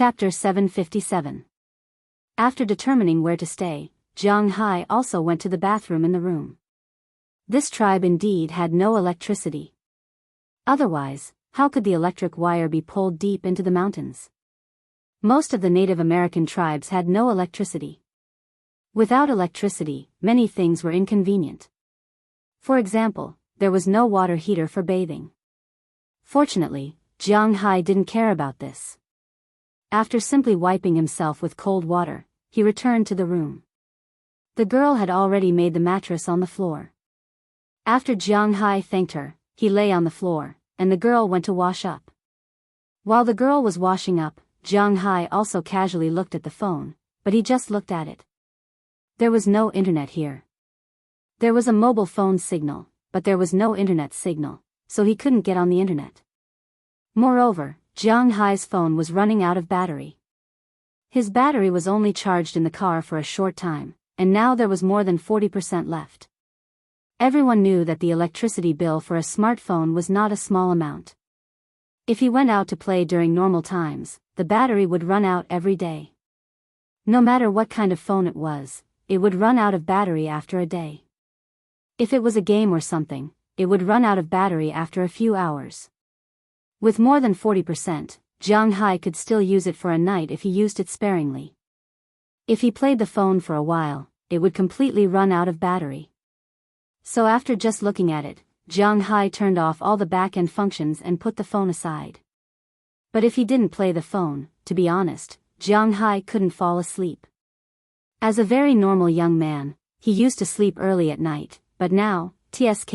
Chapter 757. After determining where to stay, Jianghu also went to the bathroom in the room. This tribe indeed had no electricity. Otherwise, how could the electric wire be pulled deep into the mountains? Most of the Native American tribes had no electricity. Without electricity, many things were inconvenient. For example, there was no water heater for bathing. Fortunately, Jianghu didn't care about this. After simply wiping himself with cold water, he returned to the room. The girl had already made the mattress on the floor. After Jianghu thanked her, he lay on the floor, and the girl went to wash up. While the girl was washing up, Jianghu also casually looked at the phone, but he just looked at it. There was no internet here. There was a mobile phone signal, but there was no internet signal, so he couldn't get on the internet. Moreover, Jianghu's phone was running out of battery. His battery was only charged in the car for a short time, and now there was more than 40% left. Everyone knew that the electricity bill for a smartphone was not a small amount. If he went out to play during normal times, the battery would run out every day. No matter what kind of phone it would run out of battery after a day. If it was a game or something, it would run out of battery after a few hours. With more than 40%, Jianghu could still use it for a night if he used it sparingly. If he played the phone for a while, it would completely run out of battery. So after just looking at it, Jianghu turned off all the back-end functions and put the phone aside. But if he didn't play the phone, to be honest, Jianghu couldn't fall asleep. As a very normal young man, he used to sleep early at night, but now, tsk.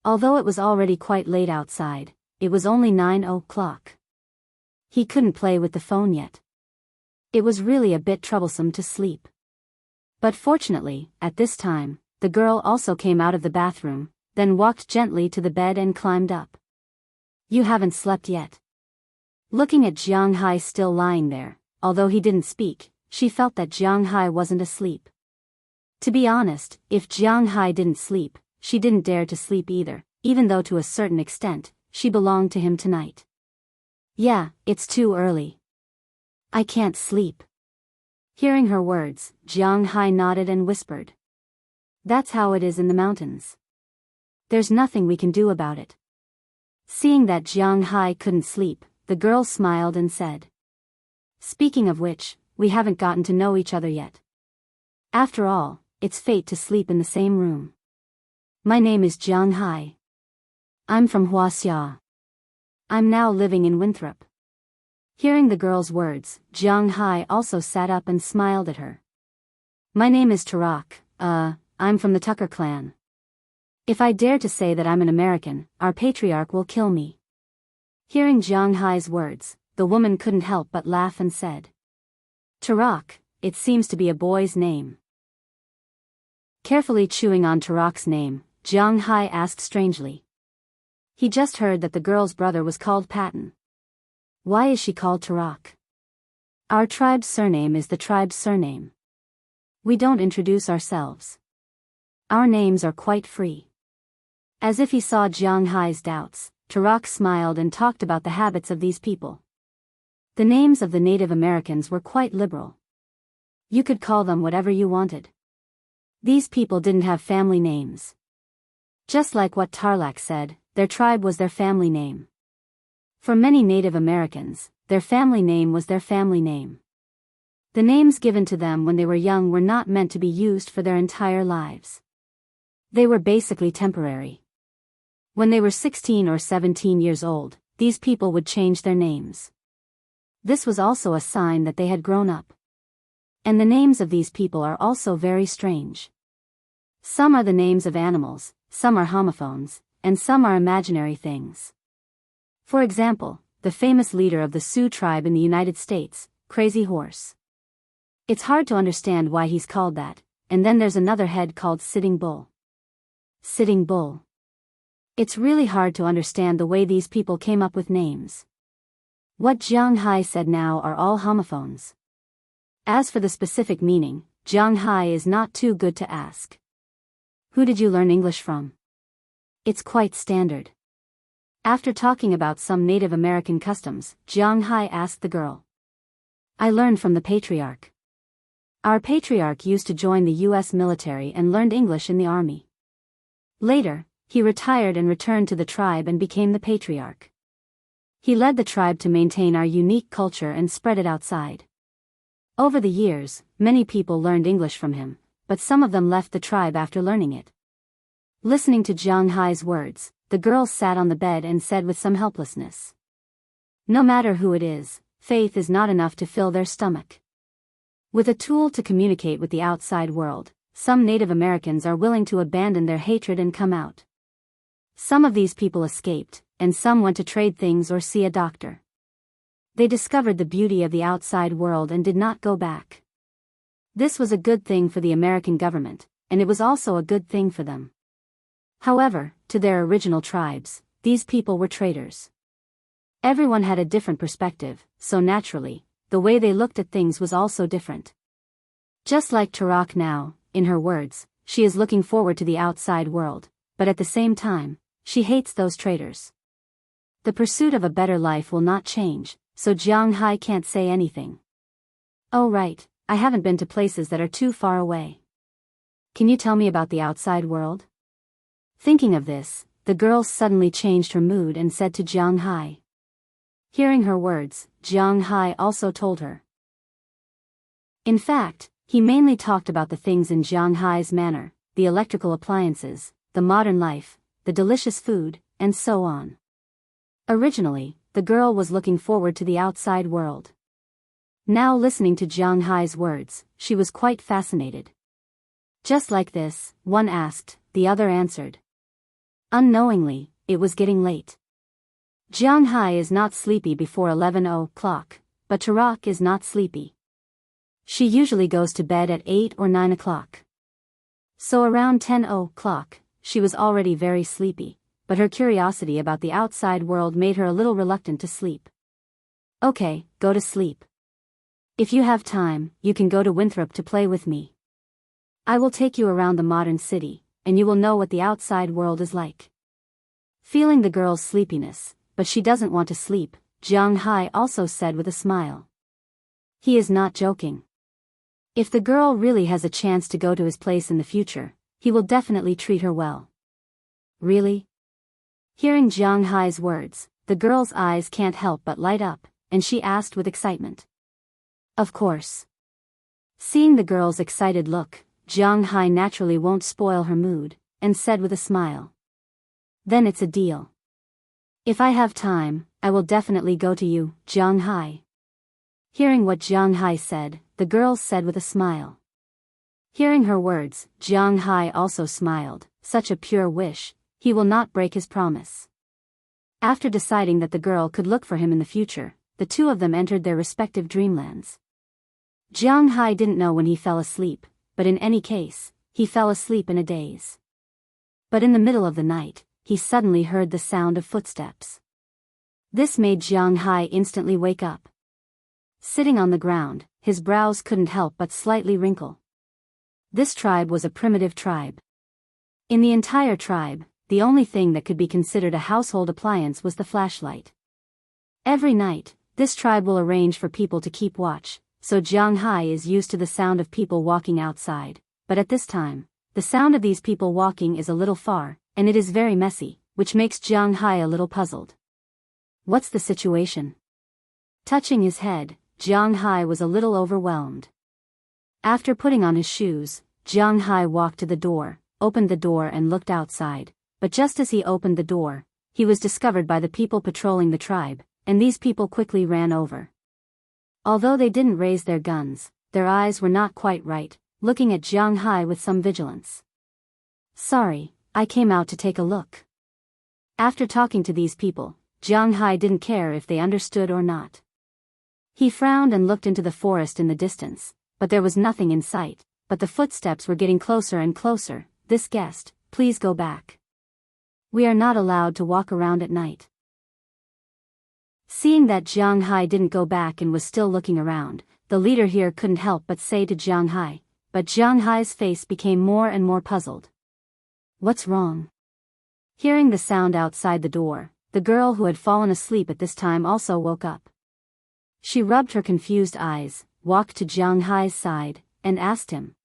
Although it was already quite late outside, it was only 9 o'clock. He couldn't play with the phone yet. It was really a bit troublesome to sleep. But fortunately, at this time, the girl also came out of the bathroom, then walked gently to the bed and climbed up. "You haven't slept yet." Looking at Jianghu still lying there, although he didn't speak, she felt that Jianghu wasn't asleep. To be honest, if Jianghu didn't sleep, she didn't dare to sleep either, even though to a certain extent, she belonged to him tonight. "Yeah, it's too early. I can't sleep." Hearing her words, Jianghu nodded and whispered. "That's how it is in the mountains. There's nothing we can do about it." Seeing that Jianghu couldn't sleep, the girl smiled and said, "Speaking of which, we haven't gotten to know each other yet. After all, it's fate to sleep in the same room. My name is Jianghu. I'm from Wuxia. I'm now living in Winthrop." Hearing the girl's words, Jianghu also sat up and smiled at her. "My name is Tarak, I'm from the Tucker clan. If I dare to say that I'm an American, our patriarch will kill me." Hearing Jianghu's words, the woman couldn't help but laugh and said, "Tarak, it seems to be a boy's name." Carefully chewing on Tarak's name, Jianghu asked strangely. He just heard that the girl's brother was called Patton. "Why is she called Tarak?" "Our tribe's surname is the tribe's surname. We don't introduce ourselves. Our names are quite free." As if he saw Jianghu's doubts, Tarak smiled and talked about the habits of these people. The names of the Native Americans were quite liberal. You could call them whatever you wanted. These people didn't have family names. Just like what Tarlac said, their tribe was their family name. For many Native Americans, their family name was their family name. The names given to them when they were young were not meant to be used for their entire lives. They were basically temporary. When they were 16 or 17 years old, these people would change their names. This was also a sign that they had grown up. And the names of these people are also very strange. Some are the names of animals, some are homophones, and some are imaginary things. For example, the famous leader of the Sioux tribe in the United States, Crazy Horse. It's hard to understand why he's called that, and then there's another head called Sitting Bull. Sitting Bull. It's really hard to understand the way these people came up with names. What Jianghu said now are all homophones. As for the specific meaning, Jianghu is not too good to ask. "Who did you learn English from?" "It's quite standard. After talking about some Native American customs, Jianghu asked the girl. I learned from the patriarch. Our patriarch used to join the U.S. military and learned English in the army. Later, he retired and returned to the tribe and became the patriarch. He led the tribe to maintain our unique culture and spread it outside. Over the years, many people learned English from him, but some of them left the tribe after learning it. Listening to Jianghu's words, the girl sat on the bed and said with some helplessness. No matter who it is, faith is not enough to fill their stomach. With a tool to communicate with the outside world, some Native Americans are willing to abandon their hatred and come out. Some of these people escaped, and some went to trade things or see a doctor. They discovered the beauty of the outside world and did not go back. This was a good thing for the American government, and it was also a good thing for them. However, to their original tribes, these people were traitors. Everyone had a different perspective, so naturally, the way they looked at things was also different. Just like Tarak now, in her words, she is looking forward to the outside world, but at the same time, she hates those traitors. The pursuit of a better life will not change, so Jianghu can't say anything. Oh right, I haven't been to places that are too far away. Can you tell me about the outside world? Thinking of this, the girl suddenly changed her mood and said to Jianghu. Hearing her words, Jianghu also told her. In fact, he mainly talked about the things in Jianghu's manner, the electrical appliances, the modern life, the delicious food, and so on. Originally, the girl was looking forward to the outside world. Now listening to Jianghu's words, she was quite fascinated. Just like this, one asked, the other answered. Unknowingly, it was getting late. Jianghu is not sleepy before 11 o'clock, but Tarak is not sleepy. She usually goes to bed at 8 or 9 o'clock. So around 10 o'clock, she was already very sleepy, but her curiosity about the outside world made her a little reluctant to sleep. Okay, go to sleep. If you have time, you can go to Winthrop to play with me. I will take you around the modern city, and you will know what the outside world is like. Feeling the girl's sleepiness, but she doesn't want to sleep, Jianghu also said with a smile. He is not joking. If the girl really has a chance to go to his place in the future, he will definitely treat her well. Really? Hearing Jianghu's words, the girl's eyes can't help but light up, and she asked with excitement. Of course. Seeing the girl's excited look, Jianghu naturally won't spoil her mood, and said with a smile. Then it's a deal. If I have time, I will definitely go to you, Jianghu. Hearing what Jianghu said, the girl said with a smile. Hearing her words, Jianghu also smiled, such a pure wish, he will not break his promise. After deciding that the girl could look for him in the future, the two of them entered their respective dreamlands. Jianghu didn't know when he fell asleep, but in any case, he fell asleep in a daze. But in the middle of the night, he suddenly heard the sound of footsteps. This made Jianghu instantly wake up. Sitting on the ground, his brows couldn't help but slightly wrinkle. This tribe was a primitive tribe. In the entire tribe, the only thing that could be considered a household appliance was the flashlight. Every night, this tribe will arrange for people to keep watch, so Jianghu is used to the sound of people walking outside, but at this time, the sound of these people walking is a little far, and it is very messy, which makes Jianghu a little puzzled. What's the situation? Touching his head, Jianghu was a little overwhelmed. After putting on his shoes, Jianghu walked to the door, opened the door and looked outside, but just as he opened the door, he was discovered by the people patrolling the tribe, and these people quickly ran over. Although they didn't raise their guns, their eyes were not quite right, looking at Jianghu with some vigilance. Sorry, I came out to take a look. After talking to these people, Jianghu didn't care if they understood or not. He frowned and looked into the forest in the distance, but there was nothing in sight, but the footsteps were getting closer and closer. This guest, please go back. We are not allowed to walk around at night. Seeing that Jianghu didn't go back and was still looking around, the leader here couldn't help but say to Jianghu, but Jianghu's face became more and more puzzled. What's wrong? Hearing the sound outside the door, the girl who had fallen asleep at this time also woke up. She rubbed her confused eyes, walked to Jiang Hai's side, and asked him.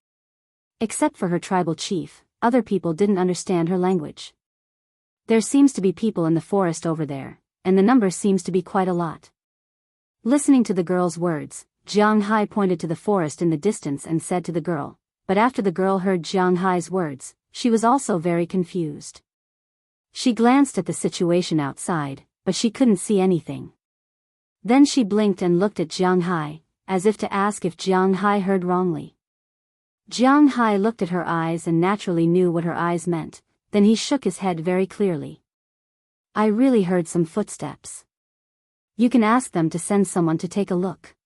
Except for her tribal chief, other people didn't understand her language. There seems to be people in the forest over there, and the number seems to be quite a lot. Listening to the girl's words, Jiang Hai pointed to the forest in the distance and said to the girl, but after the girl heard Jiang Hai's words, she was also very confused. She glanced at the situation outside, but she couldn't see anything. Then she blinked and looked at Jiang Hai, as if to ask if Jiang Hai heard wrongly. Jiang Hai looked at her eyes and naturally knew what her eyes meant, then he shook his head very clearly. I really heard some footsteps. You can ask them to send someone to take a look.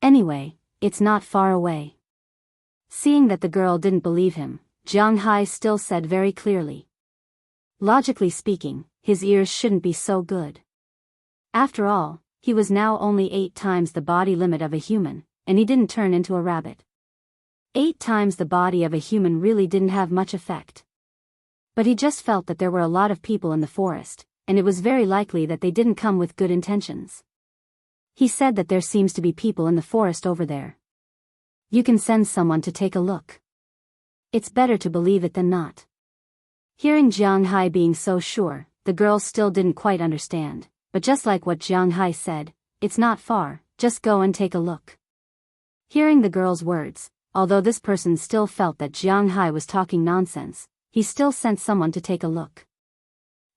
Anyway, it's not far away. Seeing that the girl didn't believe him, Jiang Hai still said very clearly. Logically speaking, his ears shouldn't be so good. After all, he was now only 8 times the body limit of a human, and he didn't turn into a rabbit. 8 times the body of a human really didn't have much effect. But he just felt that there were a lot of people in the forest, and it was very likely that they didn't come with good intentions. He said that there seems to be people in the forest over there. You can send someone to take a look. It's better to believe it than not. Hearing Jiang Hai being so sure, the girl still didn't quite understand, but just like what Jiang Hai said, it's not far, just go and take a look. Hearing the girl's words, although this person still felt that Jiang Hai was talking nonsense, he still sent someone to take a look.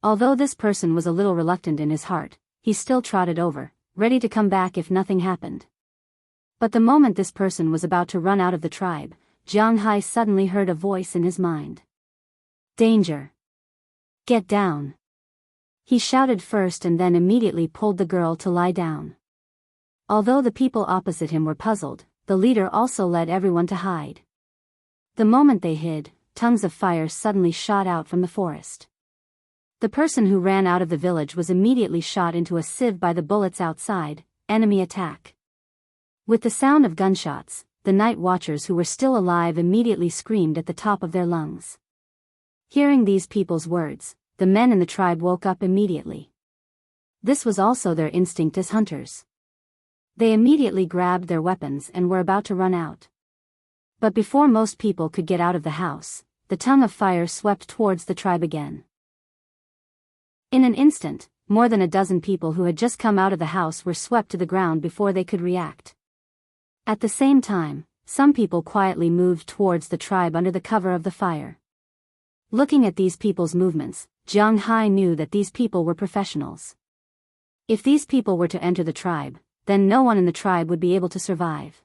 Although this person was a little reluctant in his heart, he still trotted over, ready to come back if nothing happened. But the moment this person was about to run out of the tribe, Jiang Hai suddenly heard a voice in his mind. Danger! Get down! He shouted first and then immediately pulled the girl to lie down. Although the people opposite him were puzzled, the leader also led everyone to hide. The moment they hid, tongues of fire suddenly shot out from the forest. The person who ran out of the village was immediately shot into a sieve by the bullets outside. Enemy attack. With the sound of gunshots, the night watchers who were still alive immediately screamed at the top of their lungs. Hearing these people's words, the men in the tribe woke up immediately. This was also their instinct as hunters. They immediately grabbed their weapons and were about to run out. But before most people could get out of the house, the tongue of fire swept towards the tribe again. In an instant, more than a dozen people who had just come out of the house were swept to the ground before they could react. At the same time, some people quietly moved towards the tribe under the cover of the fire. Looking at these people's movements, Jiang Hai knew that these people were professionals. If these people were to enter the tribe, then no one in the tribe would be able to survive.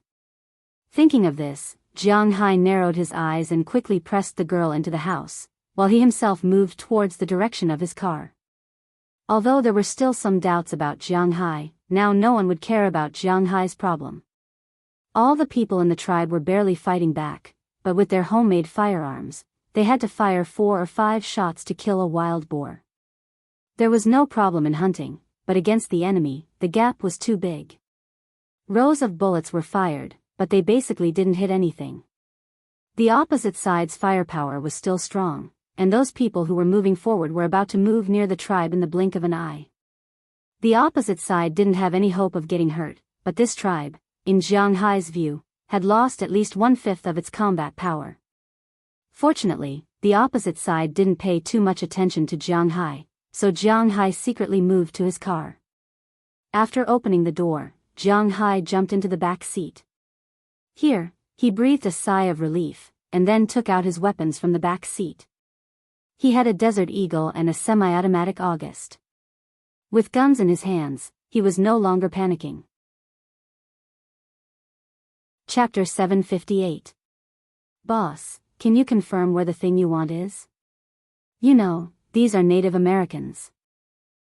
Thinking of this, Jiang Hai narrowed his eyes and quickly pressed the girl into the house, while he himself moved towards the direction of his car. Although there were still some doubts about Jiang Hai, now no one would care about Jiang Hai's problem. All the people in the tribe were barely fighting back, but with their homemade firearms, they had to fire 4 or 5 shots to kill a wild boar. There was no problem in hunting, but against the enemy, the gap was too big. Rows of bullets were fired, but they basically didn't hit anything. The opposite side's firepower was still strong, and those people who were moving forward were about to move near the tribe in the blink of an eye. The opposite side didn't have any hope of getting hurt, but this tribe, in Jiang Hai's view, had lost at least 1/5 of its combat power. Fortunately, the opposite side didn't pay too much attention to Jiang Hai, so Jiang Hai secretly moved to his car. After opening the door, Jiang Hai jumped into the back seat. Here, he breathed a sigh of relief, and then took out his weapons from the back seat. He had a Desert Eagle and a semi-automatic August. With guns in his hands, he was no longer panicking. Chapter 758. Boss, can you confirm where the thing you want is? You know, these are Native Americans.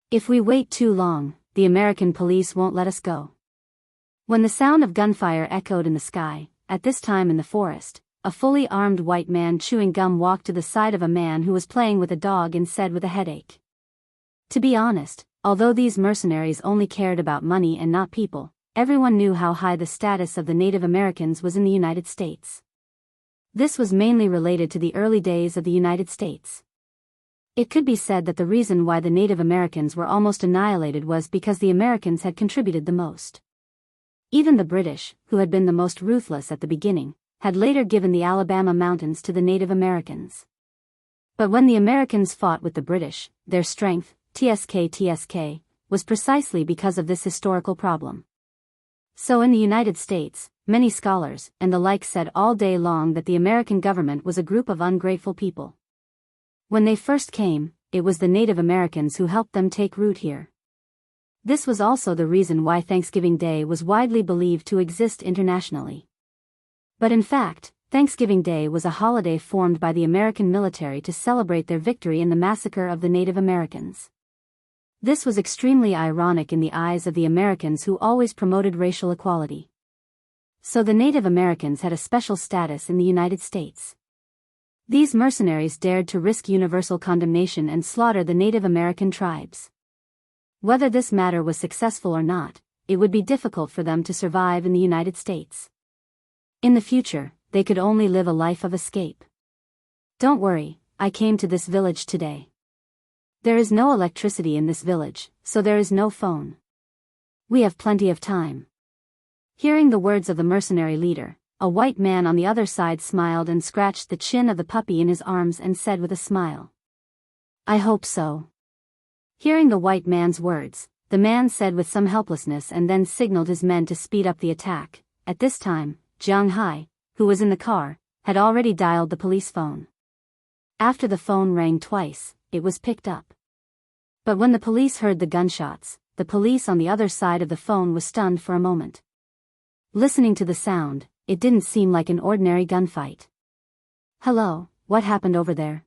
If we wait too long, the American police won't let us go. When the sound of gunfire echoed in the sky, at this time in the forest, a fully armed white man chewing gum walked to the side of a man who was playing with a dog and said with a headache. To be honest, although these mercenaries only cared about money and not people, everyone knew how high the status of the Native Americans was in the United States. This was mainly related to the early days of the United States. It could be said that the reason why the Native Americans were almost annihilated was because the Americans had contributed the most. Even the British, who had been the most ruthless at the beginning, had later given the Alabama mountains to the Native Americans. But when the Americans fought with the British, their strength, TSK, was precisely because of this historical problem. So in the United States, many scholars and the like said all day long that the American government was a group of ungrateful people. When they first came, it was the Native Americans who helped them take root here. This was also the reason why Thanksgiving Day was widely believed to exist internationally. But in fact, Thanksgiving Day was a holiday formed by the American military to celebrate their victory in the massacre of the Native Americans. This was extremely ironic in the eyes of the Americans who always promoted racial equality. So the Native Americans had a special status in the United States. These mercenaries dared to risk universal condemnation and slaughter the Native American tribes. Whether this matter was successful or not, it would be difficult for them to survive in the United States. In the future, they could only live a life of escape. Don't worry, I came to this village today. There is no electricity in this village, so there is no phone. We have plenty of time. Hearing the words of the mercenary leader, a white man on the other side smiled and scratched the chin of the puppy in his arms and said with a smile, "I hope so." Hearing the white man's words, the man said with some helplessness and then signaled his men to speed up the attack. At this time, Jianghu, who was in the car, had already dialed the police phone. After the phone rang twice, it was picked up. But when the police heard the gunshots, the police on the other side of the phone was stunned for a moment. Listening to the sound, it didn't seem like an ordinary gunfight. "Hello, what happened over there?"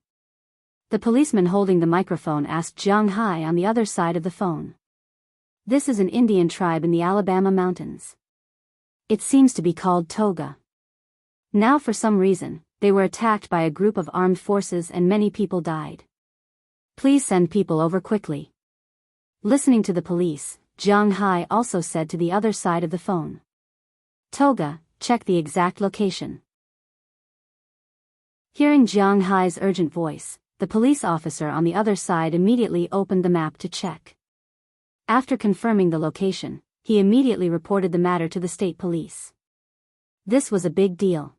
The policeman holding the microphone asked Jianghu on the other side of the phone. "This is an Indian tribe in the Alabama mountains. It seems to be called Toga. Now for some reason, they were attacked by a group of armed forces and many people died. Please send people over quickly." Listening to the police, Jianghu also said to the other side of the phone, "Toga, check the exact location." Hearing Jianghu's urgent voice, the police officer on the other side immediately opened the map to check. After confirming the location, he immediately reported the matter to the state police. This was a big deal.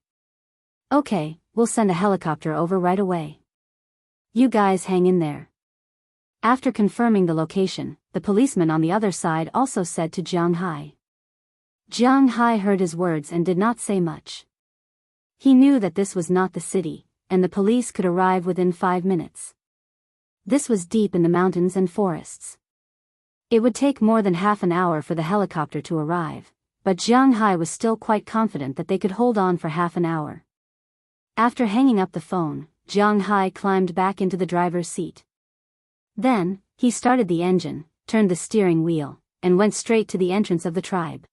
"Okay, we'll send a helicopter over right away. You guys hang in there." After confirming the location, the policeman on the other side also said to Jianghu. Jianghu heard his words and did not say much. He knew that this was not the city, and the police could arrive within 5 minutes. This was deep in the mountains and forests. It would take more than half an hour for the helicopter to arrive, but Jianghu was still quite confident that they could hold on for half an hour. After hanging up the phone, Jianghu climbed back into the driver's seat. Then, he started the engine, turned the steering wheel, and went straight to the entrance of the tribe.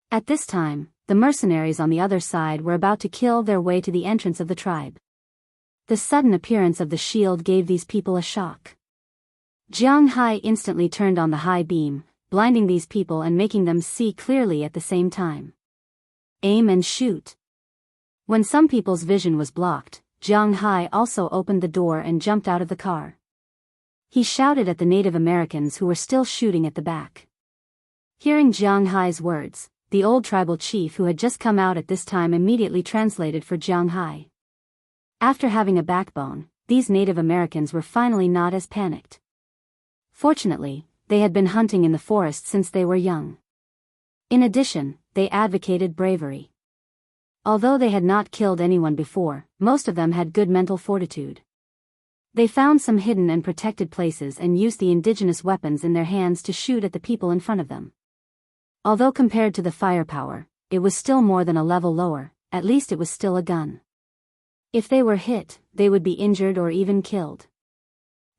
At this time, the mercenaries on the other side were about to kill their way to the entrance of the tribe. The sudden appearance of the shield gave these people a shock. Jianghu instantly turned on the high beam, blinding these people and making them see clearly at the same time. Aim and shoot. When some people's vision was blocked, Jianghu also opened the door and jumped out of the car. He shouted at the Native Americans who were still shooting at the back. Hearing Jianghu's words, the old tribal chief who had just come out at this time immediately translated for Jianghu. After having a backbone, these Native Americans were finally not as panicked. Fortunately, they had been hunting in the forest since they were young. In addition, they advocated bravery. Although they had not killed anyone before, most of them had good mental fortitude. They found some hidden and protected places and used the indigenous weapons in their hands to shoot at the people in front of them. Although compared to the firepower, it was still more than a level lower, at least it was still a gun. If they were hit, they would be injured or even killed.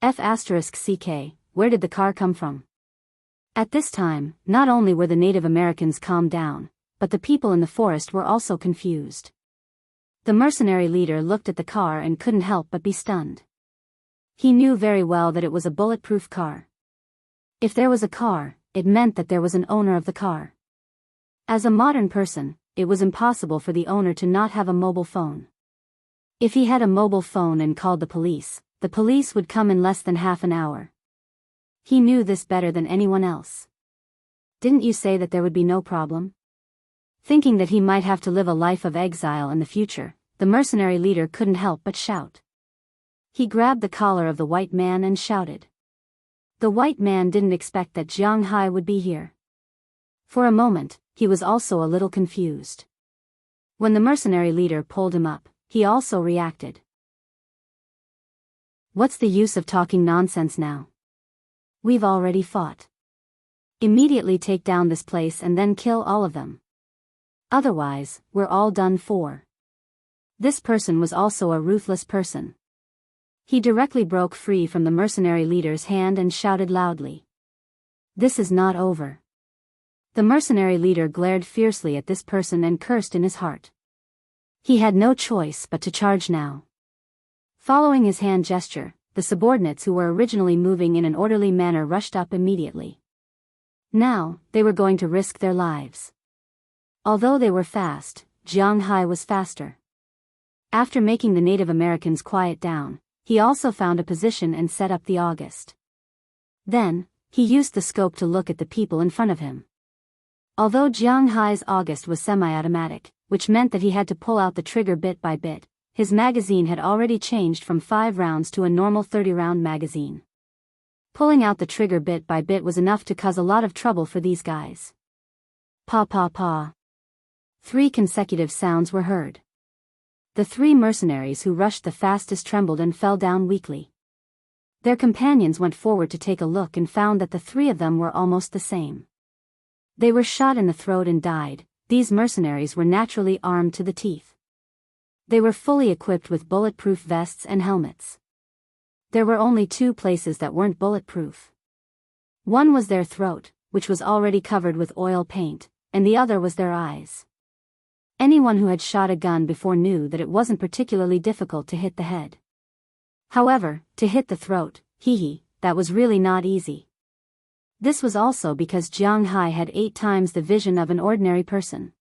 F***ck, where did the car come from? At this time, not only were the Native Americans calmed down, but the people in the forest were also confused. The mercenary leader looked at the car and couldn't help but be stunned. He knew very well that it was a bulletproof car. If there was a car, it meant that there was an owner of the car. As a modern person, it was impossible for the owner to not have a mobile phone. If he had a mobile phone and called the police, the police would come in less than half an hour. He knew this better than anyone else. Didn't you say that there would be no problem? Thinking that he might have to live a life of exile in the future, the mercenary leader couldn't help but shout. He grabbed the collar of the white man and shouted. The white man didn't expect that Jianghu would be here. For a moment, he was also a little confused. When the mercenary leader pulled him up, he also reacted. What's the use of talking nonsense now? We've already fought. Immediately take down this place and then kill all of them. Otherwise, we're all done for. This person was also a ruthless person. He directly broke free from the mercenary leader's hand and shouted loudly. This is not over. The mercenary leader glared fiercely at this person and cursed in his heart. He had no choice but to charge now. Following his hand gesture, the subordinates who were originally moving in an orderly manner rushed up immediately. Now, they were going to risk their lives. Although they were fast, Jianghu was faster. After making the Native Americans quiet down, he also found a position and set up the August. Then, he used the scope to look at the people in front of him. Although Jianghu's August was semi-automatic, which meant that he had to pull out the trigger bit by bit, his magazine had already changed from 5 rounds to a normal 30-round magazine. Pulling out the trigger bit by bit was enough to cause a lot of trouble for these guys. Pa pa pa. 3 consecutive sounds were heard. The 3 mercenaries who rushed the fastest trembled and fell down weakly. Their companions went forward to take a look and found that the 3 of them were almost the same. They were shot in the throat and died. These mercenaries were naturally armed to the teeth. They were fully equipped with bulletproof vests and helmets. There were only 2 places that weren't bulletproof. One was their throat, which was already covered with oil paint, and the other was their eyes. Anyone who had shot a gun before knew that it wasn't particularly difficult to hit the head. However, to hit the throat, that was really not easy. This was also because Jianghu had 8 times the vision of an ordinary person.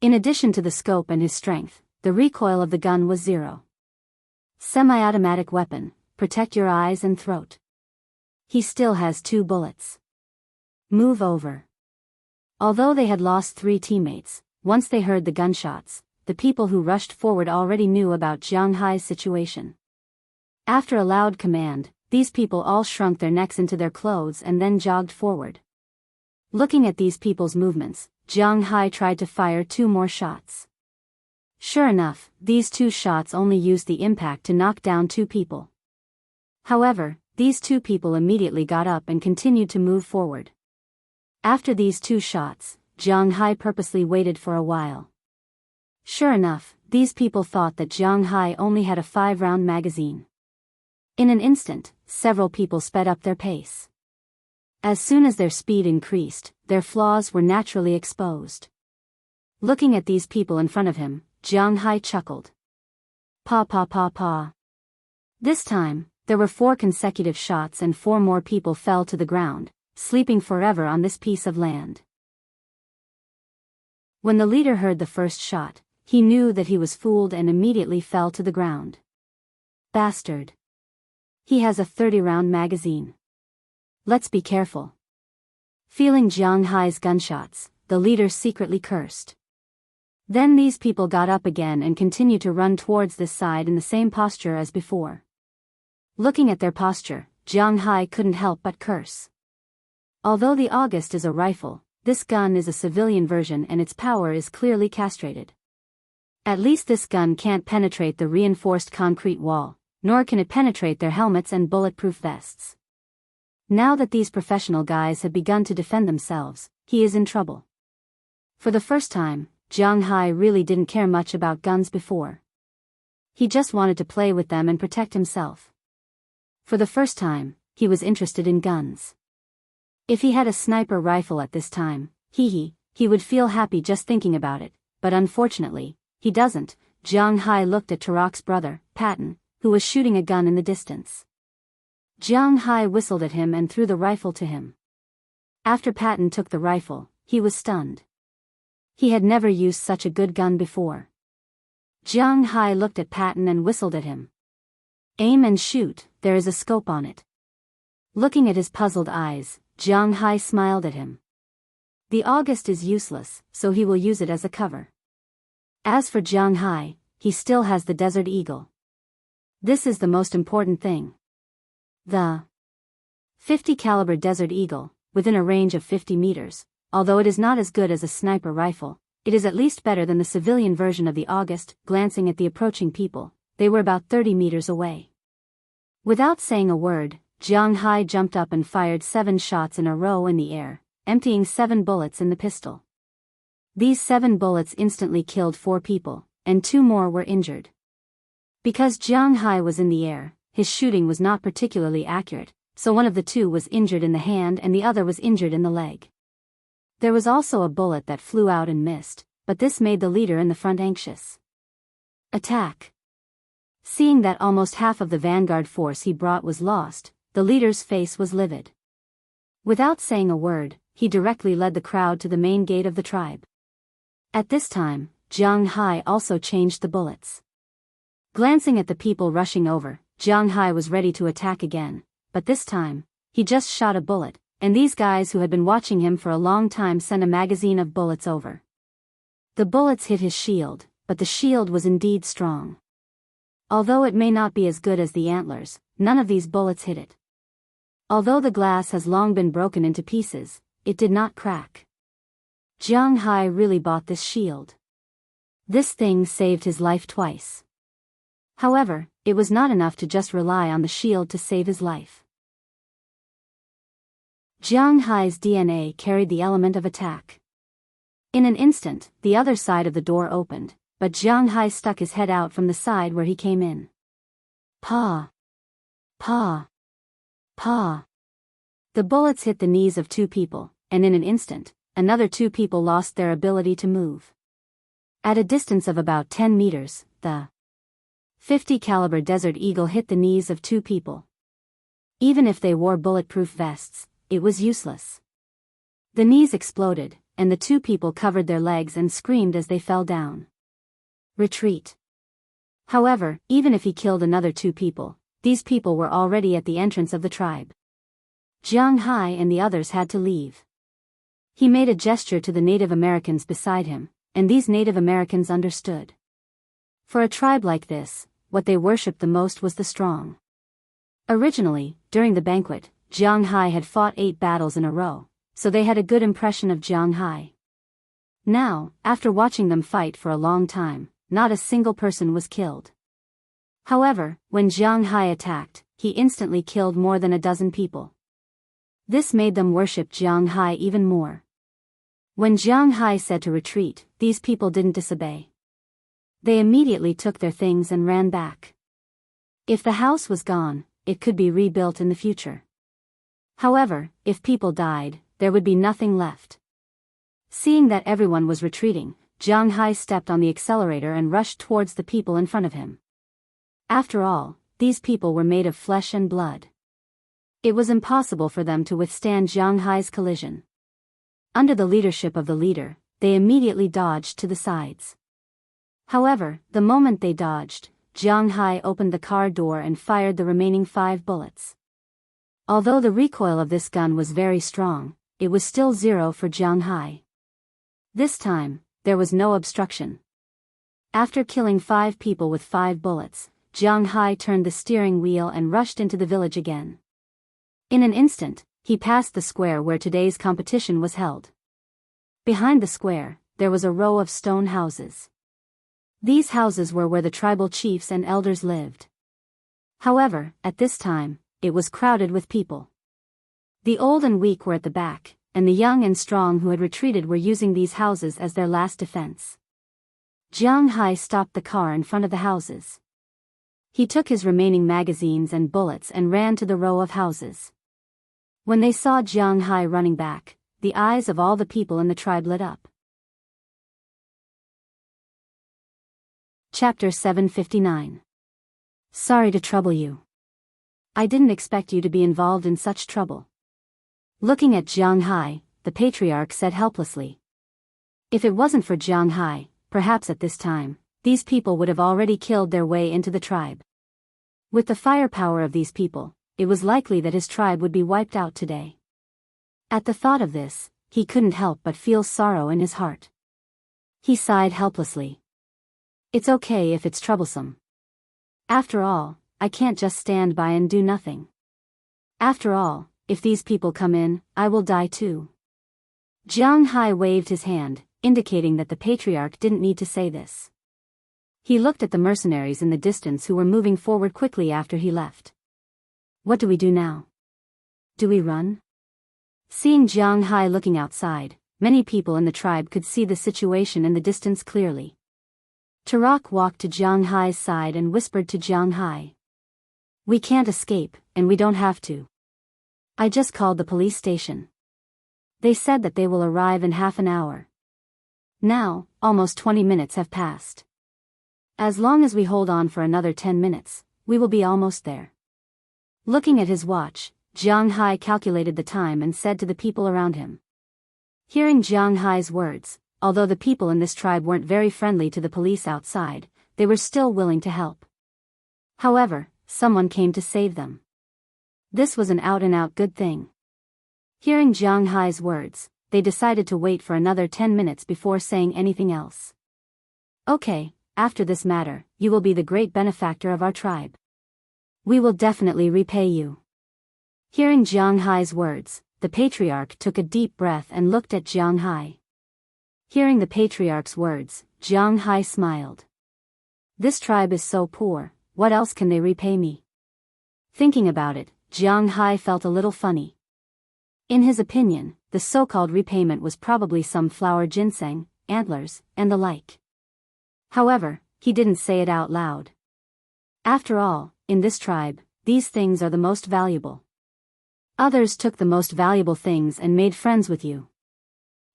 In addition to the scope and his strength, the recoil of the gun was 0. Semi-automatic weapon, protect your eyes and throat. He still has 2 bullets. Move over. Although they had lost 3 teammates, once they heard the gunshots, the people who rushed forward already knew about Jianghu's situation. After a loud command, these people all shrunk their necks into their clothes and then jogged forward. Looking at these people's movements, Jianghu tried to fire 2 more shots. Sure enough, these 2 shots only used the impact to knock down 2 people. However, these 2 people immediately got up and continued to move forward. After these 2 shots, Jianghu purposely waited for a while. Sure enough, these people thought that Jianghu only had a 5-round magazine. In an instant, several people sped up their pace. As soon as their speed increased, their flaws were naturally exposed. Looking at these people in front of him, Jianghu chuckled. Pa pa pa pa. This time, there were 4 consecutive shots and 4 more people fell to the ground, sleeping forever on this piece of land. When the leader heard the first shot, he knew that he was fooled and immediately fell to the ground. Bastard. He has a 30-round magazine. Let's be careful. Feeling Jianghu's gunshots, the leader secretly cursed. Then these people got up again and continued to run towards this side in the same posture as before. Looking at their posture, Jianghu couldn't help but curse. Although the August is a rifle, this gun is a civilian version and its power is clearly castrated. At least this gun can't penetrate the reinforced concrete wall, nor can it penetrate their helmets and bulletproof vests. Now that these professional guys have begun to defend themselves, he is in trouble. For the first time, Jianghu really didn't care much about guns before. He just wanted to play with them and protect himself. For the first time, he was interested in guns. If he had a sniper rifle at this time, he would feel happy just thinking about it, but unfortunately, he doesn't. Jianghu looked at Tarak's brother, Patton, who was shooting a gun in the distance. Jianghu whistled at him and threw the rifle to him. After Patton took the rifle, he was stunned. He had never used such a good gun before. Jianghu looked at Patton and whistled at him. Aim and shoot, there is a scope on it. Looking at his puzzled eyes, Jiang Hai smiled at him. The August is useless, so he will use it as a cover. As for Jiang Hai, he still has the Desert Eagle. This is the most important thing. The 50 caliber Desert Eagle, within a range of 50 meters, although it is not as good as a sniper rifle, it is at least better than the civilian version of the August. Glancing at the approaching people, they were about 30 meters away. Without saying a word, Jiang Hai jumped up and fired 7 shots in a row in the air, emptying 7 bullets in the pistol. These 7 bullets instantly killed 4 people, and 2 more were injured. Because Jiang Hai was in the air, his shooting was not particularly accurate, so one of the 2 was injured in the hand and the other was injured in the leg. There was also a bullet that flew out and missed, but this made the leader in the front anxious. Attack! Seeing that almost half of the vanguard force he brought was lost, the leader's face was livid. Without saying a word, he directly led the crowd to the main gate of the tribe. At this time, Jiang Hai also changed the bullets. Glancing at the people rushing over, Jiang Hai was ready to attack again, but this time, he just shot a bullet, and these guys who had been watching him for a long time sent a magazine of bullets over. The bullets hit his shield, but the shield was indeed strong. Although it may not be as good as the antlers, none of these bullets hit it. Although the glass has long been broken into pieces, it did not crack. Jiang Hai really bought this shield. This thing saved his life twice. However, it was not enough to just rely on the shield to save his life. Jiang Hai's DNA carried the element of attack. In an instant, the other side of the door opened, but Jiang Hai stuck his head out from the side where he came in. Pa! Pa! Pa! The bullets hit the knees of 2 people, and in an instant, another 2 people lost their ability to move. At a distance of about 10 meters, the 50 caliber Desert Eagle hit the knees of 2 people. Even if they wore bulletproof vests, it was useless. The knees exploded, and the 2 people covered their legs and screamed as they fell down. Retreat. However, even if he killed another 2 people, these people were already at the entrance of the tribe. Jiang Hai and the others had to leave. He made a gesture to the Native Americans beside him, and these Native Americans understood. For a tribe like this, what they worshipped the most was the strong. Originally, during the banquet, Jiang Hai had fought 8 battles in a row, so they had a good impression of Jiang Hai. Now, after watching them fight for a long time, not a single person was killed. However, when Jiang Hai attacked, he instantly killed more than a dozen people. This made them worship Jiang Hai even more. When Jiang Hai said to retreat, these people didn't disobey. They immediately took their things and ran back. If the house was gone, it could be rebuilt in the future. However, if people died, there would be nothing left. Seeing that everyone was retreating, Jiang Hai stepped on the accelerator and rushed towards the people in front of him. After all, these people were made of flesh and blood. It was impossible for them to withstand Jiang Hai's collision. Under the leadership of the leader, they immediately dodged to the sides. However, the moment they dodged, Jiang Hai opened the car door and fired the remaining 5 bullets. Although the recoil of this gun was very strong, it was still 0 for Jiang Hai. This time, there was no obstruction. After killing 5 people with 5 bullets, Jiang Hai turned the steering wheel and rushed into the village again. In an instant, he passed the square where today's competition was held. Behind the square, there was a row of stone houses. These houses were where the tribal chiefs and elders lived. However, at this time, it was crowded with people. The old and weak were at the back, and the young and strong who had retreated were using these houses as their last defense. Jiang Hai stopped the car in front of the houses. He took his remaining magazines and bullets and ran to the row of houses. When they saw Jiang Hai running back, the eyes of all the people in the tribe lit up. Chapter 759. Sorry to trouble you. I didn't expect you to be involved in such trouble. Looking at Jiang Hai, the patriarch said helplessly. If it wasn't for Jiang Hai, perhaps at this time, these people would have already killed their way into the tribe. With the firepower of these people, it was likely that his tribe would be wiped out today. At the thought of this, he couldn't help but feel sorrow in his heart. He sighed helplessly. It's okay if it's troublesome. After all, I can't just stand by and do nothing. After all, if these people come in, I will die too. Jianghu waved his hand, indicating that the patriarch didn't need to say this. He looked at the mercenaries in the distance who were moving forward quickly after he left. What do we do now? Do we run? Seeing Jianghu looking outside, many people in the tribe could see the situation in the distance clearly. Turok walked to Jianghu's side and whispered to Jianghu. We can't escape, and we don't have to. I just called the police station. They said that they will arrive in half an hour. Now, almost 20 minutes have passed. As long as we hold on for another 10 minutes, we will be almost there. Looking at his watch, Jianghu calculated the time and said to the people around him. Hearing Jianghu's words, although the people in this tribe weren't very friendly to the police outside, they were still willing to help. However, someone came to save them. This was an out-and-out good thing. Hearing Jianghu's words, they decided to wait for another 10 minutes before saying anything else. Okay, after this matter, you will be the great benefactor of our tribe. We will definitely repay you. Hearing Jianghu's words, the patriarch took a deep breath and looked at Jianghu. Hearing the patriarch's words, Jianghu smiled. This tribe is so poor, what else can they repay me? Thinking about it, Jianghu felt a little funny. In his opinion, the so-called repayment was probably some flower ginseng, antlers, and the like. However, he didn't say it out loud. After all, in this tribe, these things are the most valuable. Others took the most valuable things and made friends with you.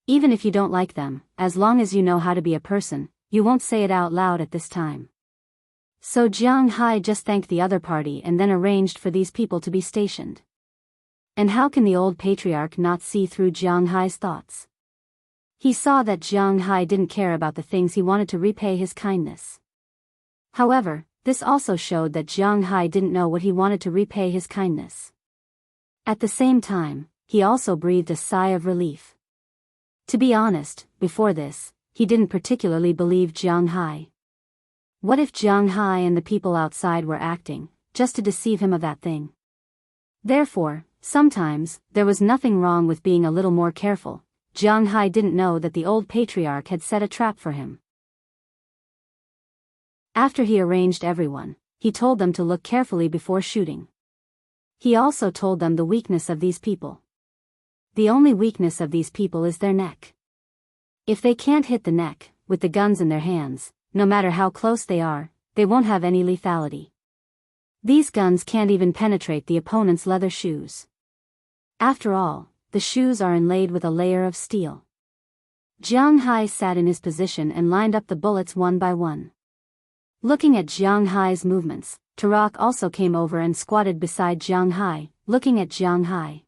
Even if you don't like them, as long as you know how to be a person, you won't say it out loud at this time. So Jianghu just thanked the other party and then arranged for these people to be stationed. And how can the old patriarch not see through Jianghu's thoughts? He saw that Jianghu didn't care about the things he wanted to repay his kindness. However, this also showed that Jianghu didn't know what he wanted to repay his kindness. At the same time, he also breathed a sigh of relief. To be honest, before this, he didn't particularly believe Jianghu. What if Jianghu and the people outside were acting, just to deceive him of that thing? Therefore, sometimes, there was nothing wrong with being a little more careful. Jianghu didn't know that the old patriarch had set a trap for him. After he arranged everyone, he told them to look carefully before shooting. He also told them the weakness of these people. The only weakness of these people is their neck. If they can't hit the neck, with the guns in their hands, no matter how close they are, they won't have any lethality. These guns can't even penetrate the opponent's leather shoes. After all, the shoes are inlaid with a layer of steel. Jianghu sat in his position and lined up the bullets one by one. Looking at Jianghu's movements, Turok also came over and squatted beside Jianghu, looking at Jianghu.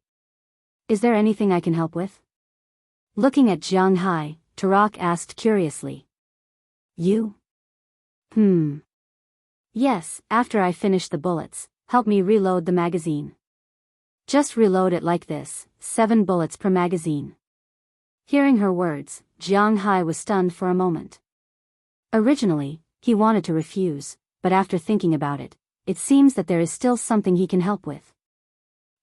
Is there anything I can help with? Looking at Jianghu, Turok asked curiously. You? Yes, after I finish the bullets, help me reload the magazine. Just reload it like this, 7 bullets per magazine. Hearing her words, Jianghu was stunned for a moment. Originally, he wanted to refuse, but after thinking about it, it seems that there is still something he can help with.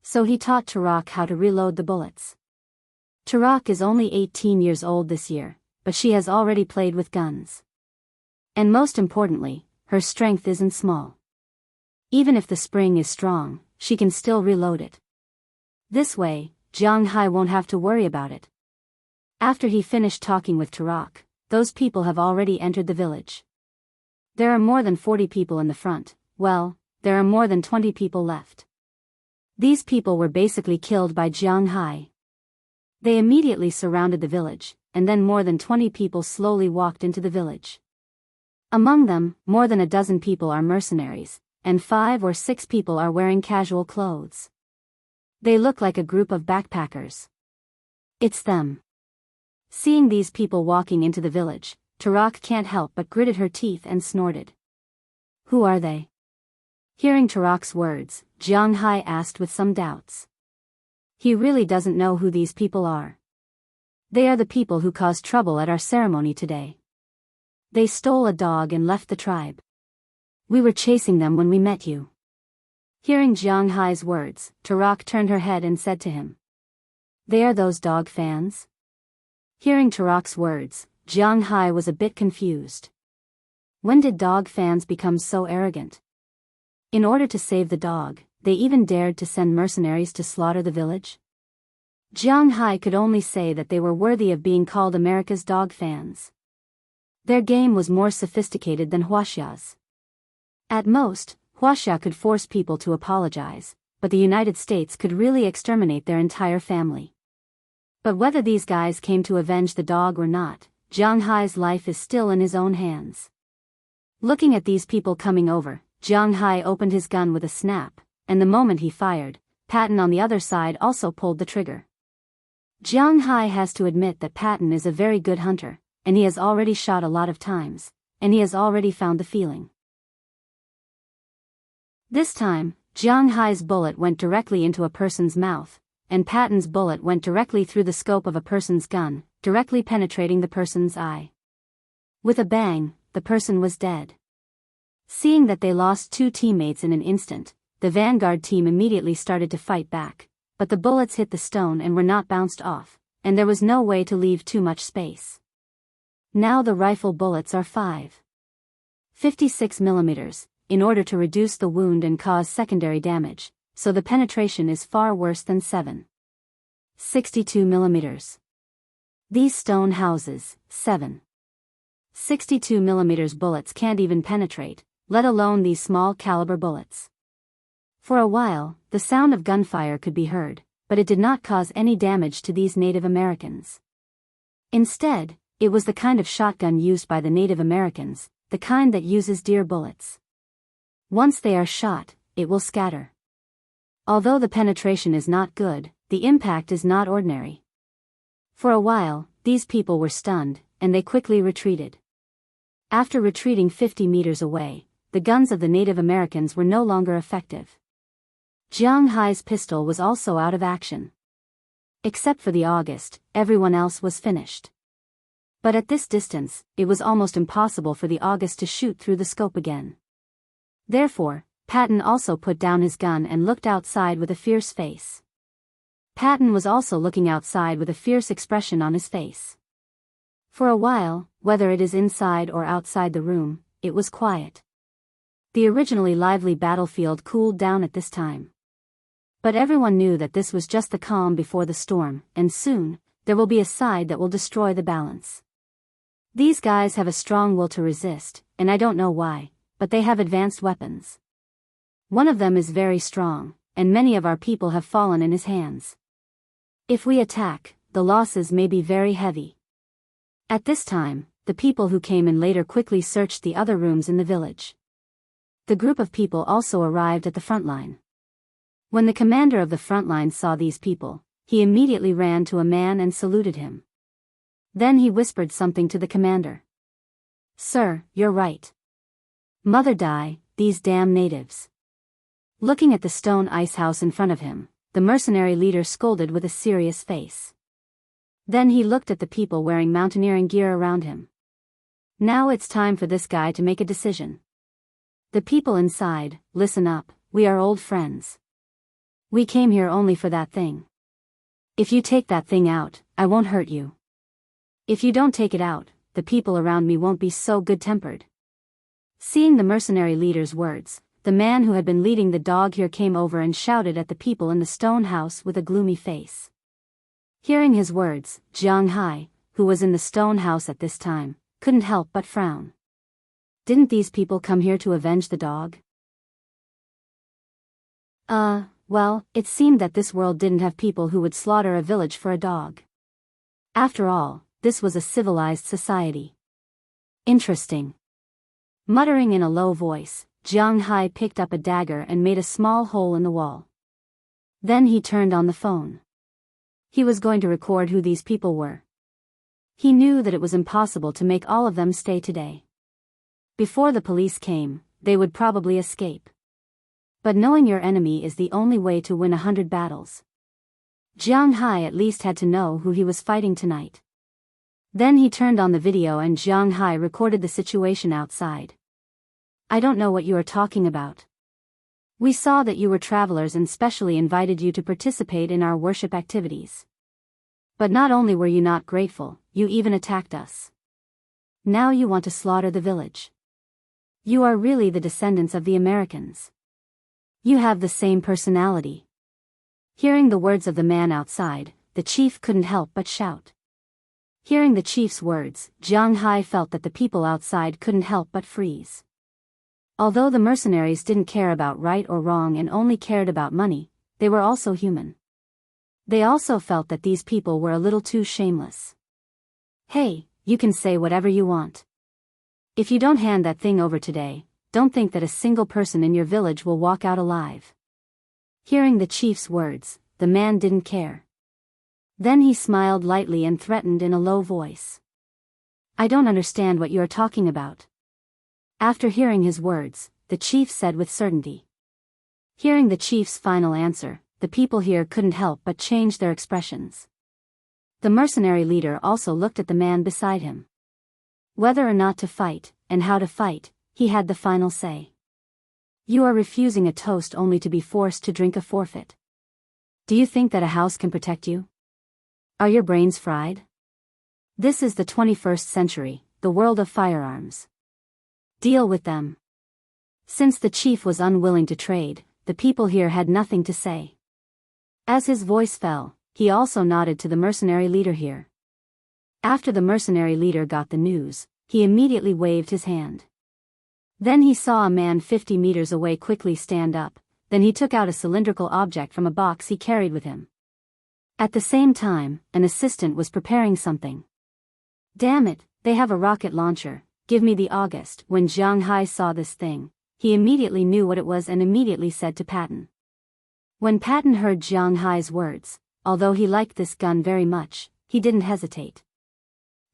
So he taught Turok how to reload the bullets. Turok is only 18 years old this year, but she has already played with guns. And most importantly, her strength isn't small. Even if the spring is strong, she can still reload it. This way, Jianghu won't have to worry about it. After he finished talking with Turok, those people have already entered the village. There are more than 40 people in the front, well, there are more than 20 people left. These people were basically killed by Jianghu. They immediately surrounded the village, and then more than 20 people slowly walked into the village. Among them, more than a dozen people are mercenaries, and 5 or 6 people are wearing casual clothes. They look like a group of backpackers. It's them. Seeing these people walking into the village, Turok can't help but gritted her teeth and snorted. Who are they? Hearing Tarak's words, Jianghu asked with some doubts. He really doesn't know who these people are. They are the people who caused trouble at our ceremony today. They stole a dog and left the tribe. We were chasing them when we met you. Hearing Jianghu's words, Tarak turned her head and said to him. They are those dog fans? Hearing Tarak's words, Jianghu was a bit confused. When did dog fans become so arrogant? In order to save the dog, they even dared to send mercenaries to slaughter the village? Jianghu could only say that they were worthy of being called America's dog fans. Their game was more sophisticated than Wuxia's. At most, Wuxia could force people to apologize, but the United States could really exterminate their entire family. But whether these guys came to avenge the dog or not, Jianghu's life is still in his own hands. Looking at these people coming over, Jianghu opened his gun with a snap, and the moment he fired, Patton on the other side also pulled the trigger. Jianghu has to admit that Patton is a very good hunter, and he has already shot a lot of times, and he has already found the feeling. This time, Jianghu's bullet went directly into a person's mouth, and Patton's bullet went directly through the scope of a person's gun, directly penetrating the person's eye. With a bang, the person was dead. Seeing that they lost two teammates in an instant, the vanguard team immediately started to fight back, but the bullets hit the stone and were not bounced off, and there was no way to leave too much space. Now the rifle bullets are 5.56 millimeters, in order to reduce the wound and cause secondary damage, so the penetration is far worse than 7.62 millimeters. These stone houses, 7.62 millimeters bullets can't even penetrate, let alone these small caliber bullets. For a while, the sound of gunfire could be heard, but it did not cause any damage to these Native Americans. Instead, it was the kind of shotgun used by the Native Americans, the kind that uses deer bullets. Once they are shot, it will scatter. Although the penetration is not good, the impact is not ordinary. For a while, these people were stunned, and they quickly retreated. After retreating 50 meters away, the guns of the Native Americans were no longer effective. Jianghu's pistol was also out of action. Except for the August, everyone else was finished. But at this distance, it was almost impossible for the August to shoot through the scope again. Therefore, Patton also put down his gun and looked outside with a fierce face. Patton was also looking outside with a fierce expression on his face. For a while, whether it is inside or outside the room, it was quiet. The originally lively battlefield cooled down at this time. But everyone knew that this was just the calm before the storm, and soon, there will be a side that will destroy the balance. These guys have a strong will to resist, and I don't know why, but they have advanced weapons. One of them is very strong, and many of our people have fallen in his hands. If we attack, the losses may be very heavy. At this time, the people who came in later quickly searched the other rooms in the village. The group of people also arrived at the front line. When the commander of the front line saw these people, he immediately ran to a man and saluted him. Then he whispered something to the commander. "Sir, you're right. Mother die, these damn natives." Looking at the stone ice house in front of him, the mercenary leader scolded with a serious face. Then he looked at the people wearing mountaineering gear around him. Now it's time for this guy to make a decision. The people inside, listen up, we are old friends. We came here only for that thing. If you take that thing out, I won't hurt you. If you don't take it out, the people around me won't be so good-tempered. Seeing the mercenary leader's words, the man who had been leading the dog here came over and shouted at the people in the stone house with a gloomy face. Hearing his words, Jianghu, who was in the stone house at this time, couldn't help but frown. Didn't these people come here to avenge the dog? Well, it seemed that this world didn't have people who would slaughter a village for a dog. After all, this was a civilized society. Interesting. Muttering in a low voice, Jianghu picked up a dagger and made a small hole in the wall. Then he turned on the phone. He was going to record who these people were. He knew that it was impossible to make all of them stay today. Before the police came, they would probably escape. But knowing your enemy is the only way to win 100 battles. Jianghu at least had to know who he was fighting tonight. Then he turned on the video and Jianghu recorded the situation outside. I don't know what you are talking about. We saw that you were travelers and specially invited you to participate in our worship activities. But not only were you not grateful, you even attacked us. Now you want to slaughter the village. You are really the descendants of the Americans. You have the same personality. Hearing the words of the man outside, the chief couldn't help but shout. Hearing the chief's words, Jianghu felt that the people outside couldn't help but freeze. Although the mercenaries didn't care about right or wrong and only cared about money, they were also human. They also felt that these people were a little too shameless. Hey, you can say whatever you want. If you don't hand that thing over today, don't think that a single person in your village will walk out alive. Hearing the chief's words, the man didn't care. Then he smiled lightly and threatened in a low voice. I don't understand what you are talking about. After hearing his words, the chief said with certainty. Hearing the chief's final answer, the people here couldn't help but change their expressions. The mercenary leader also looked at the man beside him. Whether or not to fight, and how to fight, he had the final say. You are refusing a toast only to be forced to drink a forfeit. Do you think that a house can protect you? Are your brains fried? This is the 21st century, the world of firearms. Deal with them. Since the chief was unwilling to trade, the people here had nothing to say. As his voice fell, he also nodded to the mercenary leader here. After the mercenary leader got the news, he immediately waved his hand. Then he saw a man 50 meters away quickly stand up, then he took out a cylindrical object from a box he carried with him. At the same time, an assistant was preparing something. Damn it, they have a rocket launcher, give me the August. When Jianghu saw this thing, he immediately knew what it was and immediately said to Patton. When Patton heard Jianghu's words, although he liked this gun very much, he didn't hesitate.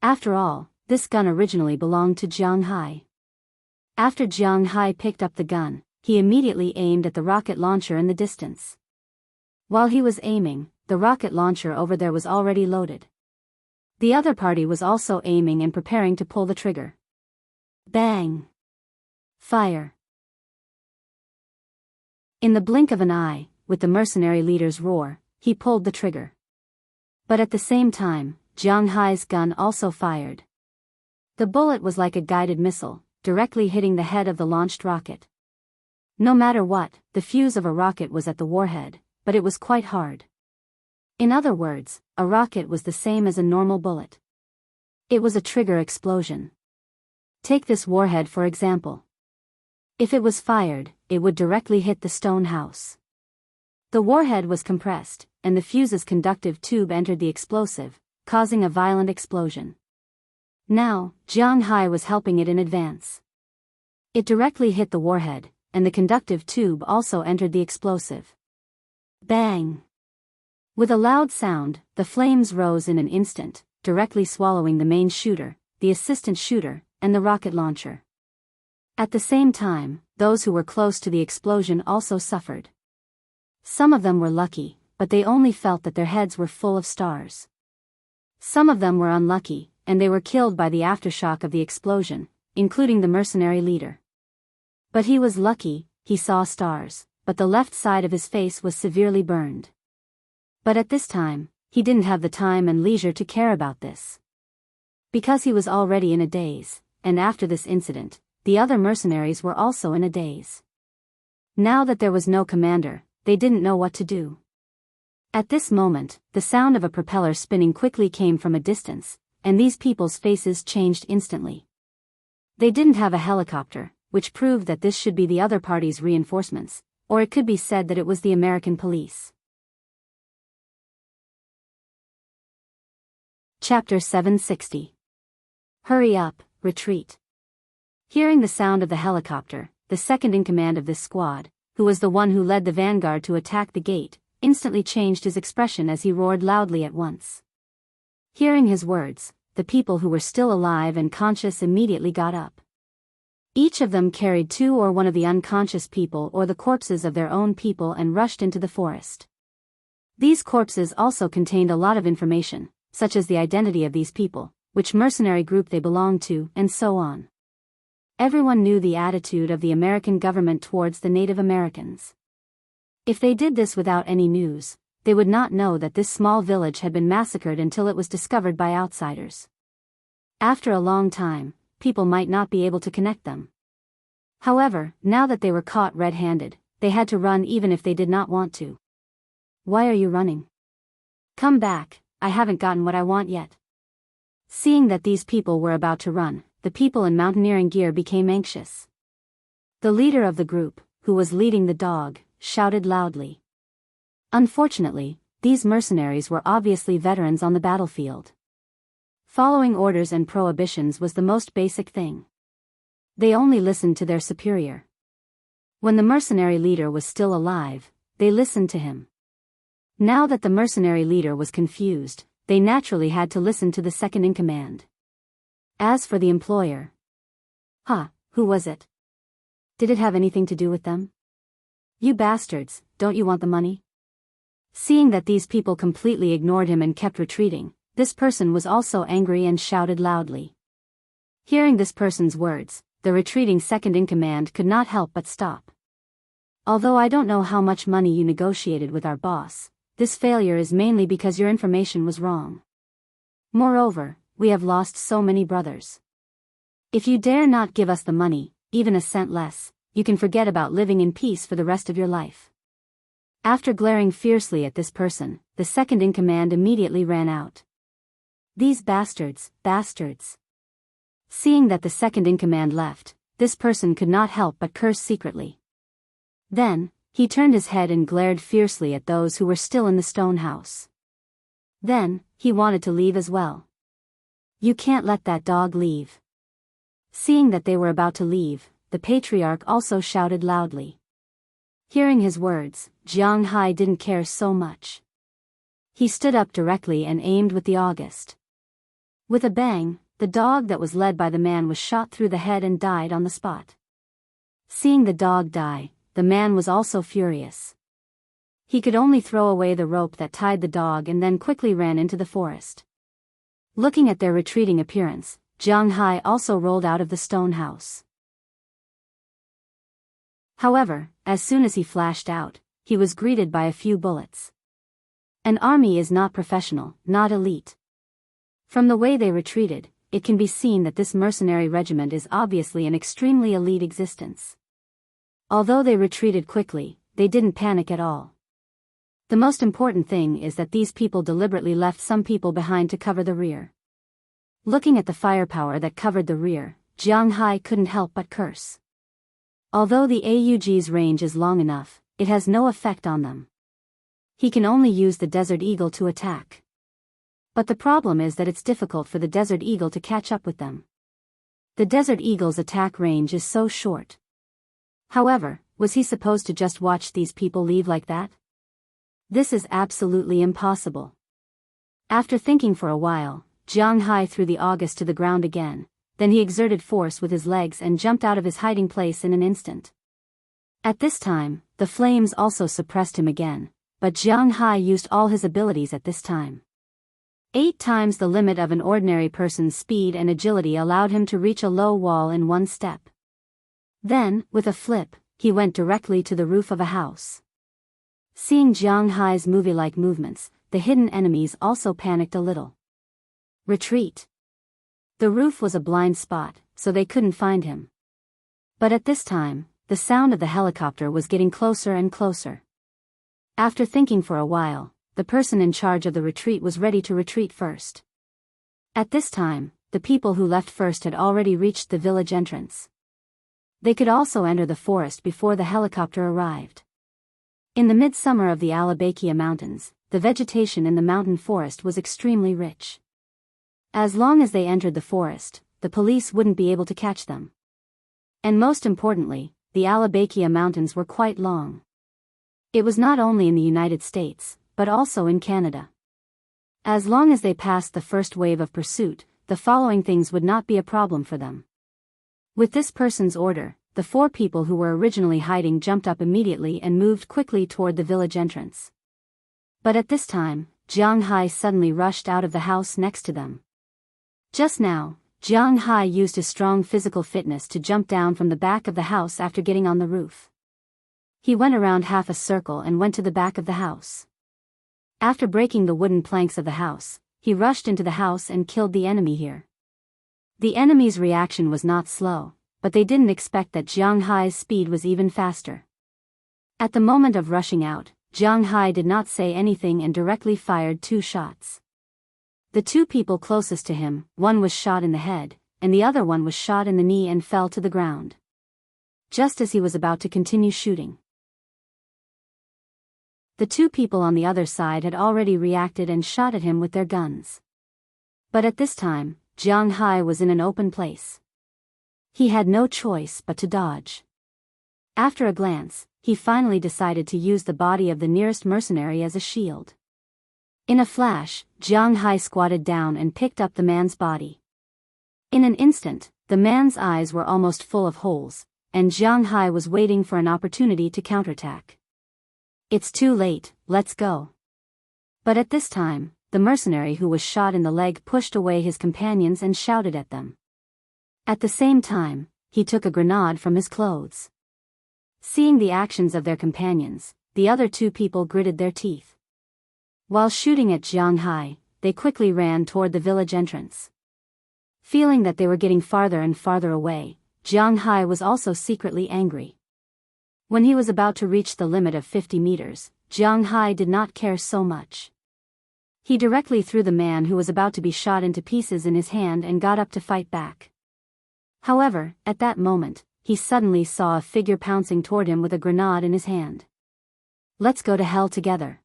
After all, this gun originally belonged to Jianghu. After Jianghu picked up the gun, he immediately aimed at the rocket launcher in the distance. While he was aiming, the rocket launcher over there was already loaded. The other party was also aiming and preparing to pull the trigger. Bang! Fire! In the blink of an eye, with the mercenary leader's roar, he pulled the trigger. But at the same time, Jianghu's gun also fired. The bullet was like a guided missile, directly hitting the head of the launched rocket. No matter what, the fuse of a rocket was at the warhead, but it was quite hard. In other words, a rocket was the same as a normal bullet. It was a trigger explosion. Take this warhead for example. If it was fired, it would directly hit the stone house. The warhead was compressed, and the fuse's conductive tube entered the explosive, causing a violent explosion. Now, Jianghu was helping it in advance. It directly hit the warhead, and the conductive tube also entered the explosive. Bang! With a loud sound, the flames rose in an instant, directly swallowing the main shooter, the assistant shooter, and the rocket launcher. At the same time, those who were close to the explosion also suffered. Some of them were lucky, but they only felt that their heads were full of stars. Some of them were unlucky, and they were killed by the aftershock of the explosion, including the mercenary leader. But he was lucky, he saw stars, but the left side of his face was severely burned. But at this time, he didn't have the time and leisure to care about this. Because he was already in a daze, and after this incident, the other mercenaries were also in a daze. Now that there was no commander, they didn't know what to do. At this moment, the sound of a propeller spinning quickly came from a distance, and these people's faces changed instantly. They didn't have a helicopter, which proved that this should be the other party's reinforcements, or it could be said that it was the American police. Chapter 760. Hurry up, retreat. Hearing the sound of the helicopter, the second in command of this squad, who was the one who led the vanguard to attack the gate, instantly changed his expression as he roared loudly at once. Hearing his words, the people who were still alive and conscious immediately got up. Each of them carried two or one of the unconscious people or the corpses of their own people and rushed into the forest. These corpses also contained a lot of information, such as the identity of these people, which mercenary group they belonged to, and so on. Everyone knew the attitude of the American government towards the Native Americans. If they did this without any news, they would not know that this small village had been massacred until it was discovered by outsiders. After a long time, people might not be able to connect them. However, now that they were caught red-handed, they had to run even if they did not want to. Why are you running? Come back, I haven't gotten what I want yet. Seeing that these people were about to run, the people in mountaineering gear became anxious. The leader of the group, who was leading the dog, shouted loudly. Unfortunately, these mercenaries were obviously veterans on the battlefield. Following orders and prohibitions was the most basic thing. They only listened to their superior. When the mercenary leader was still alive, they listened to him. Now that the mercenary leader was confused, they naturally had to listen to the second-in-command. As for the employer. Who was it? Did it have anything to do with them? You bastards, don't you want the money? Seeing that these people completely ignored him and kept retreating, this person was also angry and shouted loudly. Hearing this person's words, the retreating second-in-command could not help but stop. Although I don't know how much money you negotiated with our boss, this failure is mainly because your information was wrong. Moreover, we have lost so many brothers. If you dare not give us the money, even a cent less, you can forget about living in peace for the rest of your life. After glaring fiercely at this person, the second-in-command immediately ran out. These bastards. Seeing that the second-in-command left, this person could not help but curse secretly. Then, he turned his head and glared fiercely at those who were still in the stone house. Then, he wanted to leave as well. You can't let that dog leave. Seeing that they were about to leave, the patriarch also shouted loudly. Hearing his words, Jianghu didn't care so much. He stood up directly and aimed with the August. With a bang, the dog that was led by the man was shot through the head and died on the spot. Seeing the dog die, the man was also furious. He could only throw away the rope that tied the dog and then quickly ran into the forest. Looking at their retreating appearance, Jianghu also rolled out of the stone house. However, as soon as he flashed out, he was greeted by a few bullets. An army is not professional, not elite. From the way they retreated, it can be seen that this mercenary regiment is obviously an extremely elite existence. Although they retreated quickly, they didn't panic at all. The most important thing is that these people deliberately left some people behind to cover the rear. Looking at the firepower that covered the rear, Jianghu couldn't help but curse. Although the AUG's range is long enough, it has no effect on them. He can only use the Desert Eagle to attack. But the problem is that it's difficult for the Desert Eagle to catch up with them. The Desert Eagle's attack range is so short. However, was he supposed to just watch these people leave like that? This is absolutely impossible. After thinking for a while, Jianghu threw the August to the ground again, then he exerted force with his legs and jumped out of his hiding place in an instant. At this time, the flames also suppressed him again, but Jianghu used all his abilities at this time. 8 times the limit of an ordinary person's speed and agility allowed him to reach a low wall in one step. Then, with a flip, he went directly to the roof of a house. Seeing Jianghu's movie-like movements, the hidden enemies also panicked a little. Retreat. The roof was a blind spot, so they couldn't find him. But at this time, the sound of the helicopter was getting closer and closer. After thinking for a while, the person in charge of the retreat was ready to retreat first. At this time, the people who left first had already reached the village entrance. They could also enter the forest before the helicopter arrived. In the midsummer of the Alabakia Mountains, the vegetation in the mountain forest was extremely rich. As long as they entered the forest, the police wouldn't be able to catch them. And most importantly, the Alabakia Mountains were quite long. It was not only in the United States, but also in Canada. As long as they passed the first wave of pursuit, the following things would not be a problem for them. With this person's order, the 4 people who were originally hiding jumped up immediately and moved quickly toward the village entrance. But at this time, Jianghu suddenly rushed out of the house next to them. Just now, Jianghu used his strong physical fitness to jump down from the back of the house after getting on the roof. He went around half a circle and went to the back of the house. After breaking the wooden planks of the house, he rushed into the house and killed the enemy here. The enemy's reaction was not slow, but they didn't expect that Jianghu's speed was even faster. At the moment of rushing out, Jianghu did not say anything and directly fired 2 shots. The 2 people closest to him, one was shot in the head, and the other one was shot in the knee and fell to the ground. Just as he was about to continue shooting, the 2 people on the other side had already reacted and shot at him with their guns. But at this time, Jianghu was in an open place. He had no choice but to dodge. After a glance, he finally decided to use the body of the nearest mercenary as a shield. In a flash, Jianghu squatted down and picked up the man's body. In an instant, the man's eyes were almost full of holes, and Jianghu was waiting for an opportunity to counterattack. "It's too late, let's go." But at this time, the mercenary who was shot in the leg pushed away his companions and shouted at them. At the same time, he took a grenade from his clothes. Seeing the actions of their companions, the other 2 people gritted their teeth. While shooting at Jianghu, they quickly ran toward the village entrance. Feeling that they were getting farther and farther away, Jianghu was also secretly angry. When he was about to reach the limit of 50 meters, Jianghu did not care so much. He directly threw the man who was about to be shot into pieces in his hand and got up to fight back. However, at that moment, he suddenly saw a figure pouncing toward him with a grenade in his hand. "Let's go to hell together."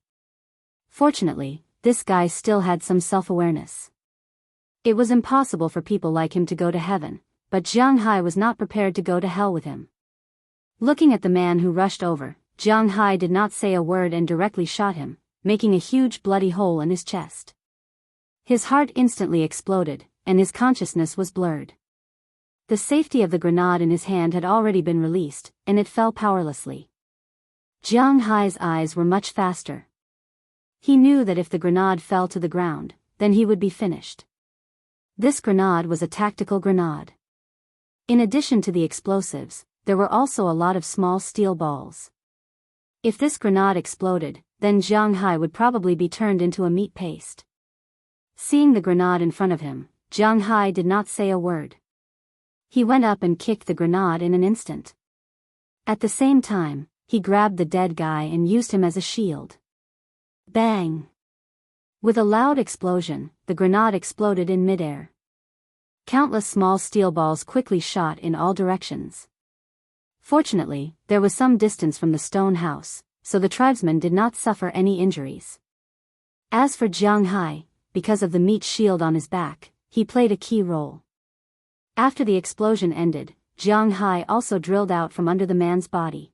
Fortunately, this guy still had some self-awareness. It was impossible for people like him to go to heaven, but Jianghu was not prepared to go to hell with him. Looking at the man who rushed over, Jianghu did not say a word and directly shot him, making a huge bloody hole in his chest. His heart instantly exploded, and his consciousness was blurred. The safety of the grenade in his hand had already been released, and it fell powerlessly. Jianghu's eyes were much faster. He knew that if the grenade fell to the ground, then he would be finished. This grenade was a tactical grenade. In addition to the explosives, there were also a lot of small steel balls. If this grenade exploded, then Jianghu would probably be turned into a meat paste. Seeing the grenade in front of him, Jianghu did not say a word. He went up and kicked the grenade in an instant. At the same time, he grabbed the dead guy and used him as a shield. Bang! With a loud explosion, the grenade exploded in midair. Countless small steel balls quickly shot in all directions. Fortunately, there was some distance from the stone house, so the tribesmen did not suffer any injuries. As for Jianghu, because of the meat shield on his back, he played a key role. After the explosion ended, Jianghu also drilled out from under the man's body.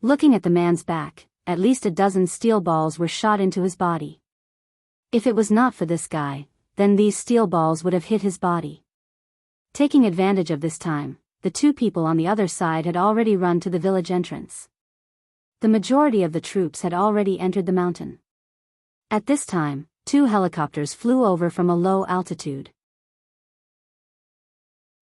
Looking at the man's back, at least a dozen steel balls were shot into his body. If it was not for this guy, then these steel balls would have hit his body. Taking advantage of this time, the 2 people on the other side had already run to the village entrance. The majority of the troops had already entered the mountain. At this time, 2 helicopters flew over from a low altitude.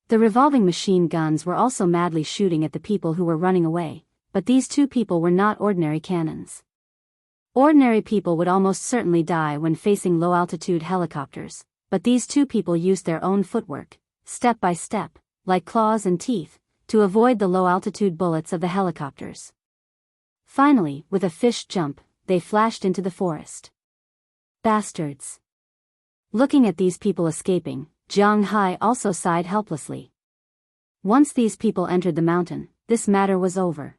The revolving machine guns were also madly shooting at the people who were running away, but these 2 people were not ordinary cannons. Ordinary people would almost certainly die when facing low-altitude helicopters, but these 2 people used their own footwork, step by step, like claws and teeth, to avoid the low-altitude bullets of the helicopters. Finally, with a fish jump, they flashed into the forest. Bastards! Looking at these people escaping, Jianghu also sighed helplessly. Once these people entered the mountain, this matter was over.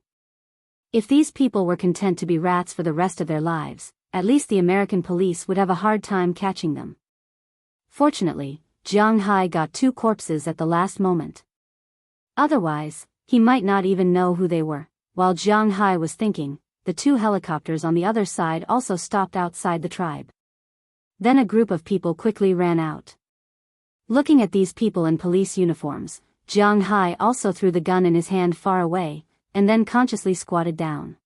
If these people were content to be rats for the rest of their lives, at least the American police would have a hard time catching them. Fortunately, Jianghu got 2 corpses at the last moment. Otherwise, he might not even know who they were. While Jianghu was thinking, the 2 helicopters on the other side also stopped outside the tribe. Then a group of people quickly ran out. Looking at these people in police uniforms, Jiang Hai also threw the gun in his hand far away, and then consciously squatted down.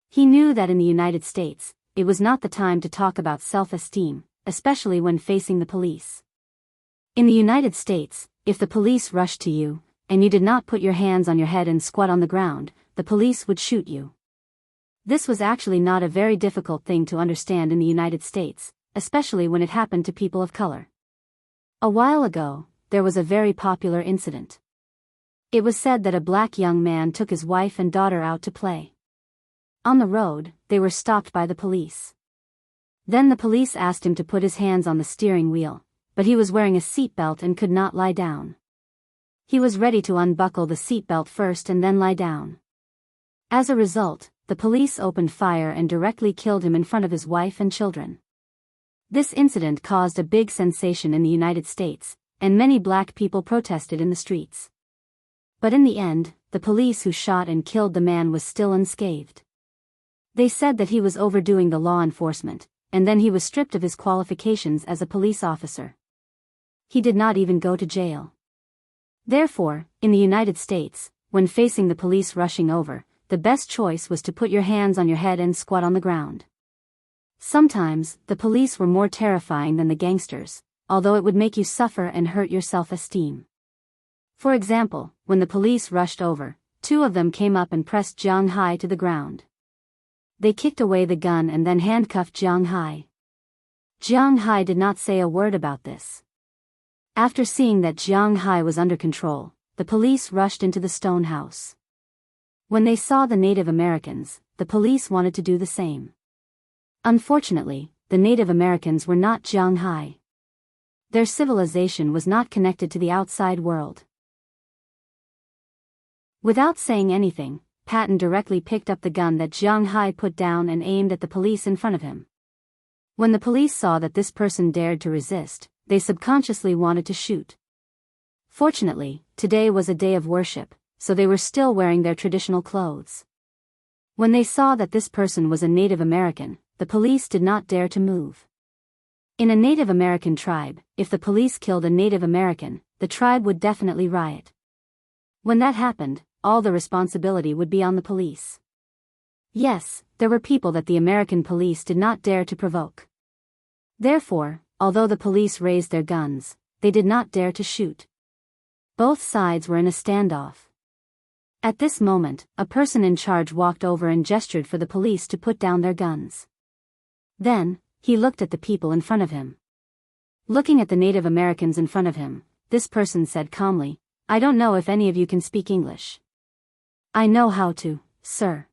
He knew that in the United States, it was not the time to talk about self-esteem, especially when facing the police. In the United States, if the police rushed to you, and you did not put your hands on your head and squat on the ground, the police would shoot you. This was actually not a very difficult thing to understand in the United States, especially when it happened to people of color. A while ago, there was a very popular incident. It was said that a black young man took his wife and daughter out to play. On the road, they were stopped by the police. Then the police asked him to put his hands on the steering wheel, but he was wearing a seatbelt and could not lie down. He was ready to unbuckle the seatbelt first and then lie down. As a result, the police opened fire and directly killed him in front of his wife and children. This incident caused a big sensation in the United States, and many black people protested in the streets. But in the end, the police who shot and killed the man was still unscathed. They said that he was overdoing the law enforcement, and then he was stripped of his qualifications as a police officer. He did not even go to jail. Therefore, in the United States, when facing the police rushing over, the best choice was to put your hands on your head and squat on the ground. Sometimes, the police were more terrifying than the gangsters, although it would make you suffer and hurt your self-esteem. For example, when the police rushed over, two of them came up and pressed Jiang Hai to the ground. They kicked away the gun and then handcuffed Jiang Hai. Jiang Hai did not say a word about this. After seeing that Jiang Hai was under control, the police rushed into the stone house. When they saw the Native Americans, the police wanted to do the same. Unfortunately, the Native Americans were not Jiang Hai. Their civilization was not connected to the outside world. Without saying anything, Patton directly picked up the gun that Jiang Hai put down and aimed at the police in front of him. When the police saw that this person dared to resist, they subconsciously wanted to shoot. Fortunately, today was a day of worship, so they were still wearing their traditional clothes. When they saw that this person was a Native American, the police did not dare to move. In a Native American tribe, if the police killed a Native American, the tribe would definitely riot. When that happened, all the responsibility would be on the police. Yes, there were people that the American police did not dare to provoke. Therefore, although the police raised their guns, they did not dare to shoot. Both sides were in a standoff. At this moment, a person in charge walked over and gestured for the police to put down their guns. Then, he looked at the people in front of him. Looking at the Native Americans in front of him, this person said calmly, "I don't know if any of you can speak English." "I know how to, sir."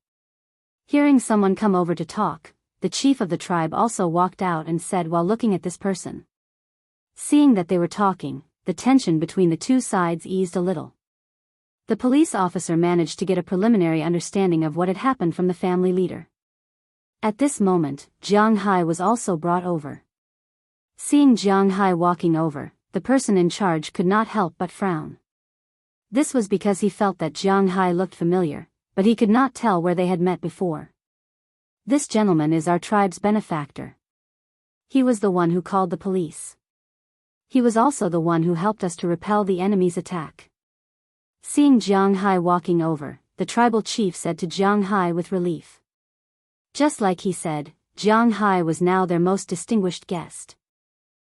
Hearing someone come over to talk, the chief of the tribe also walked out and said while looking at this person. Seeing that they were talking, the tension between the two sides eased a little. The police officer managed to get a preliminary understanding of what had happened from the family leader. At this moment, Jiang Hai was also brought over. Seeing Jiang Hai walking over, the person in charge could not help but frown. This was because he felt that Jiang Hai looked familiar, but he could not tell where they had met before. "This gentleman is our tribe's benefactor. He was the one who called the police. He was also the one who helped us to repel the enemy's attack." Seeing Jiang Hai walking over, the tribal chief said to Jiang Hai with relief. Just like he said, Jiang Hai was now their most distinguished guest.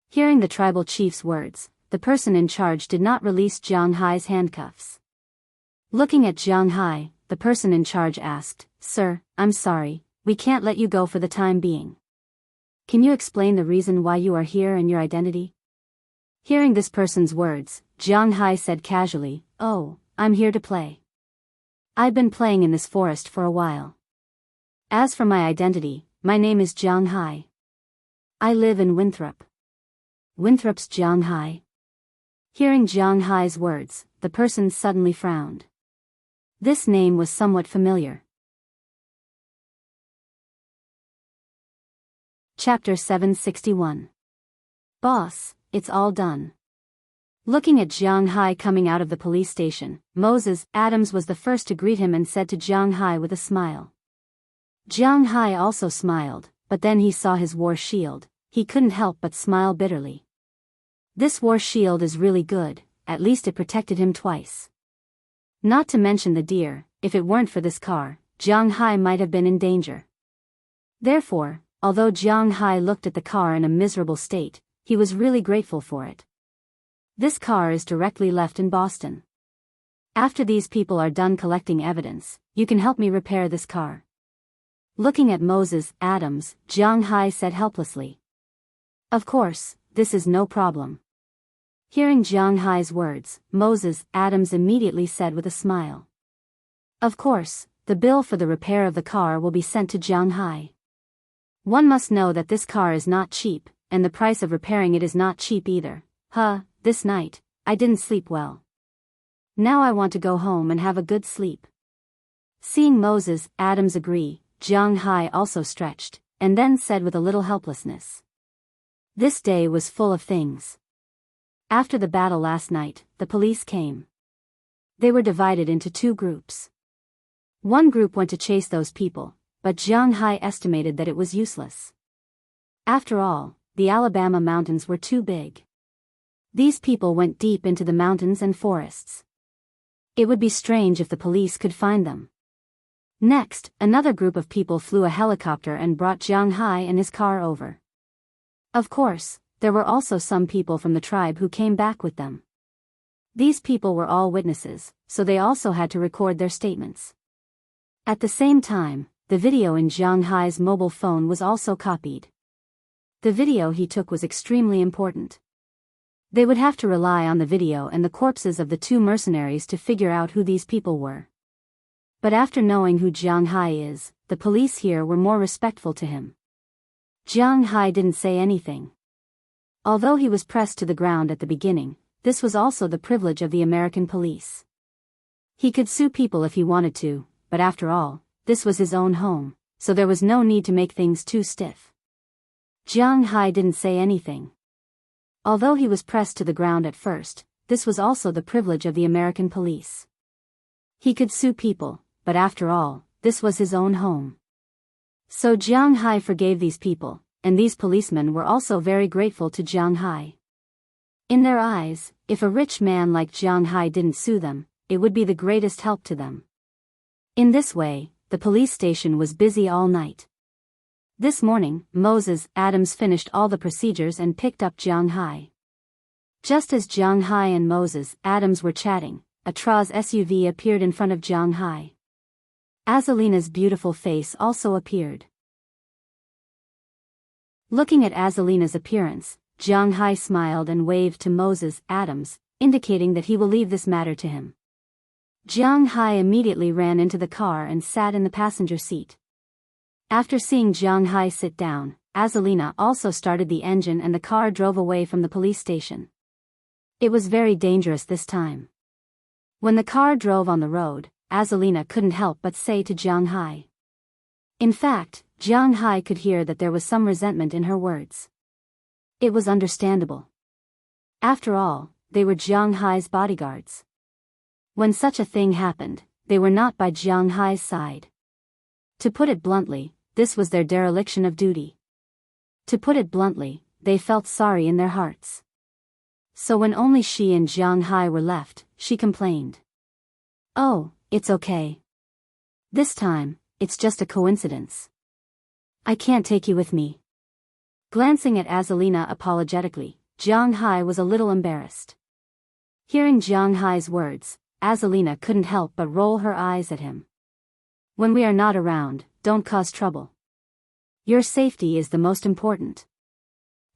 Hearing the tribal chief's words, the person in charge did not release Jiang Hai's handcuffs. Looking at Jiang Hai, the person in charge asked, "Sir, I'm sorry, we can't let you go for the time being. Can you explain the reason why you are here and your identity?" Hearing this person's words, Jiang Hai said casually, "Oh, I'm here to play. I've been playing in this forest for a while. As for my identity, my name is Jiang Hai. I live in Winthrop." "Winthrop's Jiang Hai?" Hearing Jiang Hai's words, the person suddenly frowned. This name was somewhat familiar. Chapter 761. Boss, it's all done. Looking at Jiang Hai coming out of the police station, Moses Adams was the first to greet him and said to Jiang Hai with a smile. Jiang Hai also smiled, but then he saw his war shield. He couldn't help but smile bitterly. This war shield is really good, at least it protected him twice. Not to mention the deer, if it weren't for this car, Jianghu might have been in danger. Therefore, although Jianghu looked at the car in a miserable state, he was really grateful for it. This car is directly left in Boston. After these people are done collecting evidence, you can help me repair this car. Looking at Moses Adams, Jianghu said helplessly. Of course, this is no problem. Hearing Jianghu's words, Moses Adams immediately said with a smile. Of course, the bill for the repair of the car will be sent to Jianghu. One must know that this car is not cheap, and the price of repairing it is not cheap either. This night, I didn't sleep well. Now I want to go home and have a good sleep. Seeing Moses Adams agree, Jianghu also stretched, and then said with a little helplessness. This day was full of things. After the battle last night, the police came. They were divided into two groups. One group went to chase those people, but Jianghu estimated that it was useless. After all, the Alabama mountains were too big. These people went deep into the mountains and forests. It would be strange if the police could find them. Next, another group of people flew a helicopter and brought Jianghu and his car over. Of course, there were also some people from the tribe who came back with them. These people were all witnesses, so they also had to record their statements. At the same time, the video in Jianghu's mobile phone was also copied. The video he took was extremely important. They would have to rely on the video and the corpses of the two mercenaries to figure out who these people were. But after knowing who Jianghu is, the police here were more respectful to him. Jianghu didn't say anything. Although he was pressed to the ground at the beginning, this was also the privilege of the American police. He could sue people if he wanted to, but after all, this was his own home, so there was no need to make things too stiff. Jianghu didn't say anything. Although he was pressed to the ground at first, this was also the privilege of the American police. He could sue people, but after all, this was his own home. So Jianghu forgave these people, and these policemen were also very grateful to Jianghu. In their eyes, if a rich man like Jianghu didn't sue them, it would be the greatest help to them. In this way, the police station was busy all night. This morning, Moses Adams finished all the procedures and picked up Jianghu. Just as Jianghu and Moses Adams were chatting, a Traz SUV appeared in front of Jianghu. Azalina's beautiful face also appeared. Looking at Azalina's appearance, Jianghu smiled and waved to Moses Adams, indicating that he will leave this matter to him. Jianghu immediately ran into the car and sat in the passenger seat. After seeing Jianghu sit down, Azalina also started the engine and the car drove away from the police station. It was very dangerous this time. When the car drove on the road, Azalina couldn't help but say to Jianghu. In fact, Jianghu could hear that there was some resentment in her words. It was understandable. After all, they were Jianghu's bodyguards. When such a thing happened, they were not by Jianghu's side. To put it bluntly, this was their dereliction of duty. To put it bluntly, they felt sorry in their hearts. So when only she and Jianghu were left, she complained. Oh, it's okay. This time, it's just a coincidence. I can't take you with me. Glancing at Azalina apologetically, Jianghu was a little embarrassed. Hearing Jianghu's words, Azalina couldn't help but roll her eyes at him. When we are not around, don't cause trouble. Your safety is the most important.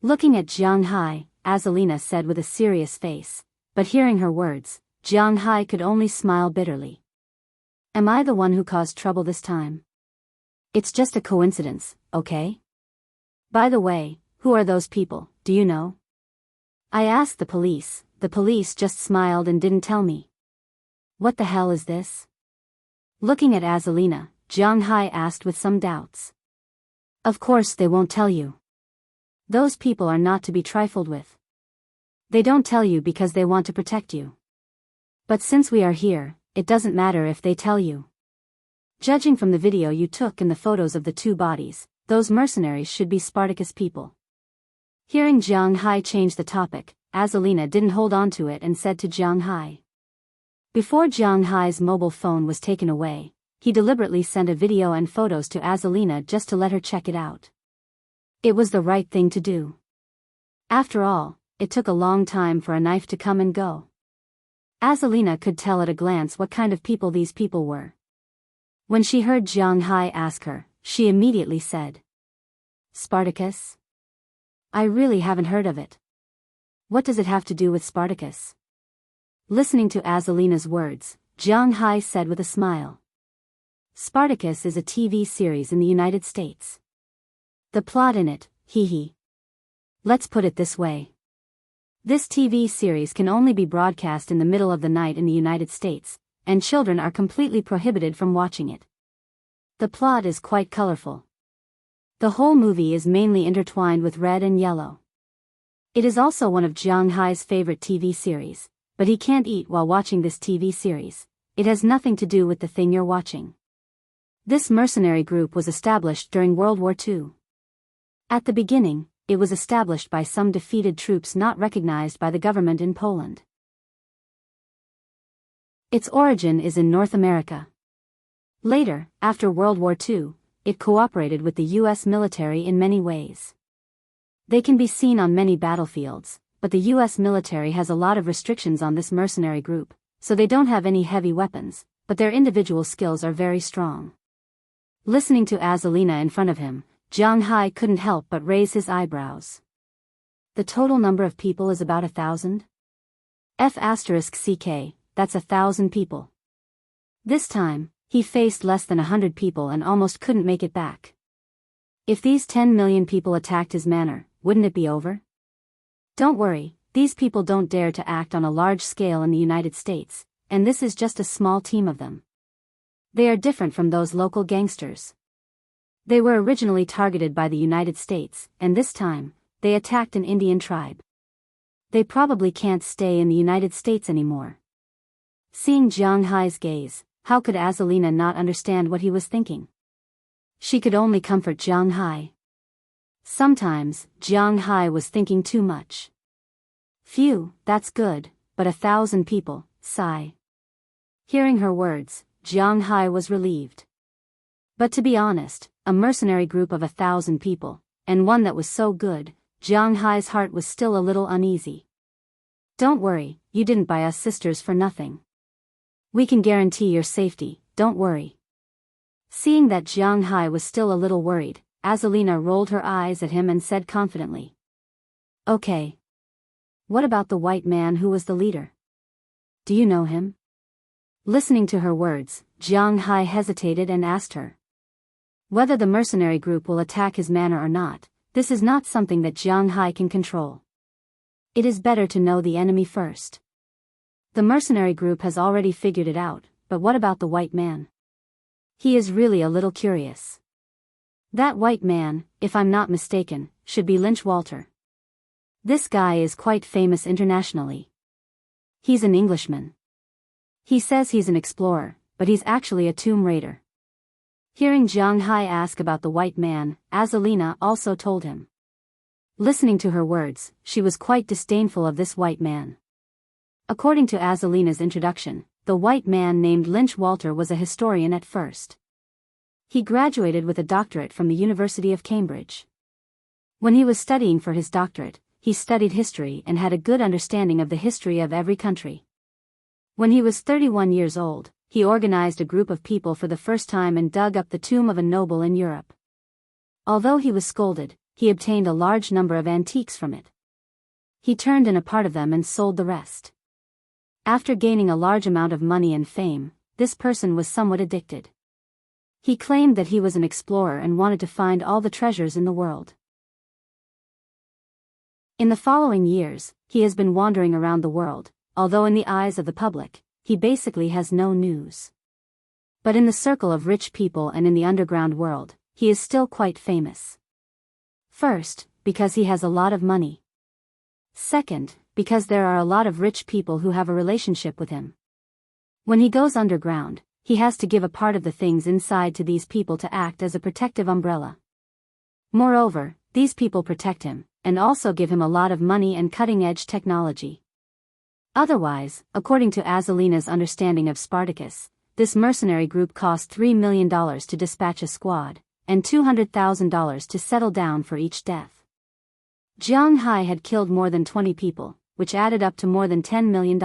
Looking at Jianghu, Azalina said with a serious face, but hearing her words, Jianghu could only smile bitterly. Am I the one who caused trouble this time? It's just a coincidence, okay? By the way, who are those people, do you know? I asked the police just smiled and didn't tell me. What the hell is this? Looking at Azalina, Jianghu asked with some doubts. Of course they won't tell you. Those people are not to be trifled with. They don't tell you because they want to protect you. But since we are here, it doesn't matter if they tell you. Judging from the video you took and the photos of the two bodies, those mercenaries should be Spartacus people. Hearing Jianghu change the topic, Azalina didn't hold on to it and said to Jianghu. Before Jianghu's mobile phone was taken away, he deliberately sent a video and photos to Azalina just to let her check it out. It was the right thing to do. After all, it took a long time for a knife to come and go. Azalina could tell at a glance what kind of people these people were. When she heard Jianghu ask her, she immediately said, "Spartacus? I really haven't heard of it. What does it have to do with Spartacus?" Listening to Azalina's words, Jianghu said with a smile, "Spartacus is a TV series in the United States. The plot in it, hee. Let's put it this way. This TV series can only be broadcast in the middle of the night in the United States, and children are completely prohibited from watching it. The plot is quite colorful. The whole movie is mainly intertwined with red and yellow. It is also one of Jianghu's favorite TV series, but he can't eat while watching this TV series. It has nothing to do with the thing you're watching. This mercenary group was established during World War II. At the beginning, it was established by some defeated troops not recognized by the government in Poland. Its origin is in North America. Later, after World War II, it cooperated with the U.S. military in many ways. They can be seen on many battlefields, but the U.S. military has a lot of restrictions on this mercenary group, so they don't have any heavy weapons, but their individual skills are very strong. Listening to Azalina in front of him, Jianghu couldn't help but raise his eyebrows. The total number of people is about 1,000? F***ck, that's 1,000 people. This time, he faced less than 100 people and almost couldn't make it back. If these 10 million people attacked his manor, wouldn't it be over? Don't worry, these people don't dare to act on a large scale in the United States, and this is just a small team of them. They are different from those local gangsters. They were originally targeted by the United States, and this time, they attacked an Indian tribe. They probably can't stay in the United States anymore. Seeing Jianghu's gaze, how could Azalina not understand what he was thinking? She could only comfort Jianghu. Sometimes, Jianghu was thinking too much. Phew, that's good, but 1,000 people, sigh. Hearing her words, Jianghu was relieved. But to be honest, a mercenary group of 1,000 people, and one that was so good, Jianghu's heart was still a little uneasy. Don't worry, you didn't buy us sisters for nothing. We can guarantee your safety, don't worry. Seeing that Jianghu was still a little worried, Azalina rolled her eyes at him and said confidently, "Okay. What about the white man who was the leader? Do you know him?" Listening to her words, Jianghu hesitated and asked her. Whether the mercenary group will attack his manor or not, this is not something that Jianghu can control. It is better to know the enemy first. The mercenary group has already figured it out, but what about the white man? He is really a little curious. That white man, if I'm not mistaken, should be Lynch Walter. This guy is quite famous internationally. He's an Englishman. He says he's an explorer, but he's actually a tomb raider. Hearing Jianghu ask about the white man, Azalina also told him. Listening to her words, she was quite disdainful of this white man. According to Azalina's introduction, the white man named Lynch Walter was a historian at first. He graduated with a doctorate from the University of Cambridge. When he was studying for his doctorate, he studied history and had a good understanding of the history of every country. When he was 31 years old, he organized a group of people for the first time and dug up the tomb of a noble in Europe. Although he was scolded, he obtained a large number of antiques from it. He turned in a part of them and sold the rest. After gaining a large amount of money and fame, this person was somewhat addicted. He claimed that he was an explorer and wanted to find all the treasures in the world. In the following years, he has been wandering around the world, although in the eyes of the public, he basically has no news. But in the circle of rich people and in the underground world, he is still quite famous. First, because he has a lot of money. Second, because there are a lot of rich people who have a relationship with him. When he goes underground, he has to give a part of the things inside to these people to act as a protective umbrella. Moreover, these people protect him, and also give him a lot of money and cutting-edge technology. Otherwise, according to Azalina's understanding of Spartacus, this mercenary group cost $3 million to dispatch a squad, and $200,000 to settle down for each death. Jianghu had killed more than 20 people, which added up to more than $10 million.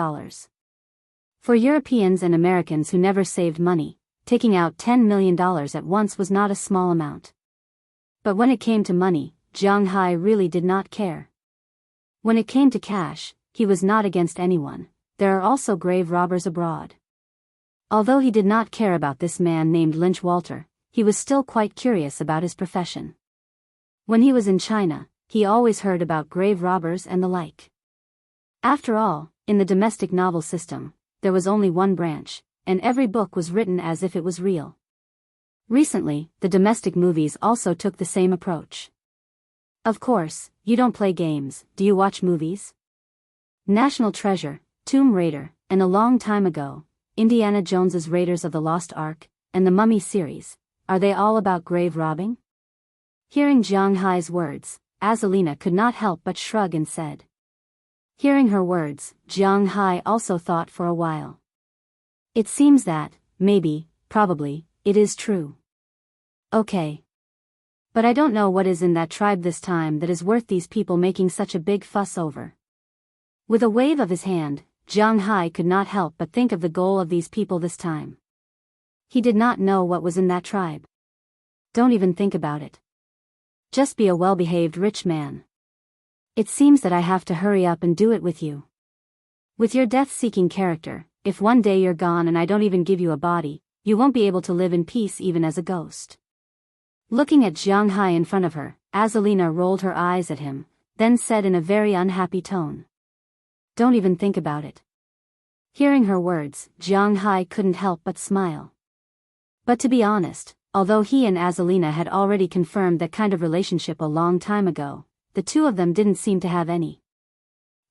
For Europeans and Americans who never saved money, taking out $10 million at once was not a small amount. But when it came to money, Jianghu really did not care. When it came to cash, he was not against anyone. There are also grave robbers abroad. Although he did not care about this man named Lynch Walter, he was still quite curious about his profession. When he was in China, he always heard about grave robbers and the like. After all, in the domestic novel system, there was only one branch, and every book was written as if it was real. Recently, the domestic movies also took the same approach. Of course, you don't play games, do you watch movies? National Treasure, Tomb Raider, and a long time ago, Indiana Jones's Raiders of the Lost Ark, and the Mummy series, are they all about grave robbing? Hearing Jianghu's words, Azalina could not help but shrug and said. Hearing her words, Jianghu also thought for a while. It seems that, maybe, probably, it is true. Okay. But I don't know what is in that tribe this time that is worth these people making such a big fuss over. With a wave of his hand, Jianghu could not help but think of the goal of these people this time. He did not know what was in that tribe. Don't even think about it. Just be a well-behaved rich man. It seems that I have to hurry up and do it with you. With your death-seeking character, if one day you're gone and I don't even give you a body, you won't be able to live in peace even as a ghost. Looking at Jianghu in front of her, Azalina rolled her eyes at him, then said in a very unhappy tone. Don't even think about it. Hearing her words, Jianghu couldn't help but smile. But to be honest, although he and Azalina had already confirmed that kind of relationship a long time ago, the two of them didn't seem to have any.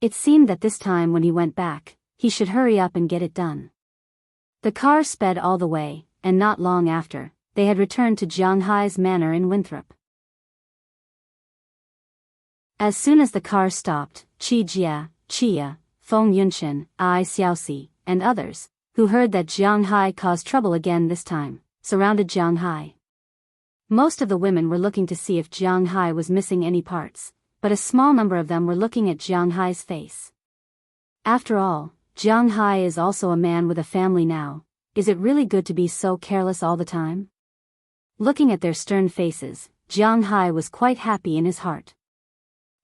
It seemed that this time when he went back, he should hurry up and get it done. The car sped all the way, and not long after, they had returned to Jianghu's manor in Winthrop. As soon as the car stopped, Jia, Chia, Feng Yunchen, Ai Xiaoxi, and others, who heard that Jianghu caused trouble again this time, surrounded Jianghu. Most of the women were looking to see if Jianghu was missing any parts, but a small number of them were looking at Jianghu's face. After all, Jianghu is also a man with a family now. Is it really good to be so careless all the time? Looking at their stern faces, Jianghu was quite happy in his heart.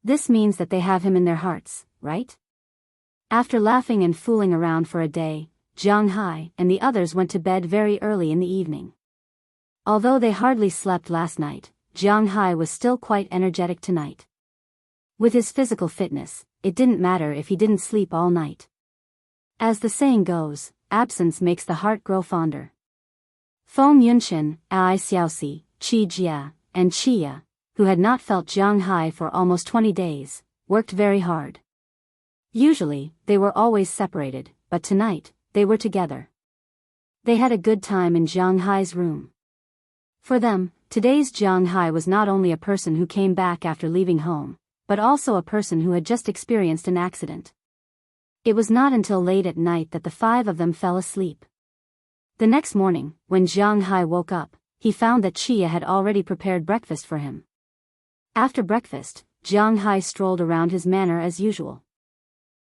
This means that they have him in their hearts, right? After laughing and fooling around for a day, Jianghu and the others went to bed very early in the evening. Although they hardly slept last night, Jianghu was still quite energetic tonight. With his physical fitness, it didn't matter if he didn't sleep all night. As the saying goes, absence makes the heart grow fonder. Feng Yunchen, Ai Xiaoxi, Jia, and Chia, who had not felt Jianghu for almost 20 days, worked very hard. Usually, they were always separated, but tonight, they were together. They had a good time in Jianghu's room. For them, today's Jianghu was not only a person who came back after leaving home, but also a person who had just experienced an accident. It was not until late at night that the five of them fell asleep. The next morning, when Jianghu woke up, he found that Chia had already prepared breakfast for him. After breakfast, Jianghu strolled around his manor as usual.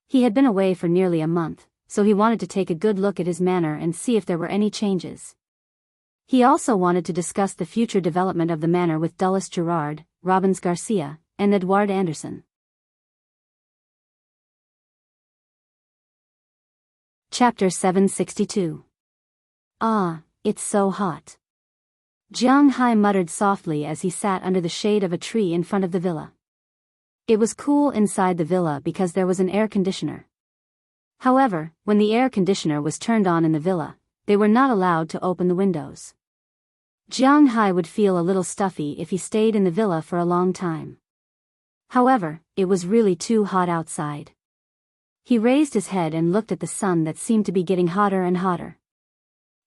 He had been away for nearly a month, so he wanted to take a good look at his manor and see if there were any changes. He also wanted to discuss the future development of the manor with Dulles Gerard, Robbins Garcia, and Edouard Anderson. Chapter 762. Ah, it's so hot. Jianghu muttered softly as he sat under the shade of a tree in front of the villa. It was cool inside the villa because there was an air conditioner. However, when the air conditioner was turned on in the villa, they were not allowed to open the windows. Jianghu would feel a little stuffy if he stayed in the villa for a long time. However, it was really too hot outside. He raised his head and looked at the sun that seemed to be getting hotter and hotter.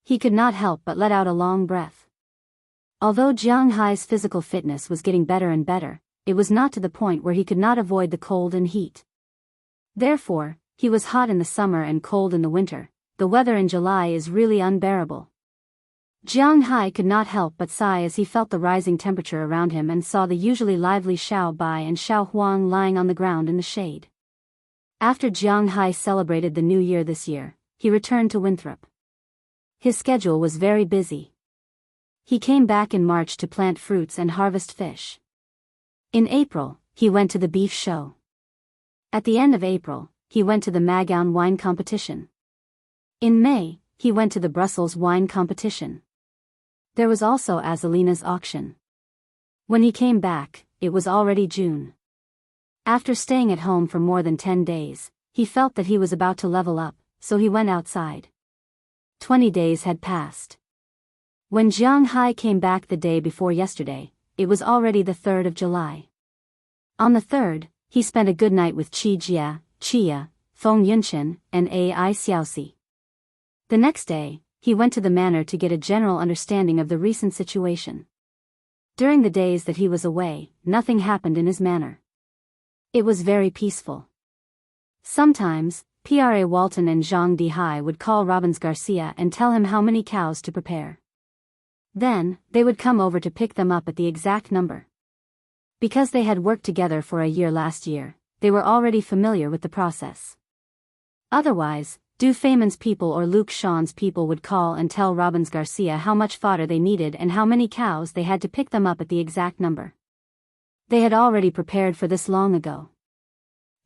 He could not help but let out a long breath. Although Jianghu's physical fitness was getting better and better, it was not to the point where he could not avoid the cold and heat. Therefore, he was hot in the summer and cold in the winter. The weather in July is really unbearable. Jianghu could not help but sigh as he felt the rising temperature around him and saw the usually lively Xiao Bai and Xiao Huang lying on the ground in the shade. After Jianghu celebrated the New Year this year, he returned to Winthrop. His schedule was very busy. He came back in March to plant fruits and harvest fish. In April, he went to the beef show. At the end of April, he went to the Magaon wine competition. In May, he went to the Brussels wine competition. There was also Azalina's auction. When he came back, it was already June. After staying at home for more than 10 days, he felt that he was about to level up, so he went outside. 20 days had passed. When Jianghu came back the day before yesterday, it was already the 3rd of July. On the 3rd, he spent a good night with Qi Jia, Chia, Feng Yunchen, and Ai Xiaoxi. The next day, he went to the manor to get a general understanding of the recent situation. During the days that he was away, nothing happened in his manor. It was very peaceful. Sometimes, Pra Walton and Zhang Dihai would call Robbins Garcia and tell him how many cows to prepare. Then, they would come over to pick them up at the exact number. Because they had worked together for a year last year, they were already familiar with the process. Otherwise, Du Feynman's people or Luke Sean's people would call and tell Robbins Garcia how much fodder they needed and how many cows they had to pick them up at the exact number. They had already prepared for this long ago.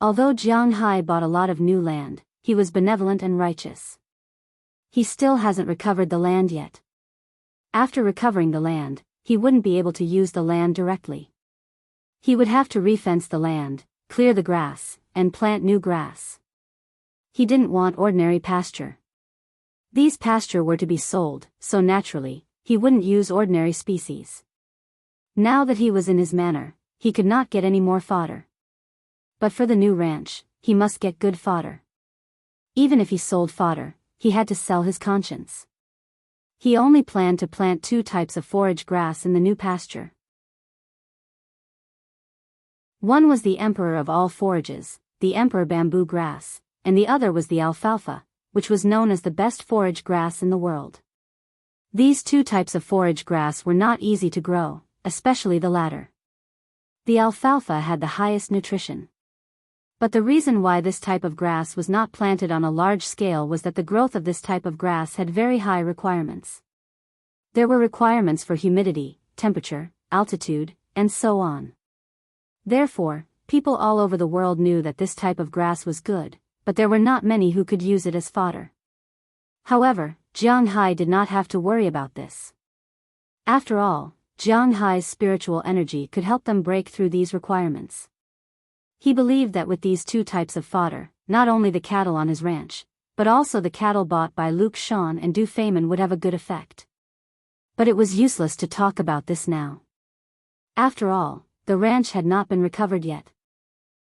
Although Jianghu bought a lot of new land, he was benevolent and righteous. He still hasn't recovered the land yet. After recovering the land, he wouldn't be able to use the land directly. He would have to refence the land, clear the grass, and plant new grass. He didn't want ordinary pasture. These pasture were to be sold, so naturally, he wouldn't use ordinary species. Now that he was in his manor, he could not get any more fodder. But for the new ranch, he must get good fodder. Even if he sold fodder, he had to sell his conscience. He only planned to plant 2 types of forage grass in the new pasture. One was the emperor of all forages, the emperor bamboo grass, and the other was the alfalfa, which was known as the best forage grass in the world. These 2 types of forage grass were not easy to grow, especially the latter. The alfalfa had the highest nutrition. But the reason why this type of grass was not planted on a large scale was that the growth of this type of grass had very high requirements. There were requirements for humidity, temperature, altitude, and so on. Therefore, people all over the world knew that this type of grass was good, but there were not many who could use it as fodder. However, Jianghu did not have to worry about this. After all, Jianghu's spiritual energy could help them break through these requirements. He believed that with these 2 types of fodder, not only the cattle on his ranch, but also the cattle bought by Luke Sean and Du Feynman would have a good effect. But it was useless to talk about this now. After all, the ranch had not been recovered yet.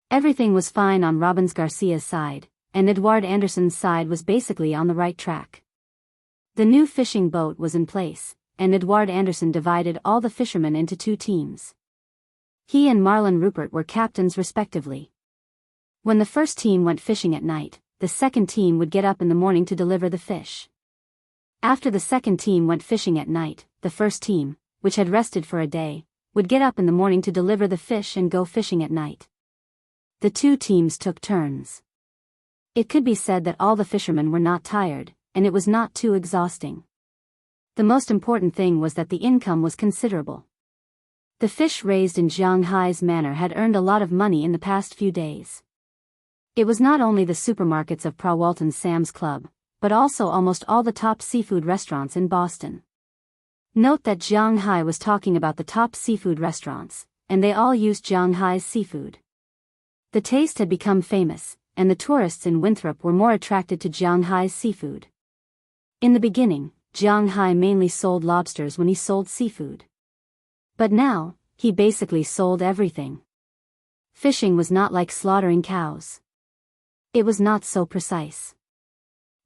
Everything was fine on Robbins Garcia's side, and Edouard Anderson's side was basically on the right track. The new fishing boat was in place, and Edouard Anderson divided all the fishermen into 2 teams. He and Marlon Rupert were captains respectively. When the first team went fishing at night, the second team would get up in the morning to deliver the fish. After the second team went fishing at night, the first team, which had rested for a day, would get up in the morning to deliver the fish and go fishing at night. The 2 teams took turns. It could be said that all the fishermen were not tired, and it was not too exhausting. The most important thing was that the income was considerable. The fish raised in Jianghu's manor had earned a lot of money in the past few days. It was not only the supermarkets of Pra Walton's Sam's Club, but also almost all the top seafood restaurants in Boston. Note that Jianghu was talking about the top seafood restaurants, and they all used Jianghu's seafood. The taste had become famous, and the tourists in Winthrop were more attracted to Jianghu's seafood. In the beginning, Jianghu mainly sold lobsters when he sold seafood. But now, he basically sold everything. Fishing was not like slaughtering cows. It was not so precise.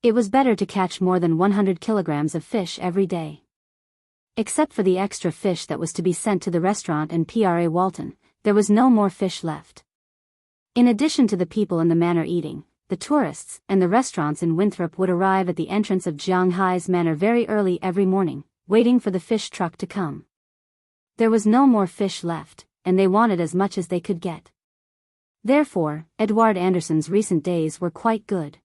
It was better to catch more than 100 kilograms of fish every day. Except for the extra fish that was to be sent to the restaurant and Pra Walton, there was no more fish left. In addition to the people in the manor eating, the tourists and the restaurants in Winthrop would arrive at the entrance of Jianghai's manor very early every morning, waiting for the fish truck to come. There was no more fish left, and they wanted as much as they could get. Therefore, Edward Anderson's recent days were quite good.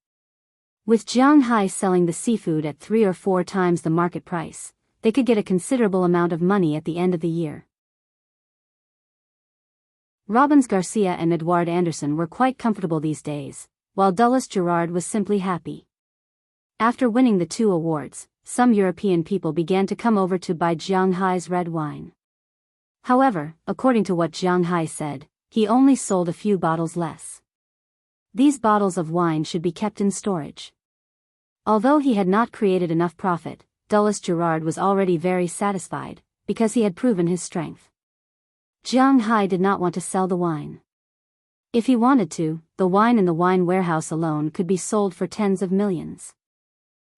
With Jianghai selling the seafood at 3 or 4 times the market price, they could get a considerable amount of money at the end of the year. Robbins Garcia and Edward Anderson were quite comfortable these days, while Dulles Gerard was simply happy. After winning the 2 awards, some European people began to come over to buy Jianghai's red wine. However, according to what Jianghai said, he only sold a few bottles less. These bottles of wine should be kept in storage. Although he had not created enough profit, Dulles Gerard was already very satisfied, because he had proven his strength. Jianghai did not want to sell the wine. If he wanted to, the wine in the wine warehouse alone could be sold for tens of millions.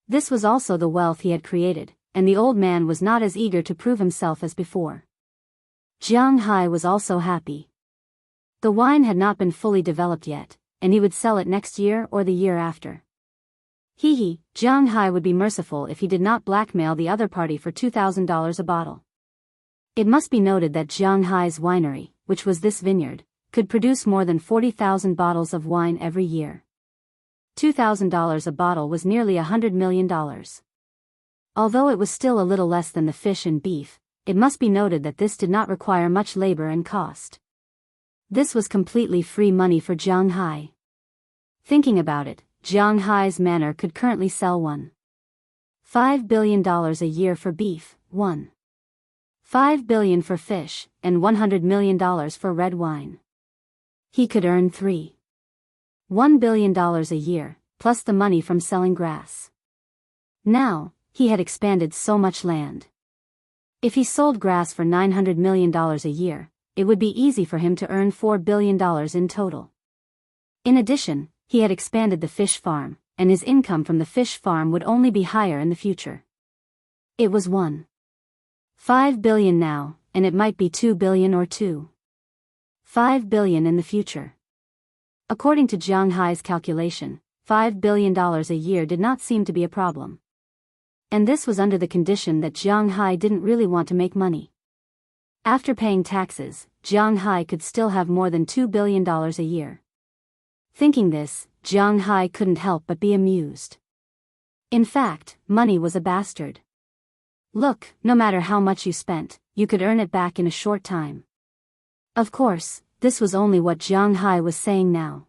This was also the wealth he had created, and the old man was not as eager to prove himself as before. Jianghai was also happy. The wine had not been fully developed yet, and he would sell it next year or the year after. Jianghai would be merciful if he did not blackmail the other party for $2,000 a bottle. It must be noted that Jianghai's winery, which was this vineyard, could produce more than 40,000 bottles of wine every year. $2,000 a bottle was nearly $100 million. Although it was still a little less than the fish and beef, it must be noted that this did not require much labor and cost. This was completely free money for Jianghai. Thinking about it, Jianghai's manor could currently sell $1.5 billion a year for beef, $1.5 billion for fish, and $100 million for red wine. He could earn $1 billion a year, plus the money from selling grass. Now, he had expanded so much land. If he sold grass for $900 million a year, it would be easy for him to earn $4 billion in total. In addition, he had expanded the fish farm, and his income from the fish farm would only be higher in the future. It was $1.5 billion now, and it might be $2 billion or $2.5 billion in the future. According to Jianghai's calculation, $5 billion a year did not seem to be a problem. And this was under the condition that Jianghai didn't really want to make money. After paying taxes, Jianghai could still have more than $2 billion a year. Thinking this, Jianghai couldn't help but be amused. In fact, money was a bastard. Look, no matter how much you spent, you could earn it back in a short time. Of course, this was only what Jianghai was saying now.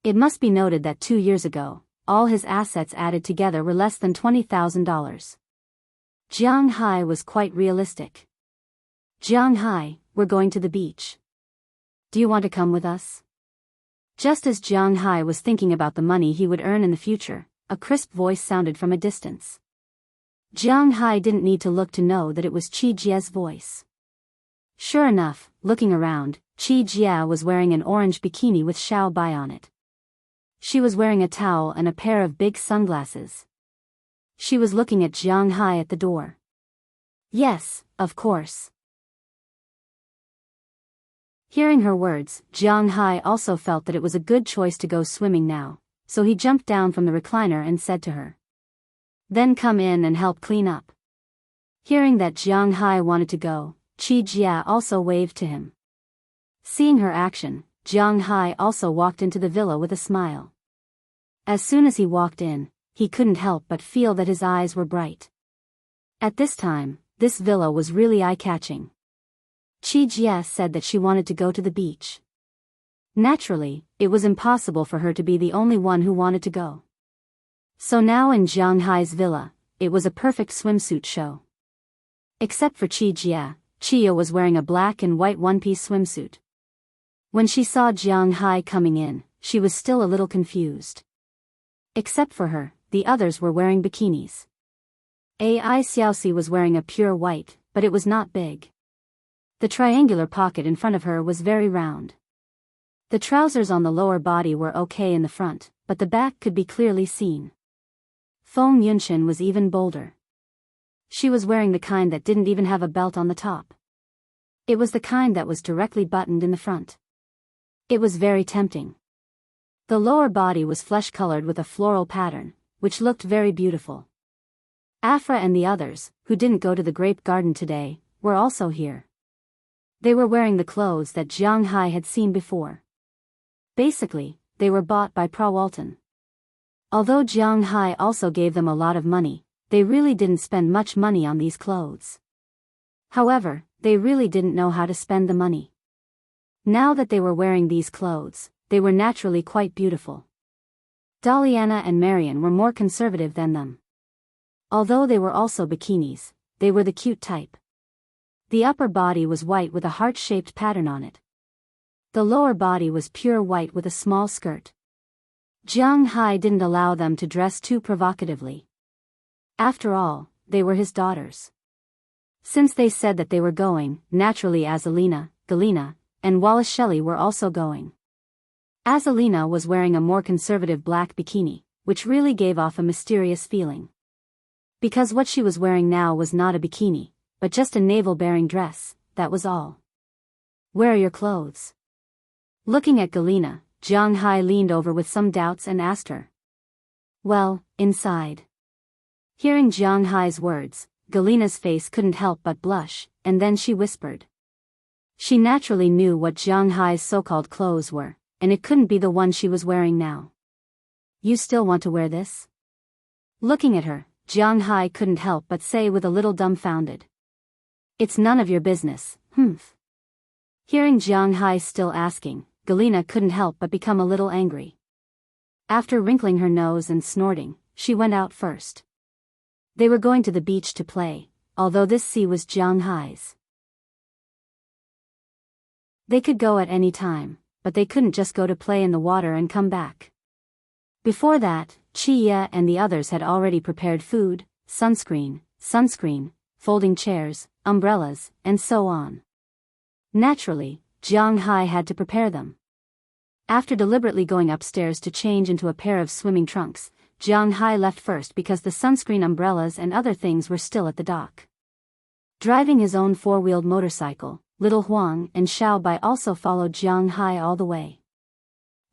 It must be noted that 2 years ago, all his assets added together were less than $20,000. Jianghai was quite realistic. Jianghai, we're going to the beach. Do you want to come with us? Just as Jianghai was thinking about the money he would earn in the future, a crisp voice sounded from a distance. Jianghai didn't need to look to know that it was Qi Jie's voice. Sure enough, looking around, Qi Jie was wearing an orange bikini with Xiao Bai on it. She was wearing a towel and a pair of big sunglasses. She was looking at Jianghai at the door. Yes, of course. Hearing her words, Jianghai also felt that it was a good choice to go swimming now, so he jumped down from the recliner and said to her, "Then come in and help clean up." Hearing that Jianghai wanted to go, Qi Jie also waved to him. Seeing her action, Jianghai also walked into the villa with a smile. As soon as he walked in, he couldn't help but feel that his eyes were bright. At this time, this villa was really eye-catching. Qi Jie said that she wanted to go to the beach. Naturally, it was impossible for her to be the only one who wanted to go. So now in Jianghai's villa, it was a perfect swimsuit show. Except for Qi Jie, Qia was wearing a black and white one-piece swimsuit. When she saw Jianghai coming in, she was still a little confused. Except for her, the others were wearing bikinis. Ai Xiaoxi was wearing a pure white, but it was not big. The triangular pocket in front of her was very round. The trousers on the lower body were okay in the front, but the back could be clearly seen. Feng Yunchen was even bolder. She was wearing the kind that didn't even have a belt on the top. It was the kind that was directly buttoned in the front. It was very tempting. The lower body was flesh-colored with a floral pattern, which looked very beautiful. Afra and the others, who didn't go to the grape garden today, were also here. They were wearing the clothes that Jianghu had seen before. Basically, they were bought by Pra Walton. Although Jianghu also gave them a lot of money, they really didn't spend much money on these clothes. However, they really didn't know how to spend the money. Now that they were wearing these clothes, they were naturally quite beautiful. Daliana and Marian were more conservative than them. Although they were also bikinis, they were the cute type. The upper body was white with a heart-shaped pattern on it. The lower body was pure white with a small skirt. Jianghu didn't allow them to dress too provocatively. After all, they were his daughters. Since they said that they were going, naturally Azalina, Galina, and Wallace Shelley were also going. Azalina was wearing a more conservative black bikini, which really gave off a mysterious feeling. Because what she was wearing now was not a bikini, but just a navel-bearing dress, that was all. "Where are your clothes?" Looking at Galina, Jianghu leaned over with some doubts and asked her. "Well, inside." Hearing Jianghu's words, Galina's face couldn't help but blush, and then she whispered. She naturally knew what Jianghu's so-called clothes were, and it couldn't be the one she was wearing now. "You still want to wear this?" Looking at her, Jianghu couldn't help but say with a little dumbfounded. "It's none of your business, humph." Hearing Jianghu still asking, Galina couldn't help but become a little angry. After wrinkling her nose and snorting, she went out first. They were going to the beach to play, although this sea was Jianghu's. They could go at any time, but they couldn't just go to play in the water and come back. Before that, Chia and the others had already prepared food, sunscreen, folding chairs, umbrellas, and so on. Naturally, Jianghu had to prepare them. After deliberately going upstairs to change into a pair of swimming trunks, Jianghu left first because the sunscreen, umbrellas and other things were still at the dock. Driving his own four-wheeled motorcycle, Little Huang and Xiaobai also followed Jianghu all the way.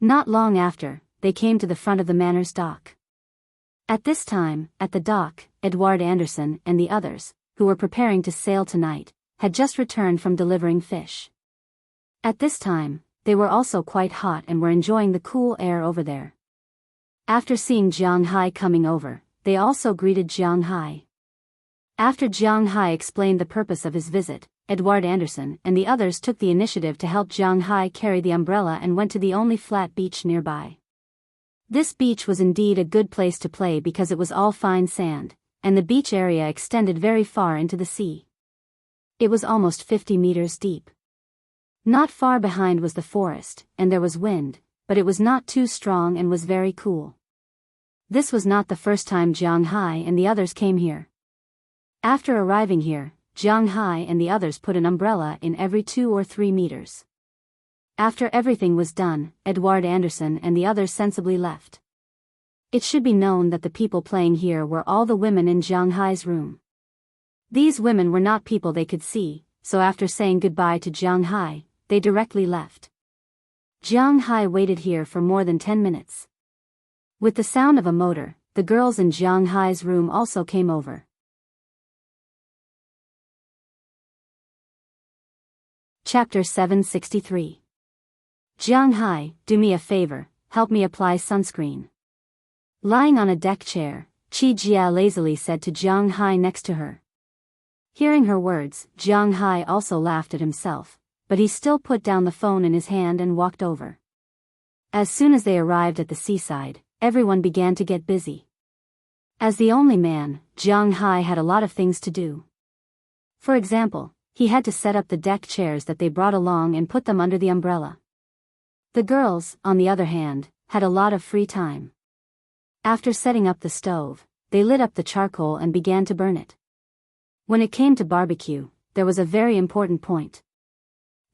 Not long after, they came to the front of the manor's dock. At this time, at the dock, Edward Anderson and the others, who were preparing to sail tonight, had just returned from delivering fish. At this time, they were also quite hot and were enjoying the cool air over there. After seeing Jianghu coming over, they also greeted Jianghu. After Jianghu explained the purpose of his visit, Edward Anderson and the others took the initiative to help Jianghu carry the umbrella and went to the only flat beach nearby. This beach was indeed a good place to play because it was all fine sand, and the beach area extended very far into the sea. It was almost 50 meters deep. Not far behind was the forest, and there was wind, but it was not too strong and was very cool. This was not the first time Jianghu and the others came here. After arriving here, Jianghu and the others put an umbrella in every 2 or 3 meters. After everything was done, Edward Anderson and the others sensibly left. It should be known that the people playing here were all the women in Jianghu's room. These women were not people they could see, so after saying goodbye to Jianghu, they directly left. Jianghu waited here for more than 10 minutes. With the sound of a motor, the girls in Jianghu's room also came over. Chapter 763. Jianghu, do me a favor, help me apply sunscreen. Lying on a deck chair, Qi Jia lazily said to Jianghu next to her. Hearing her words, Jianghu also laughed at himself, but he still put down the phone in his hand and walked over. As soon as they arrived at the seaside, everyone began to get busy. As the only man, Jianghu had a lot of things to do. For example, he had to set up the deck chairs that they brought along and put them under the umbrella. The girls, on the other hand, had a lot of free time. After setting up the stove, they lit up the charcoal and began to burn it. When it came to barbecue, there was a very important point.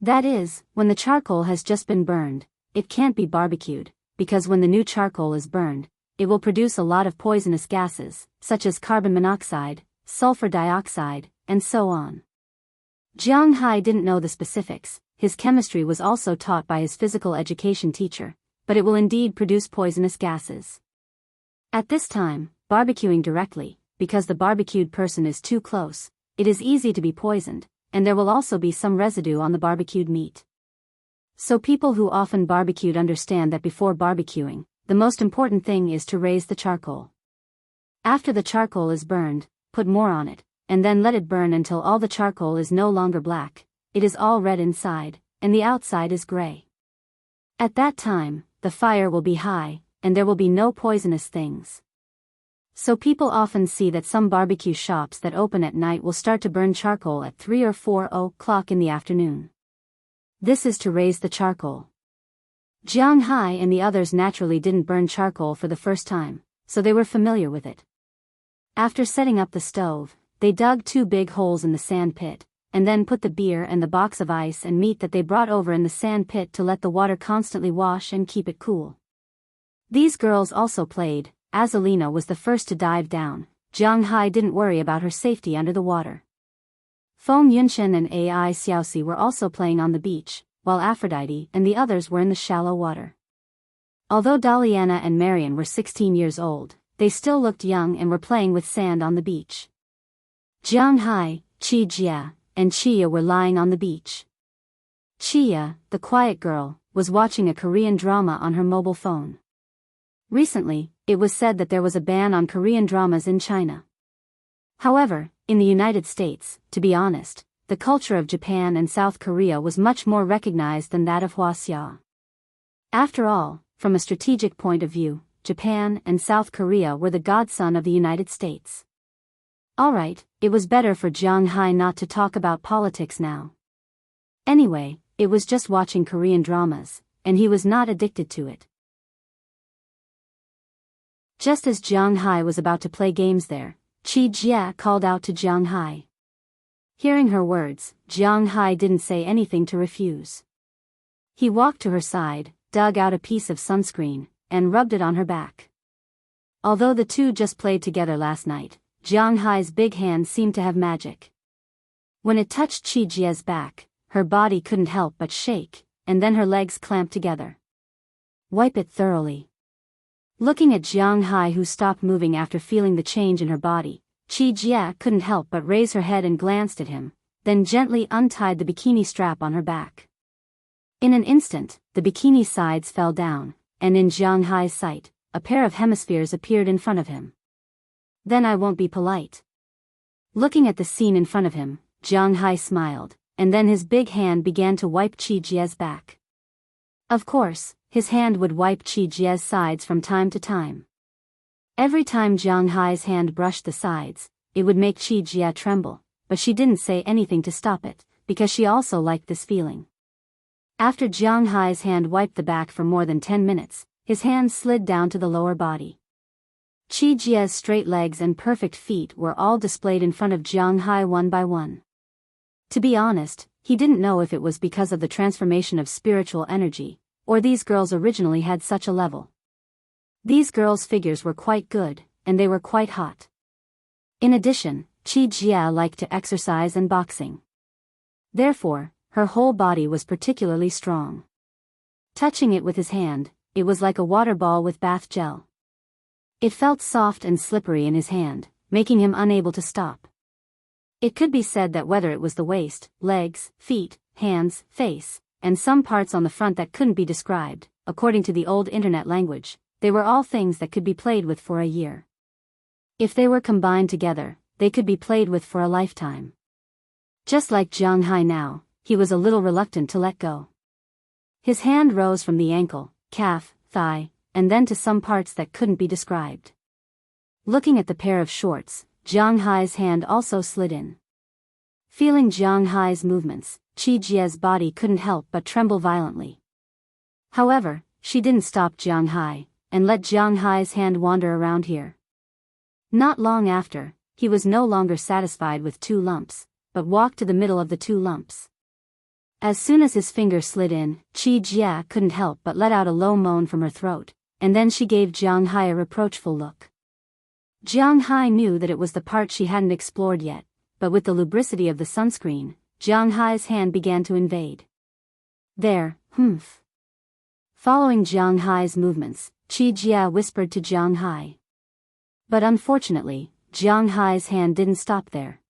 That is, when the charcoal has just been burned, it can't be barbecued, because when the new charcoal is burned, it will produce a lot of poisonous gases, such as carbon monoxide, sulfur dioxide, and so on. Jiang Hai didn't know the specifics. His chemistry was also taught by his physical education teacher, but it will indeed produce poisonous gases. At this time, barbecuing directly, because the barbecued person is too close, it is easy to be poisoned, and there will also be some residue on the barbecued meat. So people who often barbecued understand that before barbecuing, the most important thing is to raise the charcoal. After the charcoal is burned, put more on it, and then let it burn until all the charcoal is no longer black, it is all red inside, and the outside is gray. At that time, the fire will be high, and there will be no poisonous things. So people often see that some barbecue shops that open at night will start to burn charcoal at 3 or 4 o'clock in the afternoon. This is to raise the charcoal. Jiang Hai and the others naturally didn't burn charcoal for the first time, so they were familiar with it. After setting up the stove, they dug 2 big holes in the sand pit, and then put the beer and the box of ice and meat that they brought over in the sand pit to let the water constantly wash and keep it cool. These girls also played. As Alina was the first to dive down, Jiang Hai didn't worry about her safety under the water. Feng Yunshen and Ai Xiaoxi were also playing on the beach, while Aphrodite and the others were in the shallow water. Although Daliana and Marian were 16 years old, they still looked young and were playing with sand on the beach. Jiang Hai, Qi Jia, and Chia were lying on the beach. Chia, the quiet girl, was watching a Korean drama on her mobile phone. Recently, it was said that there was a ban on Korean dramas in China. However, in the United States, to be honest, the culture of Japan and South Korea was much more recognized than that of Wuxia. After all, from a strategic point of view, Japan and South Korea were the godson of the United States. Alright, it was better for Jiang Hai not to talk about politics now. Anyway, it was just watching Korean dramas, and he was not addicted to it. Just as Jiang Hai was about to play games there, Qi Jia called out to Jiang Hai. Hearing her words, Jiang Hai didn't say anything to refuse. He walked to her side, dug out a piece of sunscreen, and rubbed it on her back. Although the two just played together last night, Jiang Hai's big hand seemed to have magic. When it touched Qi Jia's back, her body couldn't help but shake, and then her legs clamped together. Wipe it thoroughly. Looking at Jiang Hai, who stopped moving after feeling the change in her body, Qi Jia couldn't help but raise her head and glanced at him, then gently untied the bikini strap on her back. In an instant, the bikini sides fell down, and in Jiang Hai's sight, a pair of hemispheres appeared in front of him. Then I won't be polite. Looking at the scene in front of him, Jiang Hai smiled, and then his big hand began to wipe Qi Jia's back. Of course, his hand would wipe Qi Jia's sides from time to time. Every time Jiang Hai's hand brushed the sides, it would make Qi Jia tremble, but she didn't say anything to stop it, because she also liked this feeling. After Jiang Hai's hand wiped the back for more than 10 minutes, his hand slid down to the lower body. Qi Jia's straight legs and perfect feet were all displayed in front of Jiang Hai one by one. To be honest, he didn't know if it was because of the transformation of spiritual energy, or these girls originally had such a level. These girls' figures were quite good, and they were quite hot. In addition, Qi Jia liked to exercise and boxing. Therefore, her whole body was particularly strong. Touching it with his hand, it was like a water ball with bath gel. It felt soft and slippery in his hand, making him unable to stop. It could be said that whether it was the waist, legs, feet, hands, face, and some parts on the front that couldn't be described, according to the old internet language, they were all things that could be played with for a year. If they were combined together, they could be played with for a lifetime. Just like Jiang Hai now, he was a little reluctant to let go. His hand rose from the ankle, calf, thigh, and then to some parts that couldn't be described. Looking at the pair of shorts, Jiang Hai's hand also slid in. Feeling Jiang Hai's movements, Qi Jia's body couldn't help but tremble violently. However, she didn't stop Jiang Hai, and let Jiang Hai's hand wander around here. Not long after, he was no longer satisfied with 2 lumps, but walked to the middle of the 2 lumps. As soon as his finger slid in, Qi Jia couldn't help but let out a low moan from her throat, and then she gave Jiang Hai a reproachful look. Jiang Hai knew that it was the part she hadn't explored yet, but with the lubricity of the sunscreen, Jiang Hai's hand began to invade. There, humph. Following Jiang Hai's movements, Qi Jia whispered to Jiang Hai. But unfortunately, Jiang Hai's hand didn't stop there.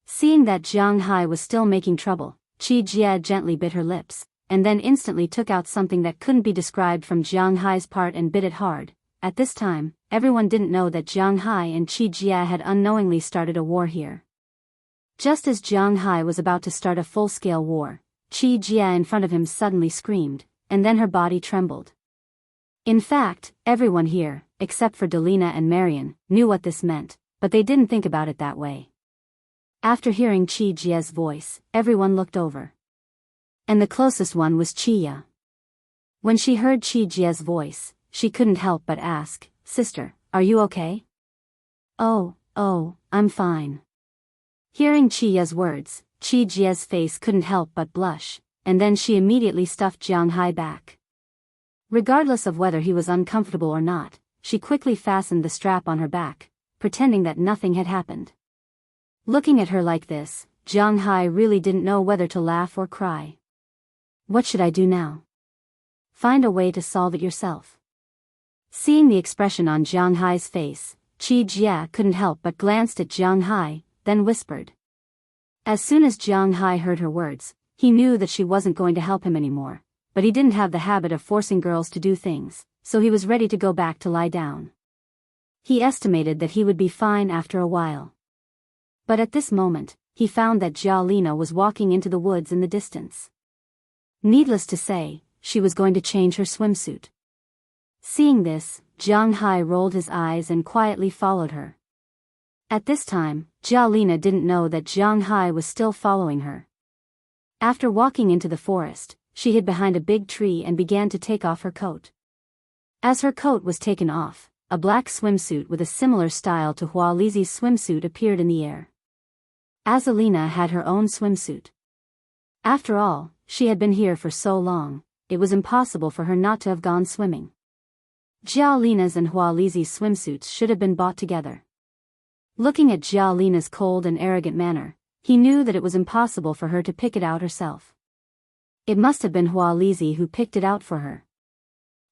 Seeing that Jiang Hai was still making trouble, Qi Jia gently bit her lips, and then instantly took out something that couldn't be described from Jiang Hai's part and bit it hard. At this time, everyone didn't know that Jiang Hai and Qi Jia had unknowingly started a war here. Just as Jiang Hai was about to start a full-scale war, Qi Jia in front of him suddenly screamed, and then her body trembled. In fact, everyone here, except for Delina and Marion, knew what this meant, but they didn't think about it that way. After hearing Qi Jia's voice, everyone looked over. And the closest one was Qi. When she heard Qi Jia's voice, she couldn't help but ask, "Sister, are you okay?" Oh, I'm fine." Hearing Qi's words, Qi Jia's face couldn't help but blush, and then she immediately stuffed Jiang Hai back. Regardless of whether he was uncomfortable or not, she quickly fastened the strap on her back, pretending that nothing had happened. Looking at her like this, Jiang Hai really didn't know whether to laugh or cry. What should I do now? Find a way to solve it yourself. Seeing the expression on Jiang Hai's face, Qi Jia couldn't help but glanced at Jiang Hai, then whispered. As soon as Jiang Hai heard her words, he knew that she wasn't going to help him anymore, but he didn't have the habit of forcing girls to do things, so he was ready to go back to lie down. He estimated that he would be fine after a while. But at this moment, he found that Jialina was walking into the woods in the distance. Needless to say, she was going to change her swimsuit. Seeing this, Jiang Hai rolled his eyes and quietly followed her. At this time, Jialina didn't know that Jiang Hai was still following her. After walking into the forest, she hid behind a big tree and began to take off her coat. As her coat was taken off, a black swimsuit with a similar style to Hua Lizi's swimsuit appeared in the air. Azalina had her own swimsuit. After all, she had been here for so long, it was impossible for her not to have gone swimming. Jialina's and Hua Lizi's swimsuits should have been bought together. Looking at Jialina's cold and arrogant manner, he knew that it was impossible for her to pick it out herself. It must have been Hua Lizi who picked it out for her.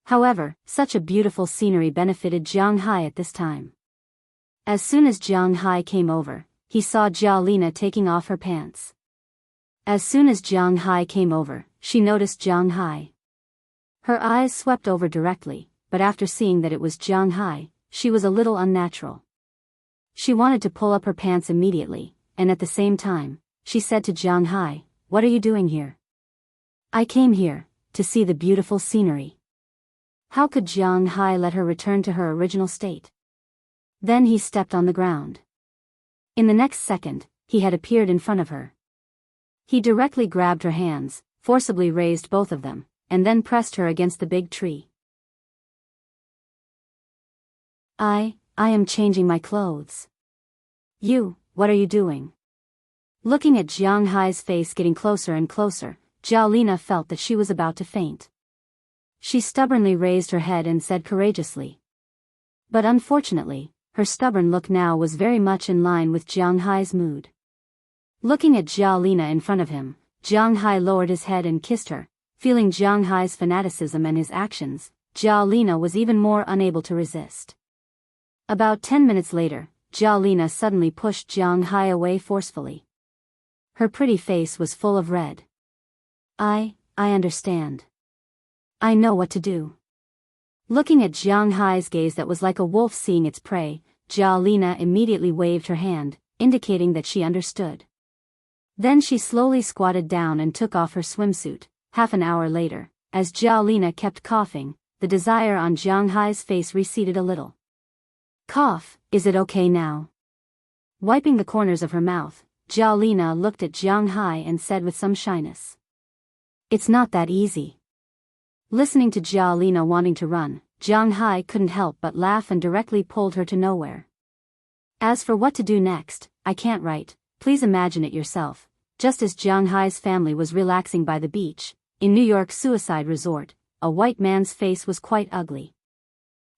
However, such a beautiful scenery benefited Jiang Hai at this time. As soon as Jiang Hai came over, he saw Jialina taking off her pants. As soon as Jiang Hai came over, she noticed Jiang Hai. Her eyes swept over directly, but after seeing that it was Jiang Hai, she was a little unnatural. She wanted to pull up her pants immediately, and at the same time, she said to Jiang Hai, "What are you doing here?" "I came here to see the beautiful scenery." How could Jiang Hai let her return to her original state? Then he stepped on the ground. In the next second, he had appeared in front of her. He directly grabbed her hands, forcibly raised both of them, and then pressed her against the big tree. I am changing my clothes." What are you doing?" Looking at Jiang Hai's face getting closer and closer, Jialina felt that she was about to faint. She stubbornly raised her head and said courageously. But unfortunately, her stubborn look now was very much in line with Jiang Hai's mood. Looking at Jialina in front of him, Jiang Hai lowered his head and kissed her. Feeling Jiang Hai's fanaticism and his actions, Jialina was even more unable to resist. About 10 minutes later, Jialina suddenly pushed Jiang Hai away forcefully. Her pretty face was full of red. I understand. I know what to do." Looking at Jiang Hai's gaze that was like a wolf seeing its prey, Jialina immediately waved her hand, indicating that she understood. Then she slowly squatted down and took off her swimsuit. Half an hour later, as Jialina kept coughing, the desire on Jiang Hai's face receded a little. "Cough, is it okay now?" Wiping the corners of her mouth, Jialina looked at Jiang Hai and said with some shyness. "It's not that easy." Listening to Jialina wanting to run, Jiang Hai couldn't help but laugh and directly pulled her to nowhere. "As for what to do next, I can't write, please imagine it yourself." Just as Jiang Hai's family was relaxing by the beach, in New York's suicide resort, a white man's face was quite ugly.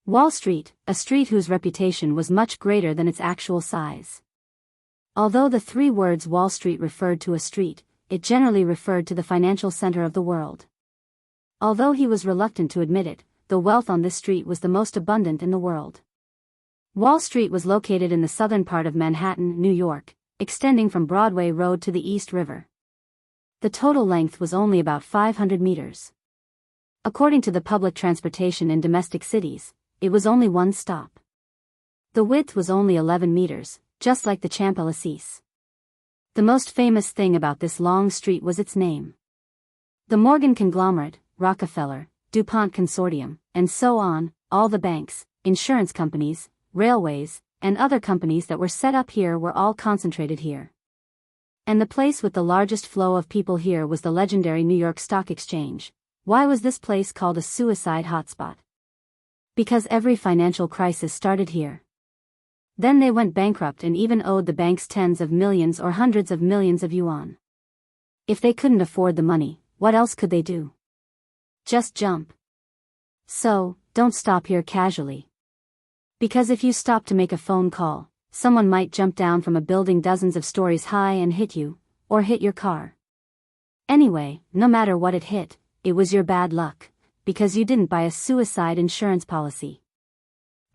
Wall Street, a street whose reputation was much greater than its actual size. Although the three words Wall Street referred to a street, it generally referred to the financial center of the world. Although he was reluctant to admit it, the wealth on this street was the most abundant in the world. Wall Street was located in the southern part of Manhattan, New York, extending from Broadway Road to the East River. The total length was only about 500 meters. According to the public transportation in domestic cities, it was only one stop. The width was only 11 meters, just like the Champs-Élysées. The most famous thing about this long street was its name. The Morgan conglomerate, Rockefeller, DuPont Consortium, and so on, all the banks, insurance companies, railways, and other companies that were set up here were all concentrated here. And the place with the largest flow of people here was the legendary New York Stock Exchange. Why was this place called a suicide hotspot? Because every financial crisis started here. Then they went bankrupt and even owed the banks tens of millions or hundreds of millions of yuan. If they couldn't afford the money, what else could they do? Just jump. So, don't stop here casually. Because if you stop to make a phone call, someone might jump down from a building dozens of stories high and hit you, or hit your car. Anyway, no matter what it hit, it was your bad luck, because you didn't buy a suicide insurance policy.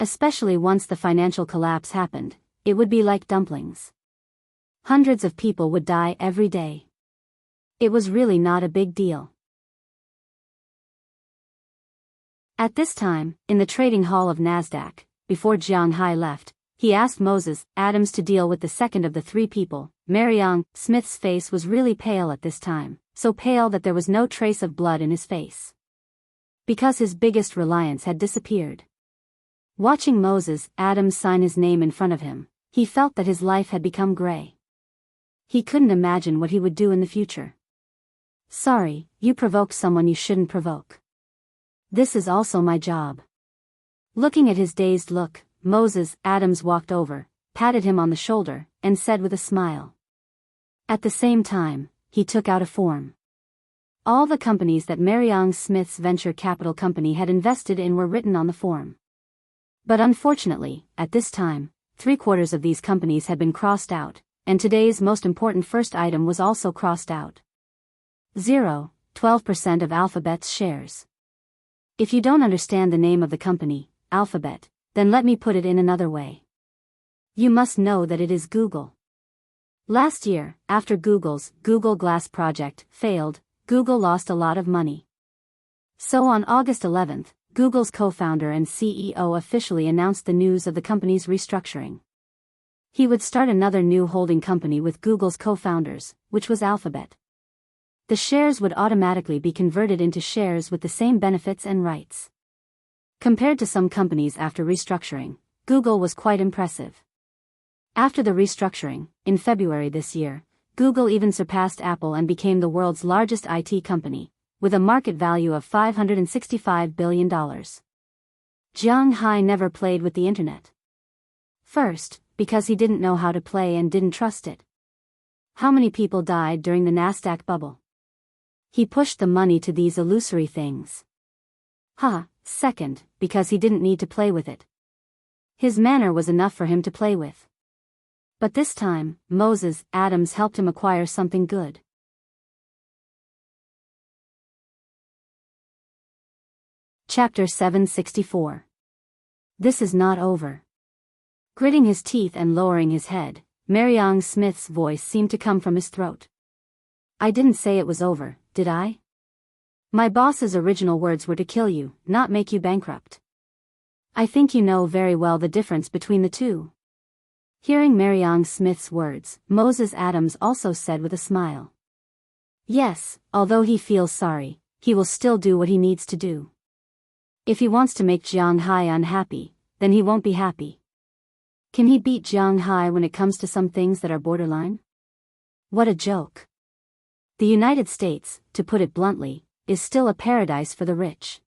Especially once the financial collapse happened, it would be like dumplings. Hundreds of people would die every day. It was really not a big deal. At this time, in the trading hall of Nasdaq, before Jianghu left, he asked Moses Adams to deal with the second of the three people. Mariang Smith's face was really pale at this time, so pale that there was no trace of blood in his face. Because his biggest reliance had disappeared. Watching Moses Adams sign his name in front of him, he felt that his life had become gray. He couldn't imagine what he would do in the future. Sorry, you provoked someone you shouldn't provoke. This is also my job. Looking at his dazed look, Moses Adams walked over, patted him on the shoulder, and said with a smile. At the same time, he took out a form. All the companies that Mariang Smith's venture capital company had invested in were written on the form. But unfortunately, at this time, 3/4 of these companies had been crossed out, and today's most important first item was also crossed out. 12% of Alphabet's shares. If you don't understand the name of the company, Alphabet, then let me put it in another way. You must know that it is Google. Last year, after Google's Google Glass project failed, Google lost a lot of money. So on August 11th, Google's co-founder and CEO officially announced the news of the company's restructuring. He would start another new holding company with Google's co-founders, which was Alphabet. The shares would automatically be converted into shares with the same benefits and rights. Compared to some companies after restructuring, Google was quite impressive. After the restructuring, in February this year, Google even surpassed Apple and became the world's largest IT company, with a market value of $565 billion. Jianghu never played with the internet. First, because he didn't know how to play and didn't trust it. How many people died during the Nasdaq bubble? He pushed the money to these illusory things. Second, because he didn't need to play with it. His manner was enough for him to play with. But this time, Moses Adams helped him acquire something good. Chapter 764. This is not over. Gritting his teeth and lowering his head, Mariang Smith's voice seemed to come from his throat. I didn't say it was over, did I? My boss's original words were to kill you, not make you bankrupt. I think you know very well the difference between the two. Hearing Mariang Smith's words, Moses Adams also said with a smile. Yes, although he feels sorry, he will still do what he needs to do. If he wants to make Jianghu unhappy, then he won't be happy. Can he beat Jianghu when it comes to some things that are borderline? What a joke. The United States, to put it bluntly, is still a paradise for the rich.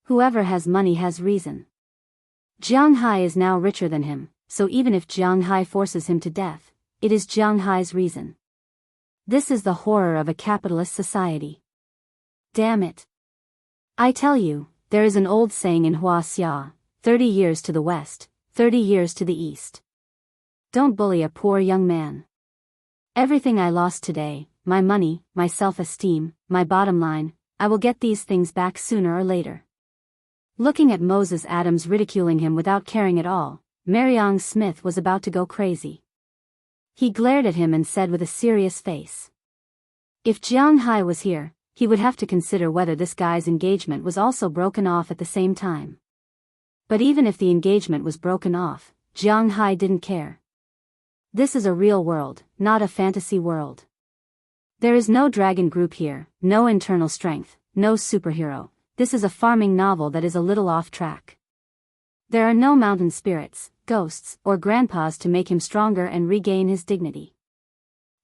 Whoever has money has reason. Jianghu is now richer than him, so even if Jianghu forces him to death, it is Jianghu's reason. This is the horror of a capitalist society. Damn it. I tell you, there is an old saying in Wuxia, 30 years to the west, 30 years to the east. Don't bully a poor young man. Everything I lost today, my money, my self-esteem, my bottom line, I will get these things back sooner or later. Looking at Moses Adams ridiculing him without caring at all, Mariang Smith was about to go crazy. He glared at him and said with a serious face. If Jianghu was here, he would have to consider whether this guy's engagement was also broken off at the same time. But even if the engagement was broken off, Jianghu didn't care. This is a real world, not a fantasy world. There is no dragon group here, no internal strength, no superhero. This is a farming novel that is a little off track. There are no mountain spirits, ghosts, or grandpas to make him stronger and regain his dignity.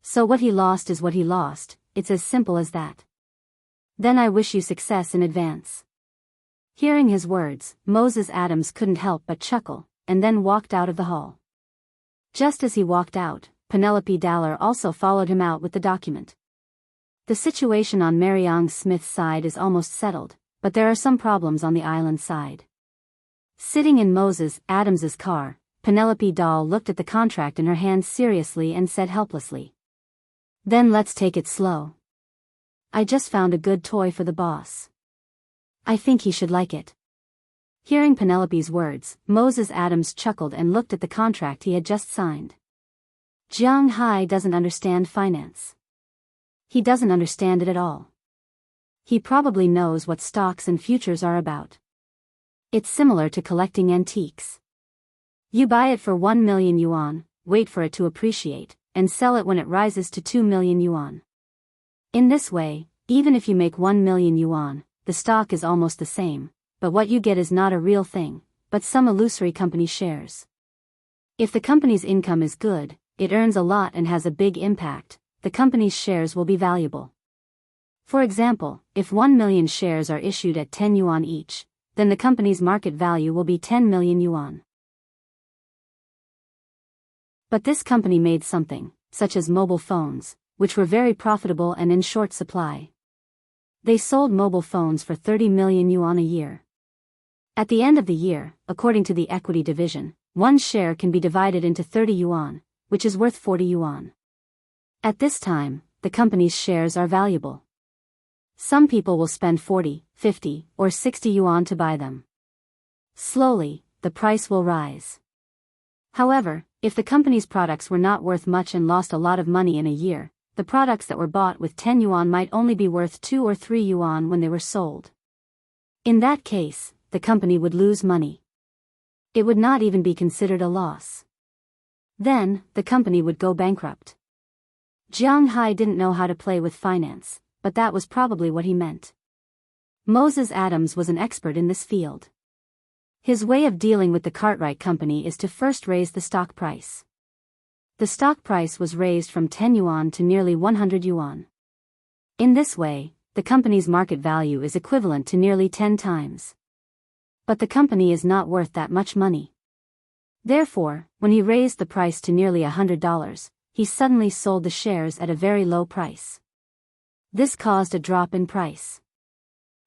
So what he lost is what he lost, it's as simple as that. Then I wish you success in advance. Hearing his words, Moses Adams couldn't help but chuckle, and then walked out of the hall. Just as he walked out, Penelope Daller also followed him out with the document. The situation on Mariang Smith's side is almost settled, but there are some problems on the island side. Sitting in Moses Adams's car, Penelope Dahl looked at the contract in her hand seriously and said helplessly. Then let's take it slow. I just found a good toy for the boss. I think he should like it. Hearing Penelope's words, Moses Adams chuckled and looked at the contract he had just signed. Jianghu doesn't understand finance. He doesn't understand it at all. He probably knows what stocks and futures are about. It's similar to collecting antiques. You buy it for 1 million yuan, wait for it to appreciate, and sell it when it rises to 2 million yuan. In this way, even if you make 1 million yuan, the stock is almost the same, but what you get is not a real thing, but some illusory company shares. If the company's income is good, it earns a lot and has a big impact, the company's shares will be valuable. For example, if 1 million shares are issued at 10 yuan each, then the company's market value will be 10 million yuan. But this company made something, such as mobile phones, which were very profitable and in short supply. They sold mobile phones for 30 million yuan a year. At the end of the year, according to the equity division, one share can be divided into 30 yuan, which is worth 40 yuan. At this time, the company's shares are valuable. Some people will spend 40, 50, or 60 yuan to buy them. Slowly, the price will rise. However, if the company's products were not worth much and lost a lot of money in a year, the products that were bought with 10 yuan might only be worth 2 or 3 yuan when they were sold. In that case, the company would lose money. It would not even be considered a loss. Then, the company would go bankrupt. Jianghu didn't know how to play with finance, but that was probably what he meant. Moses Adams was an expert in this field. His way of dealing with the Cartwright Company is to first raise the stock price. The stock price was raised from 10 yuan to nearly 100 yuan. In this way, the company's market value is equivalent to nearly 10 times. But the company is not worth that much money. Therefore, when he raised the price to nearly $100, he suddenly sold the shares at a very low price. This caused a drop in price.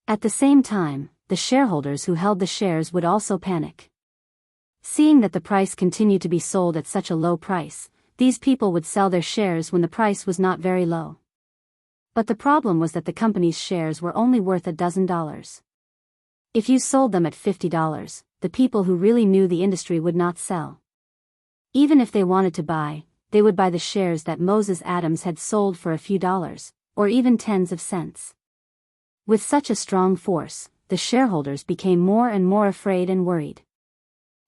At the same time, the shareholders who held the shares would also panic. Seeing that the price continued to be sold at such a low price, these people would sell their shares when the price was not very low. But the problem was that the company's shares were only worth $12. If you sold them at $50, the people who really knew the industry would not sell. Even if they wanted to buy, they would buy the shares that Moses Adams had sold for a few dollars, or even tens of cents. With such a strong force, the shareholders became more and more afraid and worried.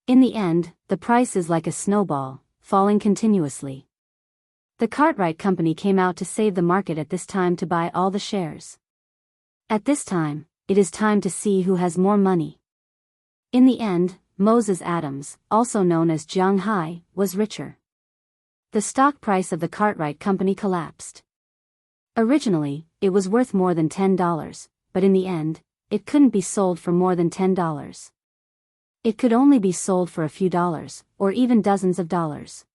In the end, the price is like a snowball, falling continuously. The Cartwright Company came out to save the market at this time to buy all the shares. At this time, it is time to see who has more money. In the end, Moses Adams, also known as Jianghu, was richer. The stock price of the Cartwright Company collapsed. Originally, it was worth more than $10, but in the end, it couldn't be sold for more than $10. It could only be sold for a few dollars, or even dozens of dollars.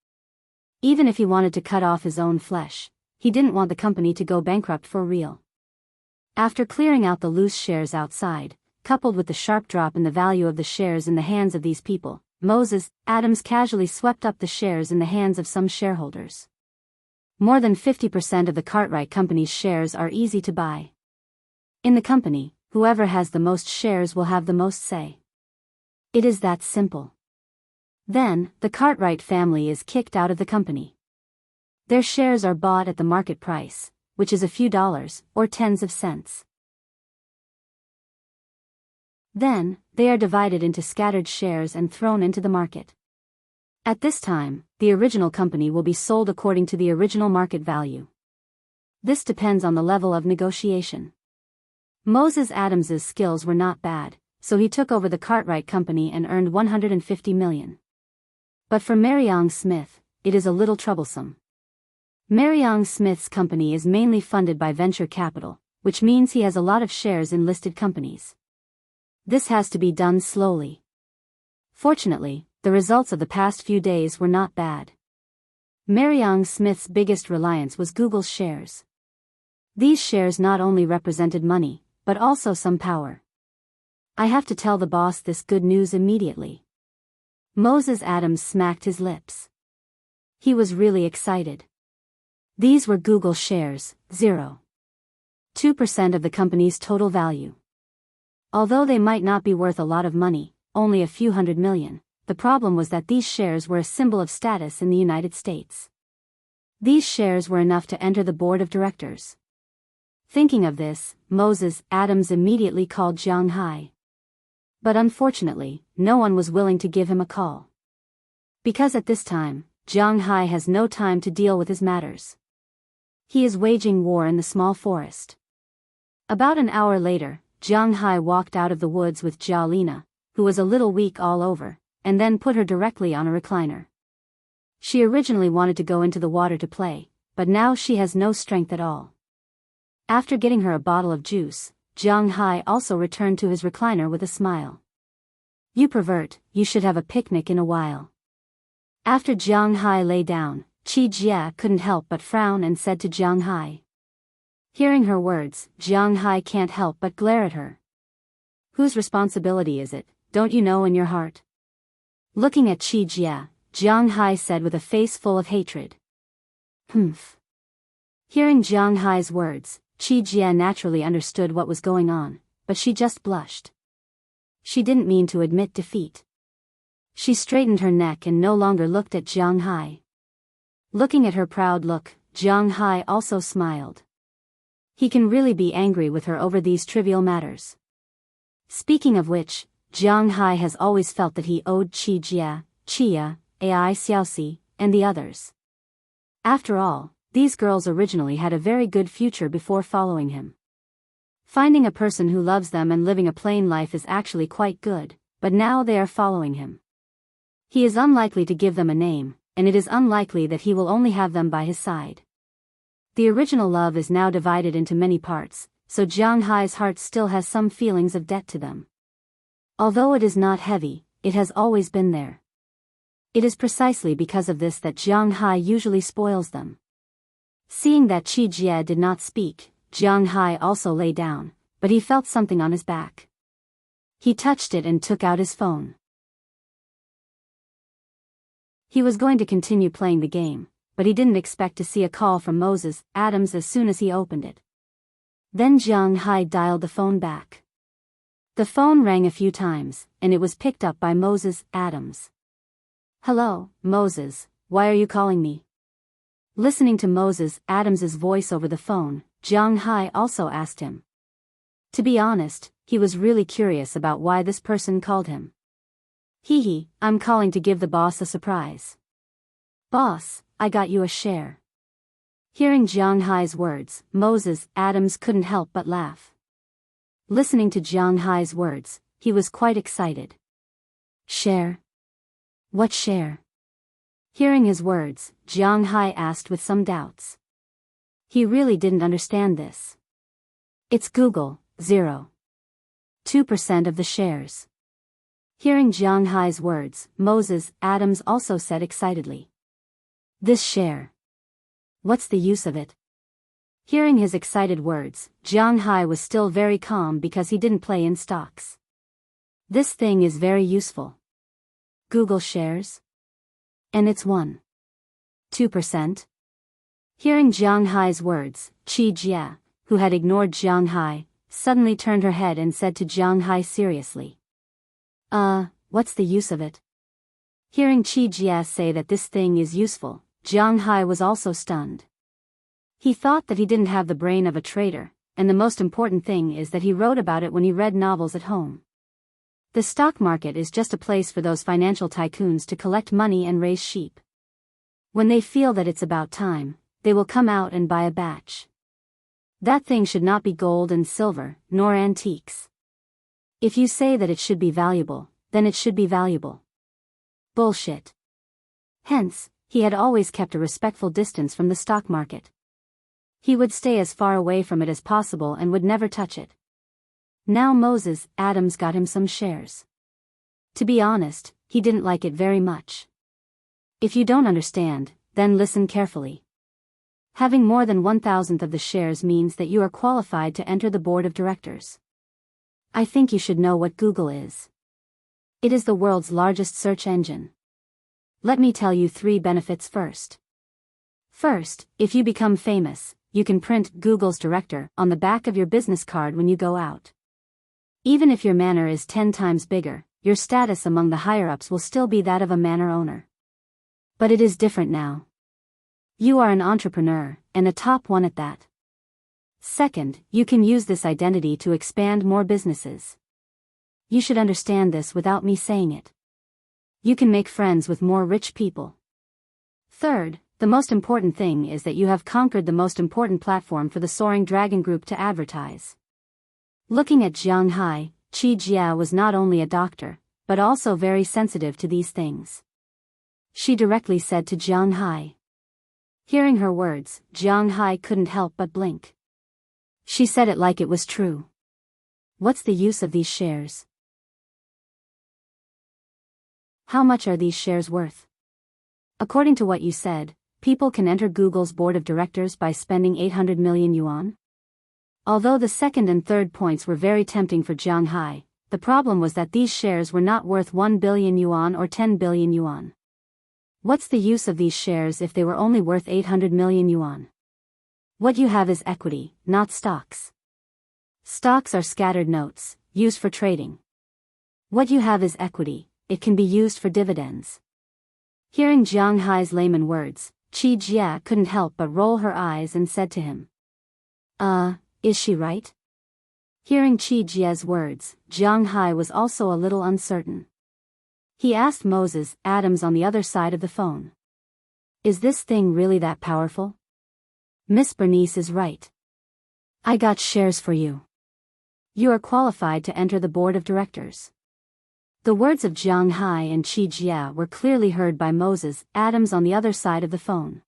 Even if he wanted to cut off his own flesh, he didn't want the company to go bankrupt for real. After clearing out the loose shares outside, coupled with the sharp drop in the value of the shares in the hands of these people, Moses Adams casually swept up the shares in the hands of some shareholders. More than 50% of the Cartwright Company's shares are easy to buy. In the company, whoever has the most shares will have the most say. It is that simple. Then, the Cartwright family is kicked out of the company. Their shares are bought at the market price, which is a few dollars, or tens of cents. Then, they are divided into scattered shares and thrown into the market. At this time, the original company will be sold according to the original market value. This depends on the level of negotiation. Moses Adams's skills were not bad, so he took over the Cartwright Company and earned $150 million. But for Mariang Smith, it is a little troublesome. Mariang Smith's company is mainly funded by venture capital, which means he has a lot of shares in listed companies. This has to be done slowly. Fortunately, the results of the past few days were not bad. Mariang Smith's biggest reliance was Google's shares. These shares not only represented money, but also some power. I have to tell the boss this good news immediately. Moses Adams smacked his lips. He was really excited. These were Google shares, 0.2% of the company's total value. Although they might not be worth a lot of money, only a few $100 million, the problem was that these shares were a symbol of status in the United States. These shares were enough to enter the board of directors. Thinking of this, Moses Adams immediately called Jianghu. But unfortunately, no one was willing to give him a call. Because at this time, Jianghu has no time to deal with his matters. He is waging war in the small forest. About an hour later, Jianghu walked out of the woods with Jialina, who was a little weak all over, and then put her directly on a recliner. She originally wanted to go into the water to play, but now she has no strength at all. After getting her a bottle of juice, Jianghu also returned to his recliner with a smile. "You pervert, you should have a picnic in a while." After Jianghu lay down, Qi Jie couldn't help but frown and said to Jianghu. Hearing her words, Jianghu can't help but glare at her. "Whose responsibility is it, don't you know in your heart?" Looking at Qi Jie, Jianghu said with a face full of hatred. "Humph." Hearing Jianghu's words, Qi Jie naturally understood what was going on, but she just blushed. She didn't mean to admit defeat. She straightened her neck and no longer looked at Jianghu. Looking at her proud look, Jianghu also smiled. He can really be angry with her over these trivial matters. Speaking of which, Jianghu has always felt that he owed Qi Jie, Chia, Ai Xiaoxi, and the others. After all, these girls originally had a very good future before following him. Finding a person who loves them and living a plain life is actually quite good, but now they are following him. He is unlikely to give them a name, and it is unlikely that he will only have them by his side. The original love is now divided into many parts, so Jianghu's heart still has some feelings of debt to them. Although it is not heavy, it has always been there. It is precisely because of this that Jianghu usually spoils them. Seeing that Qi Jie did not speak, Jianghu also lay down, but he felt something on his back. He touched it and took out his phone. He was going to continue playing the game, but he didn't expect to see a call from Moses Adams as soon as he opened it. Then Jianghu dialed the phone back. The phone rang a few times, and it was picked up by Moses Adams. "Hello, Moses, why are you calling me?" Listening to Moses Adams's voice over the phone, Jianghu also asked him. To be honest, he was really curious about why this person called him. "Hee, I'm calling to give the boss a surprise." "Boss, I got you a share." Hearing Jianghu's words, Moses Adams couldn't help but laugh. Listening to Jianghu's words, he was quite excited. "Share? What share?" Hearing his words, Jianghu asked with some doubts. He really didn't understand this. "It's Google, 0.2% of the shares." Hearing Jianghu's words, Moses Adams also said excitedly. "This share. What's the use of it?" Hearing his excited words, Jianghu was still very calm because he didn't play in stocks. "This thing is very useful. Google shares? And it's 2%? Hearing Jiang Hai's words, Qi Jia, who had ignored Jiang Hai, suddenly turned her head and said to Jiang Hai seriously. What's the use of it? Hearing Qi Jia say that this thing is useful, Jiang Hai was also stunned. He thought that he didn't have the brain of a trader, and the most important thing is that he wrote about it when he read novels at home. The stock market is just a place for those financial tycoons to collect money and raise sheep. When they feel that it's about time, they will come out and buy a batch. That thing should not be gold and silver, nor antiques. If you say that it should be valuable, then it should be valuable. Bullshit. Hence, he had always kept a respectful distance from the stock market. He would stay as far away from it as possible and would never touch it. Now Moses Adams got him some shares. To be honest, he didn't like it very much. If you don't understand, then listen carefully. Having more than 1,000th of the shares means that you are qualified to enter the board of directors. I think you should know what Google is. It is the world's largest search engine. Let me tell you 3 benefits first. First, if you become famous, you can print Google's director on the back of your business card when you go out. Even if your manor is 10 times bigger, your status among the higher-ups will still be that of a manor owner. But it is different now. You are an entrepreneur, and a top one at that. Second, you can use this identity to expand more businesses. You should understand this without me saying it. You can make friends with more rich people. Third, the most important thing is that you have conquered the most important platform for the Soaring Dragon Group to advertise. Looking at Jiang Hai, Qi Jia was not only a doctor, but also very sensitive to these things. She directly said to Jiang Hai. Hearing her words, Jiang Hai couldn't help but blink. She said it like it was true. What's the use of these shares? How much are these shares worth? According to what you said, people can enter Google's board of directors by spending 800 million yuan? Although the second and third points were very tempting for Jiang Hai, the problem was that these shares were not worth 1 billion yuan or 10 billion yuan. What's the use of these shares if they were only worth 800 million yuan? What you have is equity, not stocks. Stocks are scattered notes, used for trading. What you have is equity, it can be used for dividends. Hearing Jiang Hai's layman words, Qi Jia couldn't help but roll her eyes and said to him. Is she right? Hearing Qi Jia's words, Jiang Hai was also a little uncertain. He asked Moses Adams on the other side of the phone. Is this thing really that powerful? Miss Bernice is right. I got shares for you. You are qualified to enter the board of directors. The words of Jiang Hai and Qi Jia were clearly heard by Moses Adams on the other side of the phone.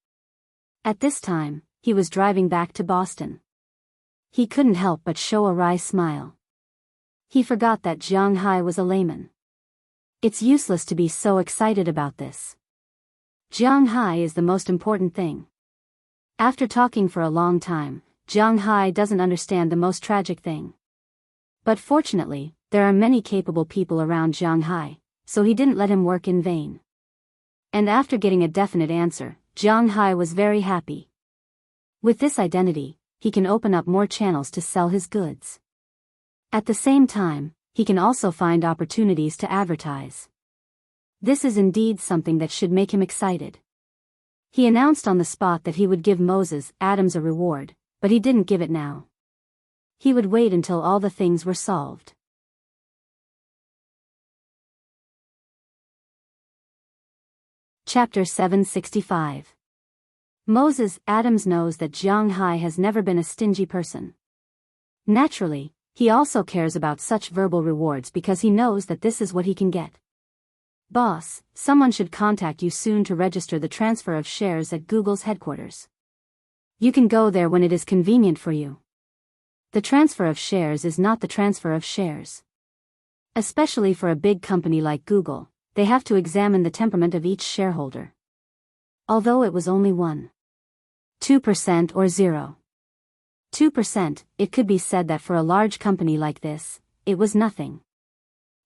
At this time, he was driving back to Boston. He couldn't help but show a wry smile. He forgot that Jiang Hai was a layman. It's useless to be so excited about this. Jiang Hai is the most important thing. After talking for a long time, Jiang Hai doesn't understand the most tragic thing. But fortunately, there are many capable people around Jiang Hai, so he didn't let him work in vain. And after getting a definite answer, Jiang Hai was very happy. With this identity, he can open up more channels to sell his goods. At the same time, he can also find opportunities to advertise. This is indeed something that should make him excited. He announced on the spot that he would give Moses Adams a reward, but he didn't give it now. He would wait until all the things were solved. Chapter 765. Moses Adams knows that Jiang Hai has never been a stingy person. Naturally, he also cares about such verbal rewards because he knows that this is what he can get. Boss, someone should contact you soon to register the transfer of shares at Google's headquarters. You can go there when it is convenient for you. The transfer of shares is not the transfer of shares. Especially for a big company like Google, they have to examine the temperament of each shareholder. Although it was only 2% or 2%, it could be said that for a large company like this, it was nothing.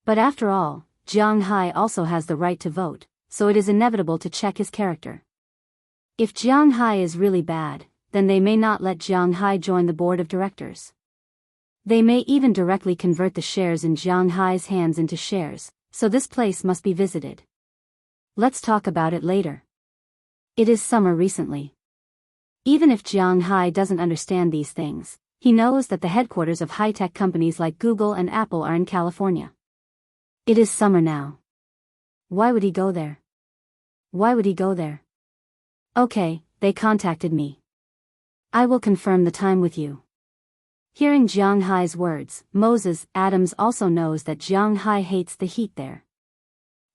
But after all, Jiang Hai also has the right to vote, so it is inevitable to check his character. If Jiang Hai is really bad, then they may not let Jiang Hai join the board of directors. They may even directly convert the shares in Jiang Hai's hands into shares, so this place must be visited. Let's talk about it later. It is summer recently. Even if Jiang Hai doesn't understand these things, he knows that the headquarters of high-tech companies like Google and Apple are in California. It is summer now. Why would he go there? Why would he go there? Okay, they contacted me. I will confirm the time with you. Hearing Jiang Hai's words, Moses Adams also knows that Jiang Hai hates the heat there.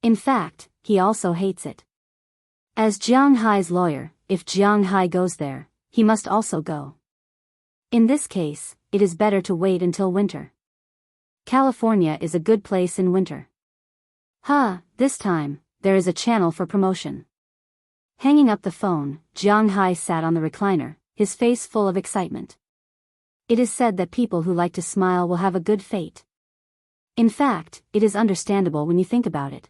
In fact, he also hates it. As Jiang Hai's lawyer, if Jiang Hai goes there, he must also go. In this case, it is better to wait until winter. California is a good place in winter. This time, there is a channel for promotion. Hanging up the phone, Jiang Hai sat on the recliner, his face full of excitement. It is said that people who like to smile will have a good fate. In fact, it is understandable when you think about it.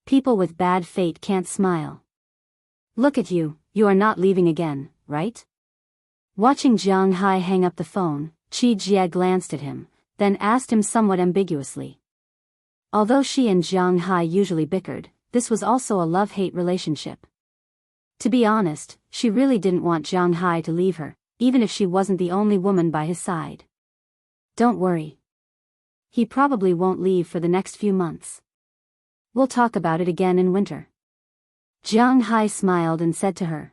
People with bad fate can't smile. Look at you, you are not leaving again, right? Watching Jiang Hai hang up the phone, Qi Jie glanced at him, then asked him somewhat ambiguously. Although she and Jiang Hai usually bickered, this was also a love-hate relationship. To be honest, she really didn't want Jiang Hai to leave her, even if she wasn't the only woman by his side. Don't worry. He probably won't leave for the next few months. We'll talk about it again in winter. Jiang Hai smiled and said to her.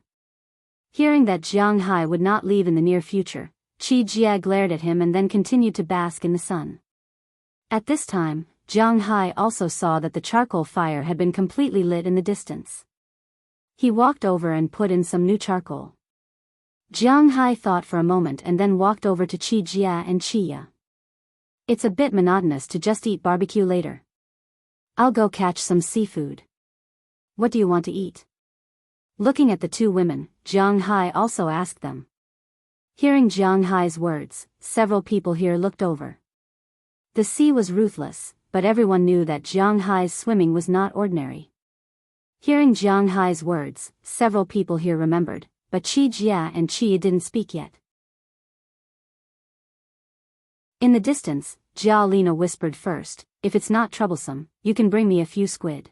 Hearing that Jiang Hai would not leave in the near future, Qi Jie glared at him and then continued to bask in the sun. At this time, Jiang Hai also saw that the charcoal fire had been completely lit in the distance. He walked over and put in some new charcoal. Jiang Hai thought for a moment and then walked over to Qi Jie and Qi Ya. It's a bit monotonous to just eat barbecue later. I'll go catch some seafood. What do you want to eat? Looking at the two women, Jiang Hai also asked them. Hearing Jiang Hai's words, several people here looked over. The sea was ruthless, but everyone knew that Jiang Hai's swimming was not ordinary. Hearing Jiang Hai's words, several people here remembered, but Qi Jie and Qi Ya didn't speak yet. In the distance, Jia Lina whispered first, if it's not troublesome, you can bring me a few squid.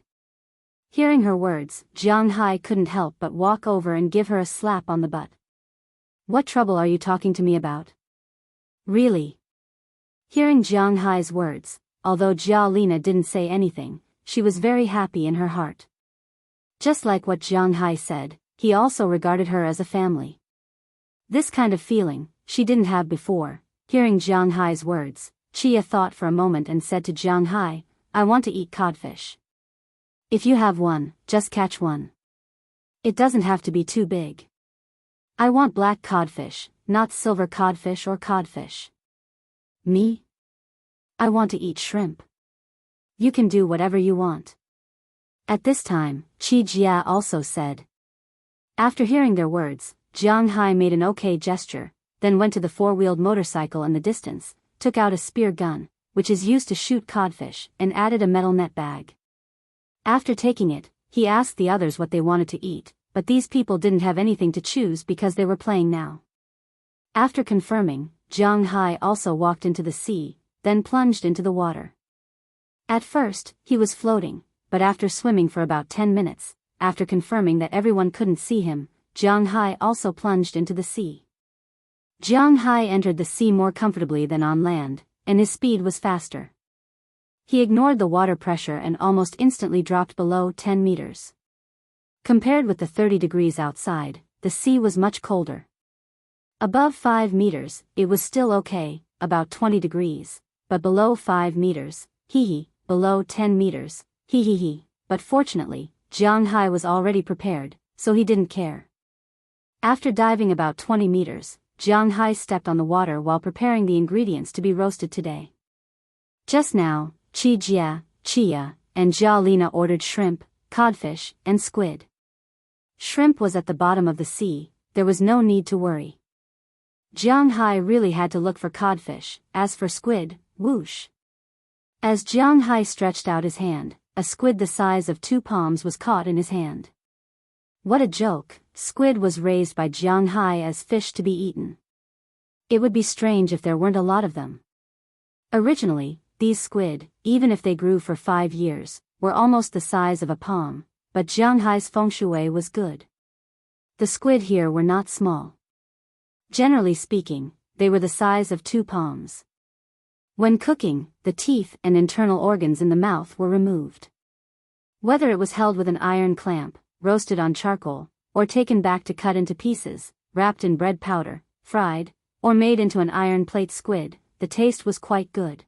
Hearing her words, Jiang Hai couldn't help but walk over and give her a slap on the butt. What trouble are you talking to me about? Really? Hearing Jiang Hai's words, although Jia Lina didn't say anything, she was very happy in her heart. Just like what Jiang Hai said, he also regarded her as a family. This kind of feeling, she didn't have before. Hearing Jiang Hai's words, Qi Ya thought for a moment and said to Jiang Hai, I want to eat codfish. If you have one, just catch one. It doesn't have to be too big. I want black codfish, not silver codfish or codfish. Me? I want to eat shrimp. You can do whatever you want. At this time, Qi Jie also said. After hearing their words, Jiang Hai made an okay gesture, then went to the four-wheeled motorcycle in the distance, took out a spear gun, which is used to shoot codfish, and added a metal net bag. After taking it, he asked the others what they wanted to eat, but these people didn't have anything to choose because they were playing now. After confirming, Jiang Hai also walked into the sea, then plunged into the water. At first, he was floating, but after swimming for about 10 minutes, after confirming that everyone couldn't see him, Jiang Hai also plunged into the sea. Jiang Hai entered the sea more comfortably than on land, and his speed was faster. He ignored the water pressure and almost instantly dropped below 10 meters. Compared with the 30 degrees outside, the sea was much colder. Above 5 meters, it was still okay, about 20 degrees, but below 5 meters, below 10 meters, but fortunately, Jiang Hai was already prepared, so he didn't care. After diving about 20 meters, Jiang Hai stepped on the water while preparing the ingredients to be roasted today. Just now, Qi Jie, Qi Ya, and Jia Lina ordered shrimp, codfish, and squid. Shrimp was at the bottom of the sea, there was no need to worry. Jiang Hai really had to look for codfish, as for squid, whoosh. As Jiang Hai stretched out his hand, a squid the size of 2 palms was caught in his hand. What a joke! Squid was raised by Jiang Hai as fish to be eaten. It would be strange if there weren't a lot of them. Originally, these squid, even if they grew for 5 years, were almost the size of a palm, but Jiang Hai's feng shui was good. The squid here were not small. Generally speaking, they were the size of 2 palms. When cooking, the teeth and internal organs in the mouth were removed. Whether it was held with an iron clamp, roasted on charcoal, or taken back to cut into pieces, wrapped in bread powder, fried, or made into an iron plate squid, the taste was quite good.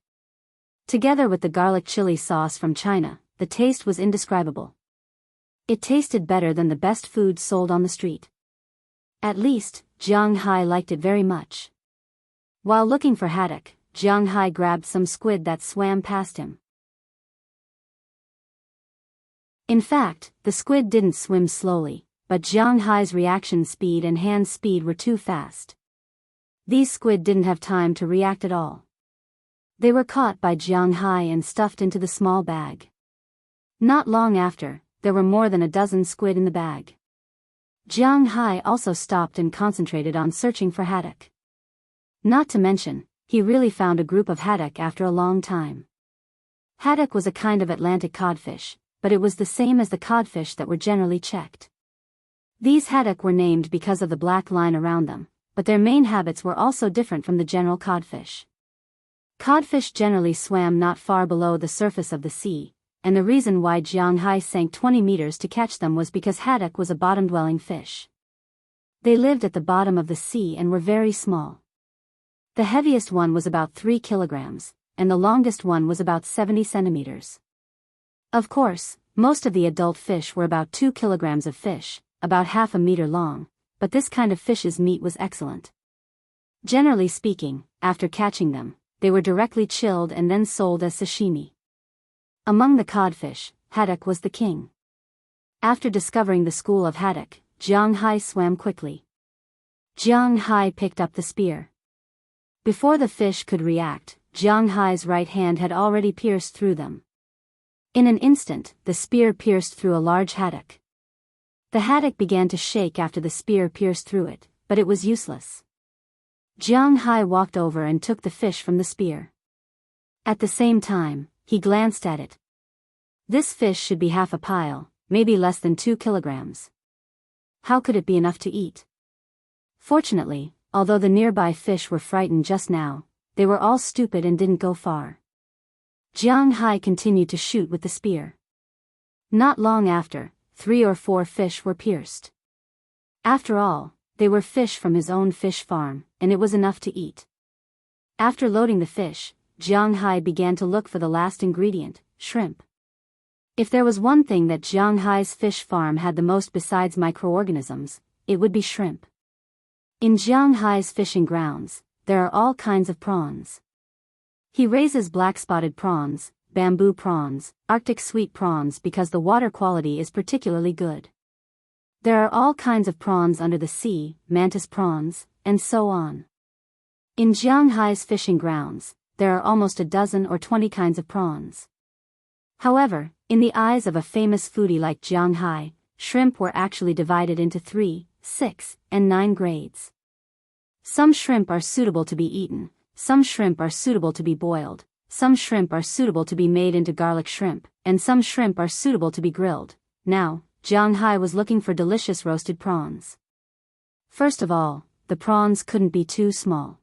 Together with the garlic chili sauce from China, the taste was indescribable. It tasted better than the best food sold on the street. At least, Jiang Hai liked it very much. While looking for haddock, Jiang Hai grabbed some squid that swam past him. In fact, the squid didn't swim slowly, but Jiang Hai's reaction speed and hand speed were too fast. These squid didn't have time to react at all. They were caught by Jiang Hai and stuffed into the small bag. Not long after, there were more than a dozen squid in the bag. Jiang Hai also stopped and concentrated on searching for haddock. Not to mention, he really found a group of haddock after a long time. Haddock was a kind of Atlantic codfish, but it was the same as the codfish that were generally checked. These haddock were named because of the black line around them, but their main habits were also different from the general codfish. Codfish generally swam not far below the surface of the sea, and the reason why Jiang Hai sank 20 meters to catch them was because haddock was a bottom-dwelling fish. They lived at the bottom of the sea and were very small. The heaviest one was about 3 kilograms, and the longest one was about 70 centimeters. Of course, most of the adult fish were about 2 kilograms of fish, about half a meter long, but this kind of fish's meat was excellent. Generally speaking, after catching them, they were directly chilled and then sold as sashimi. Among the codfish, haddock was the king. After discovering the school of haddock, Jiang Hai swam quickly. Jiang Hai picked up the spear. Before the fish could react, Jiang Hai's right hand had already pierced through them. In an instant, the spear pierced through a large haddock. The haddock began to shake after the spear pierced through it, but it was useless. Jiang Hai walked over and took the fish from the spear. At the same time, he glanced at it. This fish should be half a pile, maybe less than 2 kilograms. How could it be enough to eat? Fortunately, although the nearby fish were frightened just now, they were all stupid and didn't go far. Jiang Hai continued to shoot with the spear. Not long after, 3 or 4 fish were pierced. After all, they were fish from his own fish farm, and it was enough to eat. After loading the fish, Jiang Hai began to look for the last ingredient, shrimp. If there was one thing that Jiang Hai's fish farm had the most besides microorganisms, it would be shrimp. In Jiang Hai's fishing grounds, there are all kinds of prawns. He raises black-spotted prawns, bamboo prawns, Arctic sweet prawns because the water quality is particularly good. There are all kinds of prawns under the sea, mantis prawns, and so on. In Jiang Hai's fishing grounds, there are almost a dozen or 20 kinds of prawns. However, in the eyes of a famous foodie like Jiang Hai, shrimp were actually divided into 3, 6, and 9 grades. Some shrimp are suitable to be eaten, some shrimp are suitable to be boiled, some shrimp are suitable to be made into garlic shrimp, and some shrimp are suitable to be grilled. Now, Jiang Hai was looking for delicious roasted prawns. First of all, the prawns couldn't be too small.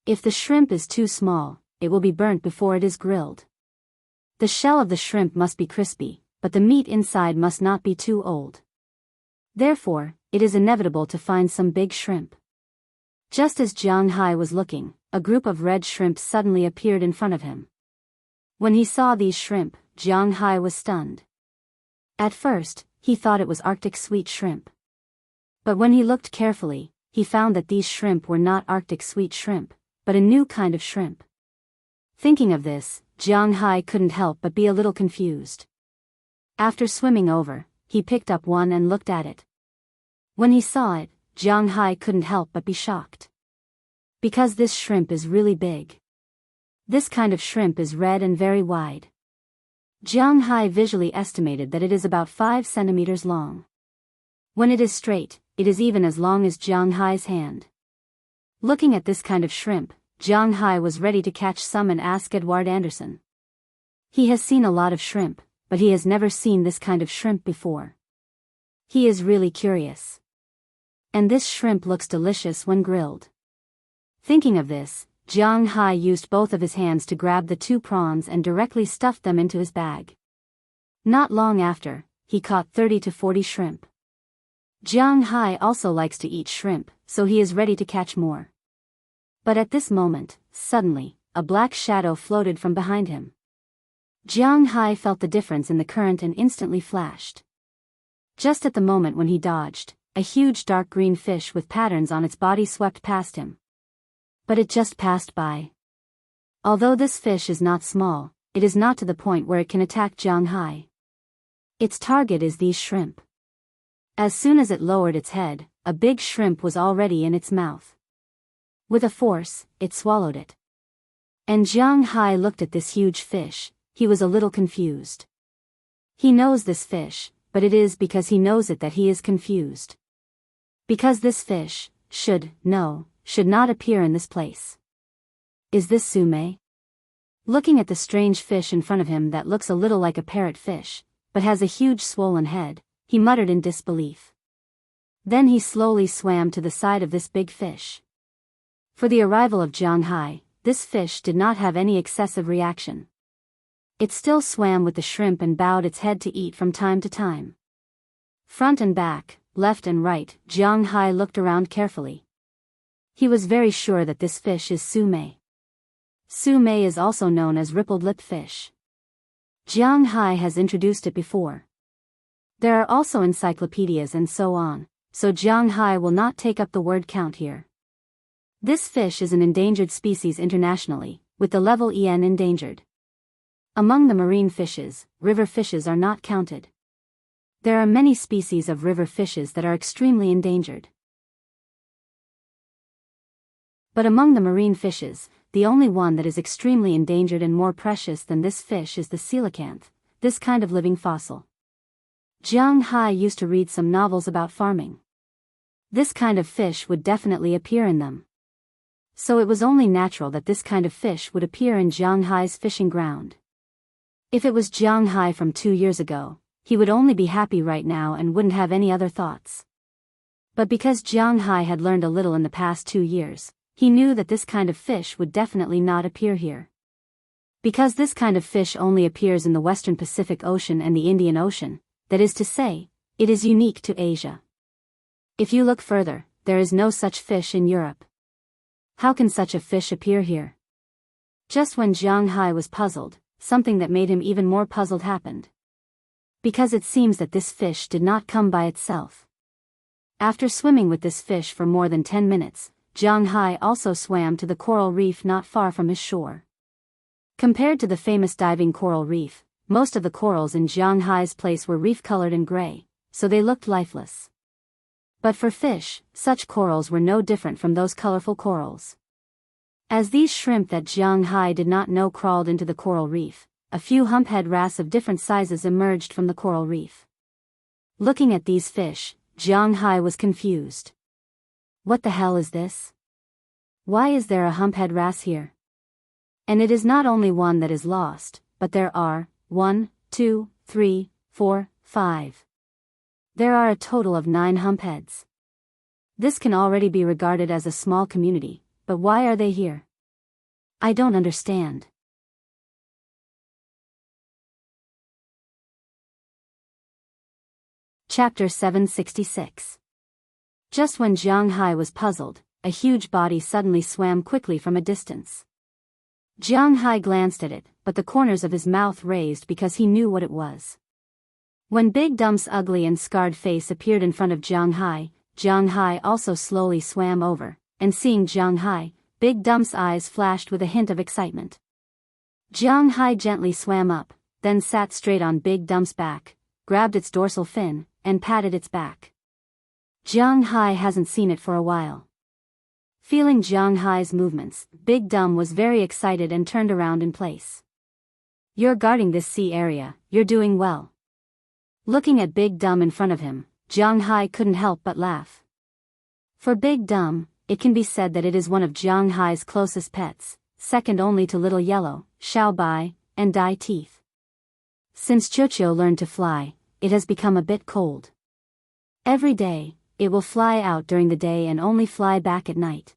If the shrimp is too small, it will be burnt before it is grilled. The shell of the shrimp must be crispy, but the meat inside must not be too old. Therefore, it is inevitable to find some big shrimp. Just as Jiang Hai was looking, a group of red shrimp suddenly appeared in front of him. When he saw these shrimp, Jiang Hai was stunned. At first, he thought it was Arctic sweet shrimp. But when he looked carefully, he found that these shrimp were not Arctic sweet shrimp, but a new kind of shrimp. Thinking of this, Jiang Hai couldn't help but be a little confused. After swimming over, he picked up one and looked at it. When he saw it, Jiang Hai couldn't help but be shocked. Because this shrimp is really big. This kind of shrimp is red and very wide. Jianghu visually estimated that it is about 5 centimeters long. When it is straight, it is even as long as Jianghu's hand. Looking at this kind of shrimp, Jianghu was ready to catch some and ask Edward Anderson. He has seen a lot of shrimp, but he has never seen this kind of shrimp before. He is really curious. And this shrimp looks delicious when grilled. Thinking of this, Jianghu used both of his hands to grab the 2 prawns and directly stuffed them into his bag. Not long after, he caught 30 to 40 shrimp. Jianghu also likes to eat shrimp, so he is ready to catch more. But at this moment, suddenly, a black shadow floated from behind him. Jianghu felt the difference in the current and instantly flashed. Just at the moment when he dodged, a huge dark green fish with patterns on its body swept past him. But it just passed by. Although this fish is not small, it is not to the point where it can attack Jianghu. Its target is these shrimp. As soon as it lowered its head, a big shrimp was already in its mouth. With a force, it swallowed it. And Jianghu looked at this huge fish. He was a little confused. He knows this fish, but it is because he knows it that he is confused. Because this fish should not appear in this place. Is this Sume? Looking at the strange fish in front of him that looks a little like a parrot fish, but has a huge swollen head, he muttered in disbelief. Then he slowly swam to the side of this big fish. For the arrival of Jianghu, this fish did not have any excessive reaction. It still swam with the shrimp and bowed its head to eat from time to time. Front and back, left and right, Jianghu looked around carefully. He was very sure that this fish is Sume. Sume is also known as rippled lip fish. Jianghu has introduced it before. There are also encyclopedias and so on, so Jianghu will not take up the word count here. This fish is an endangered species internationally, with the level EN endangered. Among the marine fishes, river fishes are not counted. There are many species of river fishes that are extremely endangered. But among the marine fishes, the only one that is extremely endangered and more precious than this fish is the coelacanth, this kind of living fossil. Jianghu used to read some novels about farming. This kind of fish would definitely appear in them. So it was only natural that this kind of fish would appear in Jianghu's fishing ground. If it was Jianghu from 2 years ago, he would only be happy right now and wouldn't have any other thoughts. But because Jianghu had learned a little in the past 2 years, he knew that this kind of fish would definitely not appear here. Because this kind of fish only appears in the Western Pacific Ocean and the Indian Ocean, that is to say, it is unique to Asia. If you look further, there is no such fish in Europe. How can such a fish appear here? Just when Jianghu was puzzled, something that made him even more puzzled happened. Because it seems that this fish did not come by itself. After swimming with this fish for more than 10 minutes, Jianghu also swam to the coral reef not far from his shore. Compared to the famous diving coral reef, most of the corals in Jianghu's place were reef-colored and gray, so they looked lifeless. But for fish, such corals were no different from those colorful corals. As these shrimp that Jianghu did not know crawled into the coral reef, a few humphead wrasse of different sizes emerged from the coral reef. Looking at these fish, Jianghu was confused. What the hell is this? Why is there a humphead wrasse here? And it is not only one that is lost, but there are 1, 2, 3, 4, 5. There are a total of 9 humpheads. This can already be regarded as a small community, but why are they here? I don't understand. Chapter 766. Just when Jianghu was puzzled, a huge body suddenly swam quickly from a distance. Jianghu glanced at it, but the corners of his mouth raised because he knew what it was. When Big Dump's ugly and scarred face appeared in front of Jianghu, Jianghu also slowly swam over, and seeing Jianghu, Big Dump's eyes flashed with a hint of excitement. Jianghu gently swam up, then sat straight on Big Dump's back, grabbed its dorsal fin, and patted its back. Jianghu hasn't seen it for a while. Feeling Jiang Hai's movements, Big Dumb was very excited and turned around in place. "You're guarding this sea area, you're doing well." Looking at Big Dumb in front of him, Jiang Hai couldn't help but laugh. For Big Dumb, it can be said that it is one of Jiang Hai's closest pets, second only to Little Yellow, Xiao Bai, and Dai Teeth. Since Chocho learned to fly, it has become a bit cold. Every day, it will fly out during the day and only fly back at night.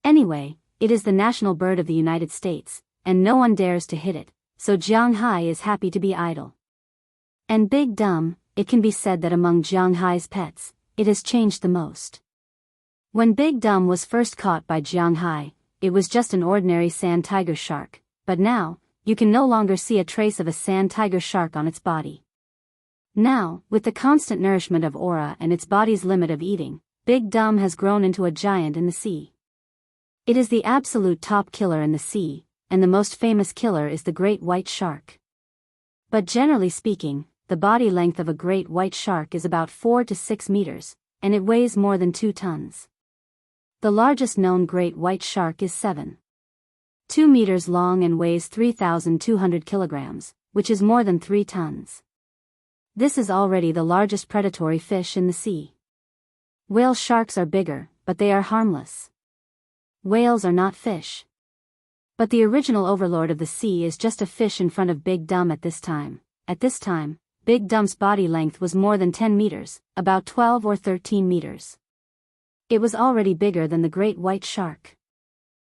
Anyway, it is the national bird of the United States, and no one dares to hit it, so Jiang Hai is happy to be idle. And Big Dumb, it can be said that among Jiang Hai's pets, it has changed the most. When Big Dumb was first caught by Jiang Hai, it was just an ordinary sand tiger shark, but now, you can no longer see a trace of a sand tiger shark on its body. Now, with the constant nourishment of aura and its body's limit of eating, Big Dumb has grown into a giant in the sea. It is the absolute top killer in the sea, and the most famous killer is the great white shark. But generally speaking, the body length of a great white shark is about 4 to 6 meters, and it weighs more than 2 tons. The largest known great white shark is 7.2 meters long and weighs 3,200 kilograms, which is more than 3 tons. This is already the largest predatory fish in the sea. Whale sharks are bigger, but they are harmless. Whales are not fish. But the original overlord of the sea is just a fish in front of Big Dumb at this time. At this time, Big Dumb's body length was more than 10 meters, about 12 or 13 meters. It was already bigger than the great white shark.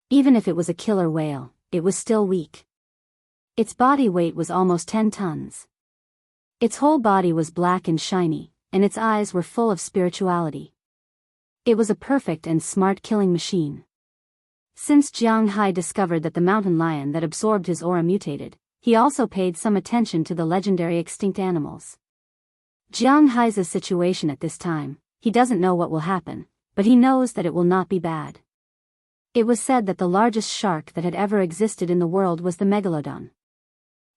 Even if it was a killer whale, it was still weak. Its body weight was almost 10 tons. Its whole body was black and shiny, and its eyes were full of spirituality. It was a perfect and smart killing machine. Since Jiang Hai discovered that the mountain lion that absorbed his aura mutated, he also paid some attention to the legendary extinct animals. Jiang Hai's situation at this time, he doesn't know what will happen, but he knows that it will not be bad. It was said that the largest shark that had ever existed in the world was the megalodon.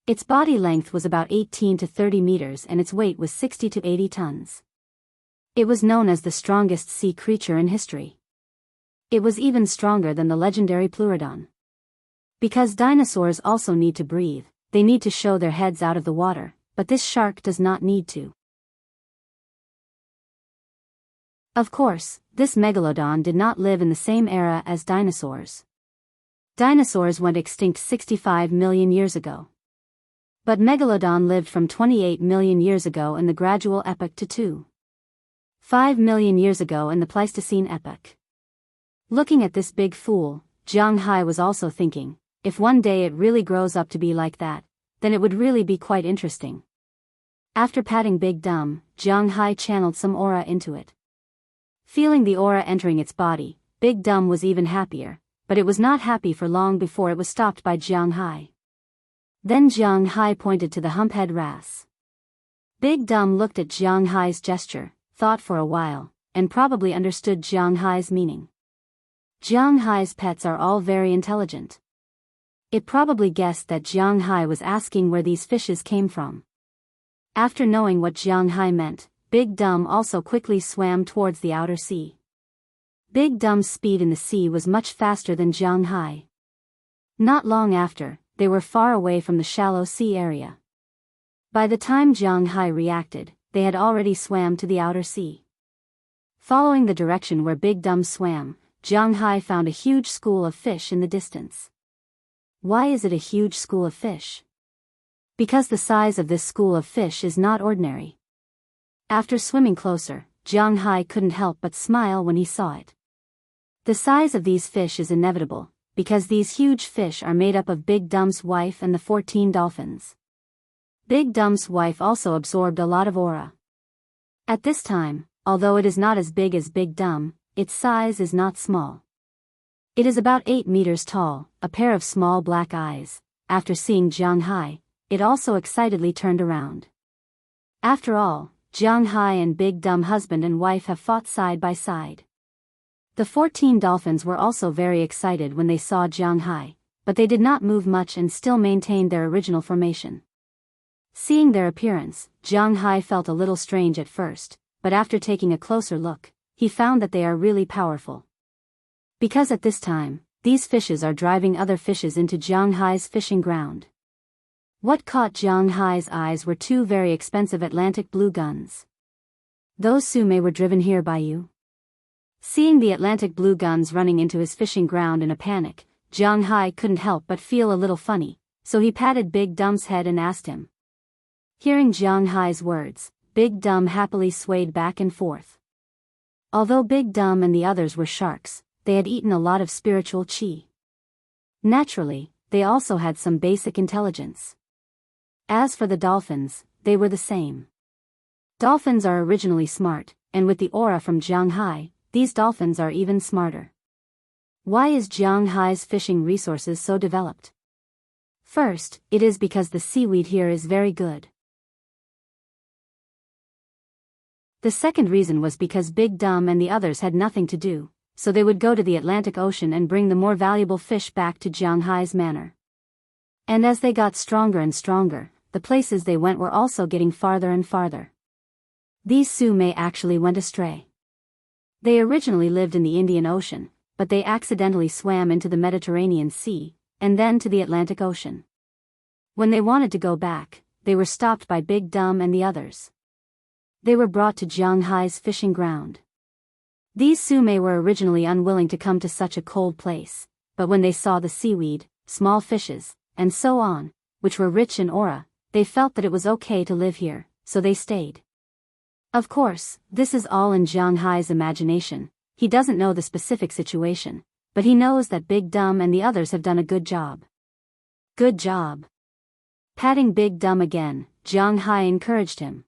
Its body length was about 18 to 30 meters and its weight was 60 to 80 tons. It was known as the strongest sea creature in history. It was even stronger than the legendary Pleurodon. Because dinosaurs also need to breathe, they need to show their heads out of the water, but this shark does not need to. Of course, this megalodon did not live in the same era as dinosaurs. Dinosaurs went extinct 65 million years ago. But megalodon lived from 28 million years ago in the gradual epoch to 2.5 million years ago in the Pleistocene epoch. Looking at this big fool, Jiang Hai was also thinking, if one day it really grows up to be like that, then it would really be quite interesting. After patting Big Dumb, Jiang Hai channeled some aura into it. Feeling the aura entering its body, Big Dumb was even happier, but it was not happy for long before it was stopped by Jiang Hai. Then Jiang Hai pointed to the humphead wrasse. Big Dumb looked at Jiang Hai's gesture, thought for a while, and probably understood Jiang Hai's meaning. Jiang Hai's pets are all very intelligent. It probably guessed that Jiang Hai was asking where these fishes came from. After knowing what Jiang Hai meant, Big Dumb also quickly swam towards the outer sea. Big Dumb's speed in the sea was much faster than Jiang Hai. Not long after, they were far away from the shallow sea area. By the time Jiang Hai reacted, they had already swam to the outer sea. Following the direction where Big Dumb swam, Jiang Hai found a huge school of fish in the distance. Why is it a huge school of fish? Because the size of this school of fish is not ordinary. After swimming closer, Jiang Hai couldn't help but smile when he saw it. The size of these fish is inevitable, because these huge fish are made up of Big Dumb's wife and the 14 dolphins. Big Dumb's wife also absorbed a lot of aura. At this time, although it is not as big as Big Dumb, its size is not small. It is about 8 meters tall, a pair of small black eyes. After seeing Jiang Hai, it also excitedly turned around. After all, Jiang Hai and Big Dumb husband and wife have fought side by side. The 14 dolphins were also very excited when they saw Jiang Hai, but they did not move much and still maintained their original formation. Seeing their appearance, Jiang Hai felt a little strange at first, but after taking a closer look, he found that they are really powerful. Because at this time, these fishes are driving other fishes into Jianghai's fishing ground. What caught Jianghai's eyes were two very expensive Atlantic blue guns. Those sume were driven here by you? Seeing the Atlantic blue guns running into his fishing ground in a panic, Jianghai couldn't help but feel a little funny, so he patted Big Dumb's head and asked him. Hearing Jianghai's words, Big Dumb happily swayed back and forth. Although Big Dumb and the others were sharks, they had eaten a lot of spiritual qi. Naturally, they also had some basic intelligence. As for the dolphins, they were the same. Dolphins are originally smart, and with the aura from Jianghai, these dolphins are even smarter. Why is Jianghai's fishing resources so developed? First, it is because the seaweed here is very good. The second reason was because Big Dumb and the others had nothing to do, so they would go to the Atlantic Ocean and bring the more valuable fish back to Jianghai's manor. And as they got stronger and stronger, the places they went were also getting farther and farther. These sume actually went astray. They originally lived in the Indian Ocean, but they accidentally swam into the Mediterranean Sea, and then to the Atlantic Ocean. When they wanted to go back, they were stopped by Big Dumb and the others. They were brought to Jianghai's fishing ground. These sume were originally unwilling to come to such a cold place, but when they saw the seaweed, small fishes, and so on, which were rich in aura, they felt that it was okay to live here, so they stayed. Of course, this is all in Jianghai's imagination. He doesn't know the specific situation, but he knows that Big Dumb and the others have done a good job. Good job. Patting Big Dumb again, Jianghai encouraged him.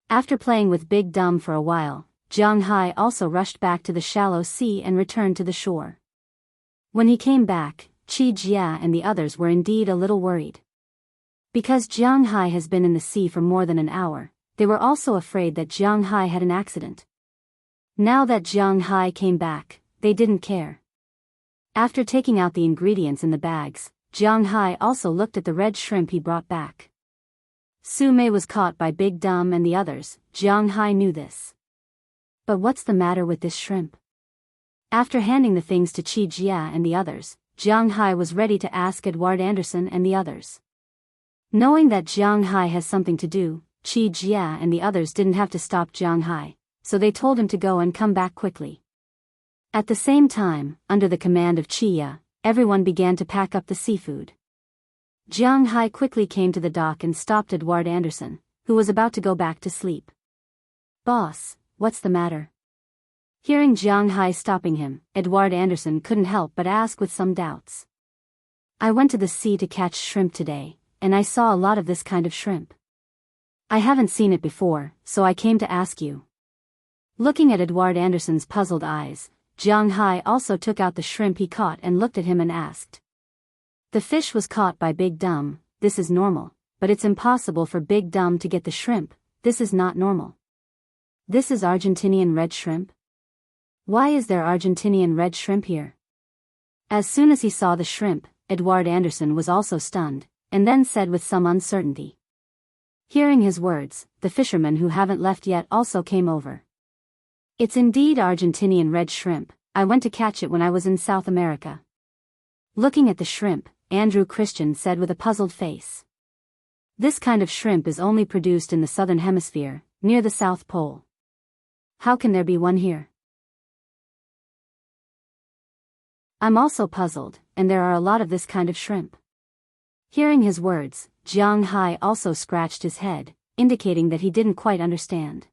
After playing with Big Dumb for a while, Jianghai also rushed back to the shallow sea and returned to the shore. When he came back, Qi Jia and the others were indeed a little worried. Because Jianghai has been in the sea for more than an hour, they were also afraid that Jianghai had an accident. Now that Jianghai came back, they didn't care. After taking out the ingredients in the bags, Jianghai also looked at the red shrimp he brought back. Sume was caught by Big Dumb and the others. Jianghai knew this. But what's the matter with this shrimp? After handing the things to Qi Jia and the others, Jianghai was ready to ask Edward Anderson and the others. Knowing that Jianghai has something to do, Qi Jia and the others didn't have to stop Jianghai, so they told him to go and come back quickly. At the same time, under the command of Qi, everyone began to pack up the seafood. Jianghai quickly came to the dock and stopped Edward Anderson, who was about to go back to sleep. Boss, what's the matter? Hearing Jianghai stopping him, Edward Anderson couldn't help but ask with some doubts. I went to the sea to catch shrimp today, and I saw a lot of this kind of shrimp. I haven't seen it before, so I came to ask you. Looking at Edward Anderson's puzzled eyes, Jianghai also took out the shrimp he caught and looked at him and asked. The fish was caught by Big Dumb. This is normal, but it's impossible for Big Dumb to get the shrimp. This is not normal. This is Argentinian red shrimp? Why is there Argentinian red shrimp here? As soon as he saw the shrimp, Edward Anderson was also stunned, and then said with some uncertainty. Hearing his words, the fishermen who haven't left yet also came over. It's indeed Argentinian red shrimp. I went to catch it when I was in South America. Looking at the shrimp, Andrew Christian said with a puzzled face. This kind of shrimp is only produced in the southern hemisphere, near the South Pole. How can there be one here? I'm also puzzled, and there are a lot of this kind of shrimp. Hearing his words, Jianghai also scratched his head, indicating that he didn't quite understand.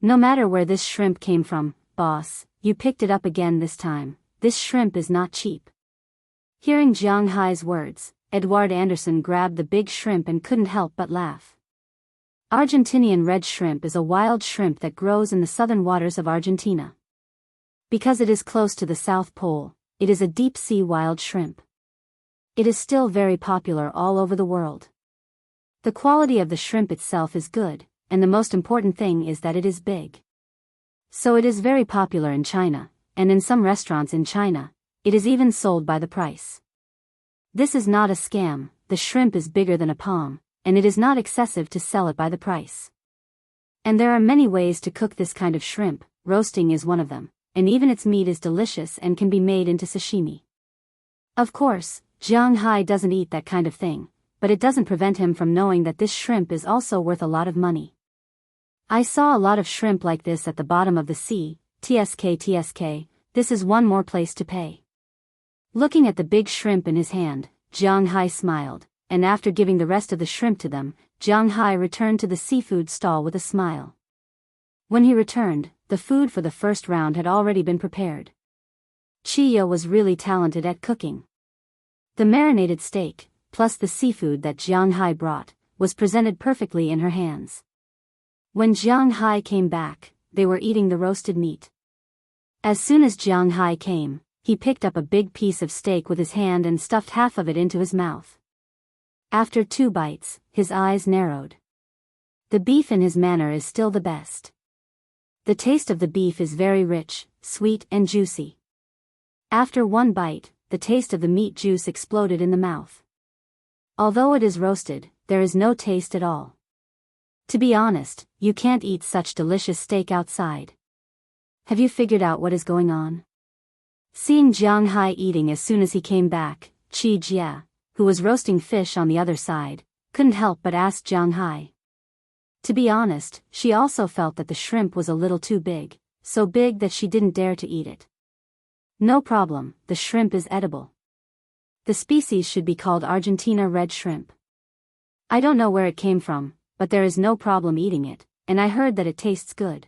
No matter where this shrimp came from, boss, you picked it up again this time. This shrimp is not cheap. Hearing Jianghai's words, Edward Anderson grabbed the big shrimp and couldn't help but laugh. Argentinian red shrimp is a wild shrimp that grows in the southern waters of Argentina. Because it is close to the South Pole, it is a deep-sea wild shrimp. It is still very popular all over the world. The quality of the shrimp itself is good, and the most important thing is that it is big. So it is very popular in China, and in some restaurants in China, it is even sold by the price. This is not a scam. The shrimp is bigger than a palm, and it is not excessive to sell it by the price. And there are many ways to cook this kind of shrimp. Roasting is one of them, and even its meat is delicious and can be made into sashimi. Of course, Jianghu doesn't eat that kind of thing, but it doesn't prevent him from knowing that this shrimp is also worth a lot of money. I saw a lot of shrimp like this at the bottom of the sea, tsk, this is one more place to pay. Looking at the big shrimp in his hand, Jianghu smiled, and after giving the rest of the shrimp to them, Jianghu returned to the seafood stall with a smile. When he returned, the food for the first round had already been prepared. Chia was really talented at cooking. The marinated steak, plus the seafood that Jianghu brought, was presented perfectly in her hands. When Jianghu came back, they were eating the roasted meat. As soon as Jianghu came, he picked up a big piece of steak with his hand and stuffed half of it into his mouth. After 2 bites, his eyes narrowed. The beef in his manner is still the best. The taste of the beef is very rich, sweet and juicy. After 1 bite, the taste of the meat juice exploded in the mouth. Although it is roasted, there is no taste at all. To be honest, you can't eat such delicious steak outside. Have you figured out what is going on? Seeing Jianghu eating as soon as he came back, Qi Jia, who was roasting fish on the other side, couldn't help but ask Jianghu. To be honest, she also felt that the shrimp was a little too big, so big that she didn't dare to eat it. No problem, the shrimp is edible. The species should be called Argentina red shrimp. I don't know where it came from, but there is no problem eating it, and I heard that it tastes good.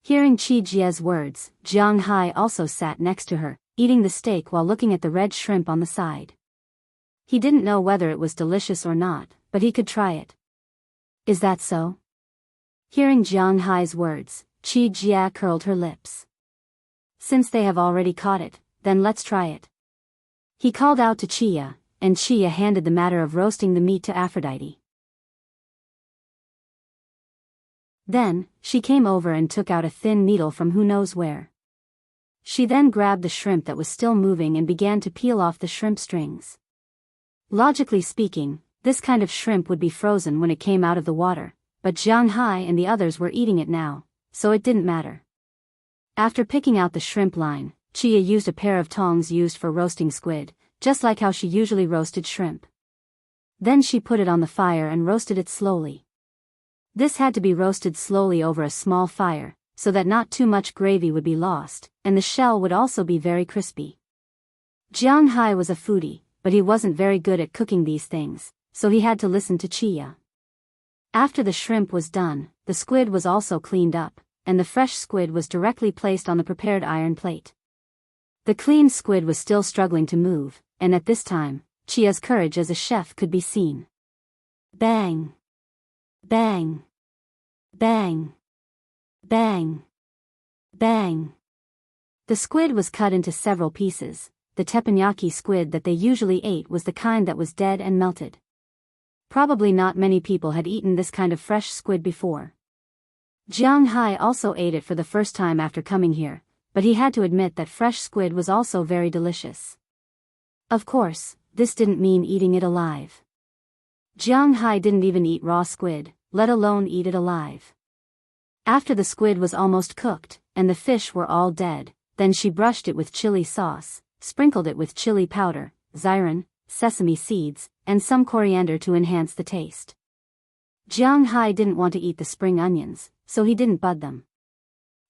Hearing Qi Jia's words, Jianghu also sat next to her, eating the steak while looking at the red shrimp on the side. He didn't know whether it was delicious or not, but he could try it. Is that so? Hearing Jianghu's words, Qi Jia curled her lips. Since they have already caught it, then let's try it. He called out to Chia, and Chia handed the matter of roasting the meat to Aphrodite. Then, she came over and took out a thin needle from who knows where. She then grabbed the shrimp that was still moving and began to peel off the shrimp strings. Logically speaking, this kind of shrimp would be frozen when it came out of the water, but Jianghu and the others were eating it now, so it didn't matter. After picking out the shrimp line, Chia used a pair of tongs used for roasting squid, just like how she usually roasted shrimp. Then she put it on the fire and roasted it slowly. This had to be roasted slowly over a small fire, so that not too much gravy would be lost, and the shell would also be very crispy. Jianghu was a foodie, but he wasn't very good at cooking these things, so he had to listen to Chia. After the shrimp was done, the squid was also cleaned up, and the fresh squid was directly placed on the prepared iron plate. The clean squid was still struggling to move, and at this time, Chia's courage as a chef could be seen. Bang! Bang! Bang! Bang! Bang! The squid was cut into several pieces. The teppanyaki squid that they usually ate was the kind that was dead and melted. Probably not many people had eaten this kind of fresh squid before. Jianghu also ate it for the first time after coming here, but he had to admit that fresh squid was also very delicious. Of course, this didn't mean eating it alive. Jianghu didn't even eat raw squid, let alone eat it alive. After the squid was almost cooked, and the fish were all dead, then she brushed it with chili sauce, sprinkled it with chili powder, zairan, sesame seeds, and some coriander to enhance the taste. Jianghu didn't want to eat the spring onions, so he didn't bud them.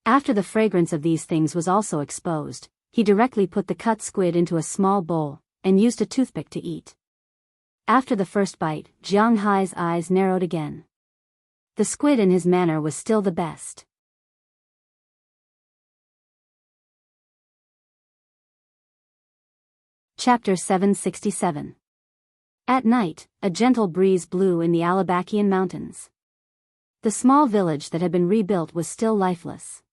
After the fragrance of these things was also exposed, he directly put the cut squid into a small bowl, and used a toothpick to eat. After the first bite, Jianghu's eyes narrowed again. The squid in his manner was still the best. Chapter 767. At night, a gentle breeze blew in the Alabakian mountains. The small village that had been rebuilt was still lifeless.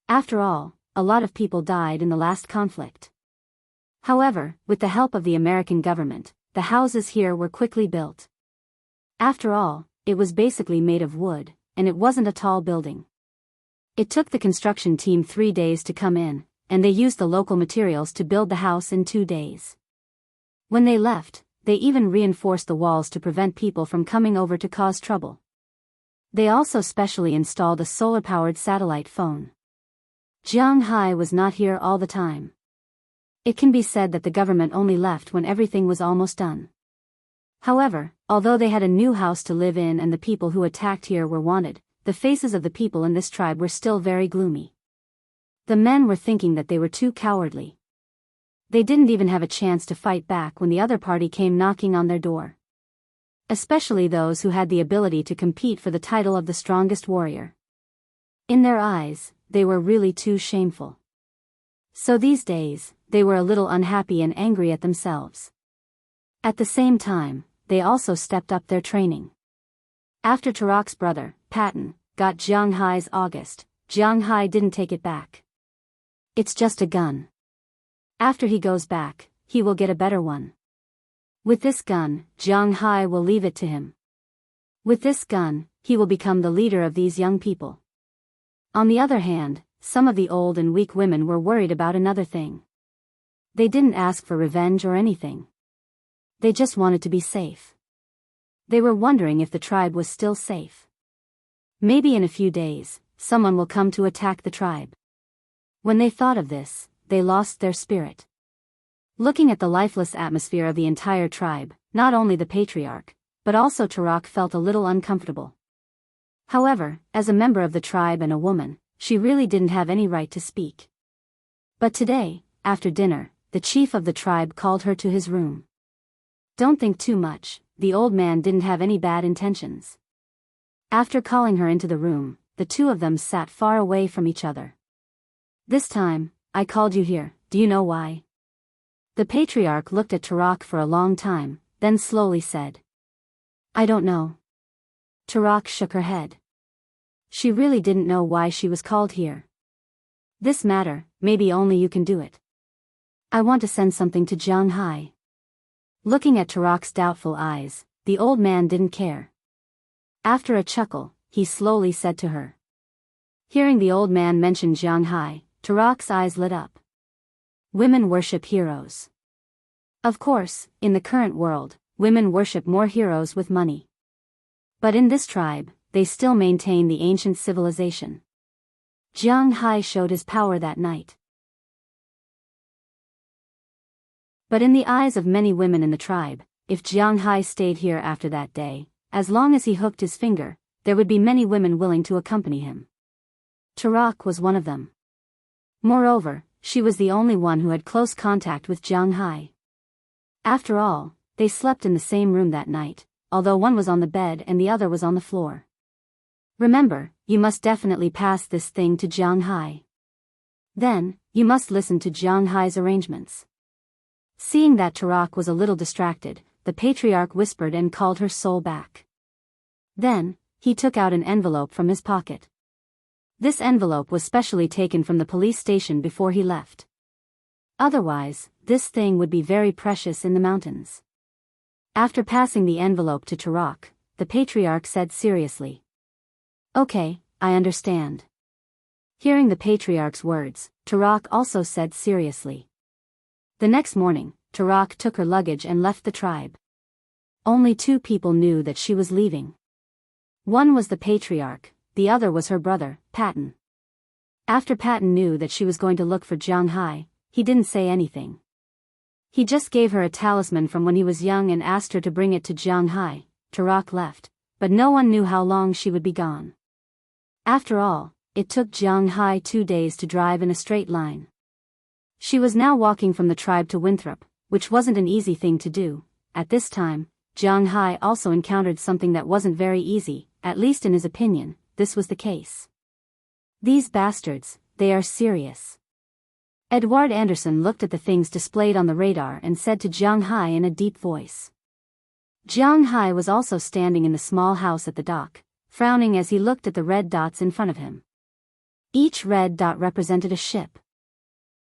After all, a lot of people died in the last conflict. However, with the help of the American government, the houses here were quickly built. After all, it was basically made of wood, and it wasn't a tall building. It took the construction team 3 days to come in, and they used the local materials to build the house in 2 days. When they left, they even reinforced the walls to prevent people from coming over to cause trouble. They also specially installed a solar-powered satellite phone. Jianghu was not here all the time. It can be said that the government only left when everything was almost done. However, although they had a new house to live in and the people who attacked here were wanted, the faces of the people in this tribe were still very gloomy. The men were thinking that they were too cowardly. They didn't even have a chance to fight back when the other party came knocking on their door. Especially those who had the ability to compete for the title of the strongest warrior. In their eyes, they were really too shameful. So these days, they were a little unhappy and angry at themselves. At the same time, they also stepped up their training. After Tarak's brother, Patton, got Jianghu's August, Jianghu didn't take it back. It's just a gun. After he goes back, he will get a better one. With this gun, Jianghu will leave it to him. With this gun, he will become the leader of these young people. On the other hand, some of the old and weak women were worried about another thing. They didn't ask for revenge or anything. They just wanted to be safe. They were wondering if the tribe was still safe. Maybe in a few days, someone will come to attack the tribe. When they thought of this, they lost their spirit. Looking at the lifeless atmosphere of the entire tribe, not only the patriarch, but also Tarak felt a little uncomfortable. However, as a member of the tribe and a woman, she really didn't have any right to speak. But today, after dinner, the chief of the tribe called her to his room. Don't think too much, the old man didn't have any bad intentions. After calling her into the room, the two of them sat far away from each other. This time, I called you here, do you know why? The patriarch looked at Tarak for a long time, then slowly said. I don't know. Tarak shook her head. She really didn't know why she was called here. This matter, maybe only you can do it. I want to send something to Jianghu. Looking at Tarak's doubtful eyes, the old man didn't care. After a chuckle, he slowly said to her. Hearing the old man mention Jianghu, Tarak's eyes lit up. Women worship heroes. Of course, in the current world, women worship more heroes with money. But in this tribe, they still maintain the ancient civilization. Jianghu showed his power that night. But in the eyes of many women in the tribe, if Jianghu stayed here after that day, as long as he hooked his finger, there would be many women willing to accompany him. Tarak was one of them. Moreover, she was the only one who had close contact with Jianghu. After all, they slept in the same room that night, although one was on the bed and the other was on the floor. Remember, you must definitely pass this thing to Jianghu. Then, you must listen to Jianghu's arrangements. Seeing that Tarak was a little distracted, the patriarch whispered and called her soul back. Then, he took out an envelope from his pocket. This envelope was specially taken from the police station before he left. Otherwise, this thing would be very precious in the mountains. After passing the envelope to Tarak, the patriarch said seriously. Okay, I understand. Hearing the patriarch's words, Tarak also said seriously. The next morning, Tarak took her luggage and left the tribe. Only two people knew that she was leaving. One was the patriarch, the other was her brother, Patton. After Patton knew that she was going to look for Jianghu, he didn't say anything. He just gave her a talisman from when he was young and asked her to bring it to Jianghu. Tarak left, but no one knew how long she would be gone. After all, it took Jianghu 2 days to drive in a straight line. She was now walking from the tribe to Winthrop, which wasn't an easy thing to do. At this time, Jianghu also encountered something that wasn't very easy, at least in his opinion. This was the case. These bastards, they are serious. Edward Anderson looked at the things displayed on the radar and said to Jianghu in a deep voice. Jianghu was also standing in the small house at the dock, frowning as he looked at the red dots in front of him. Each red dot represented a ship.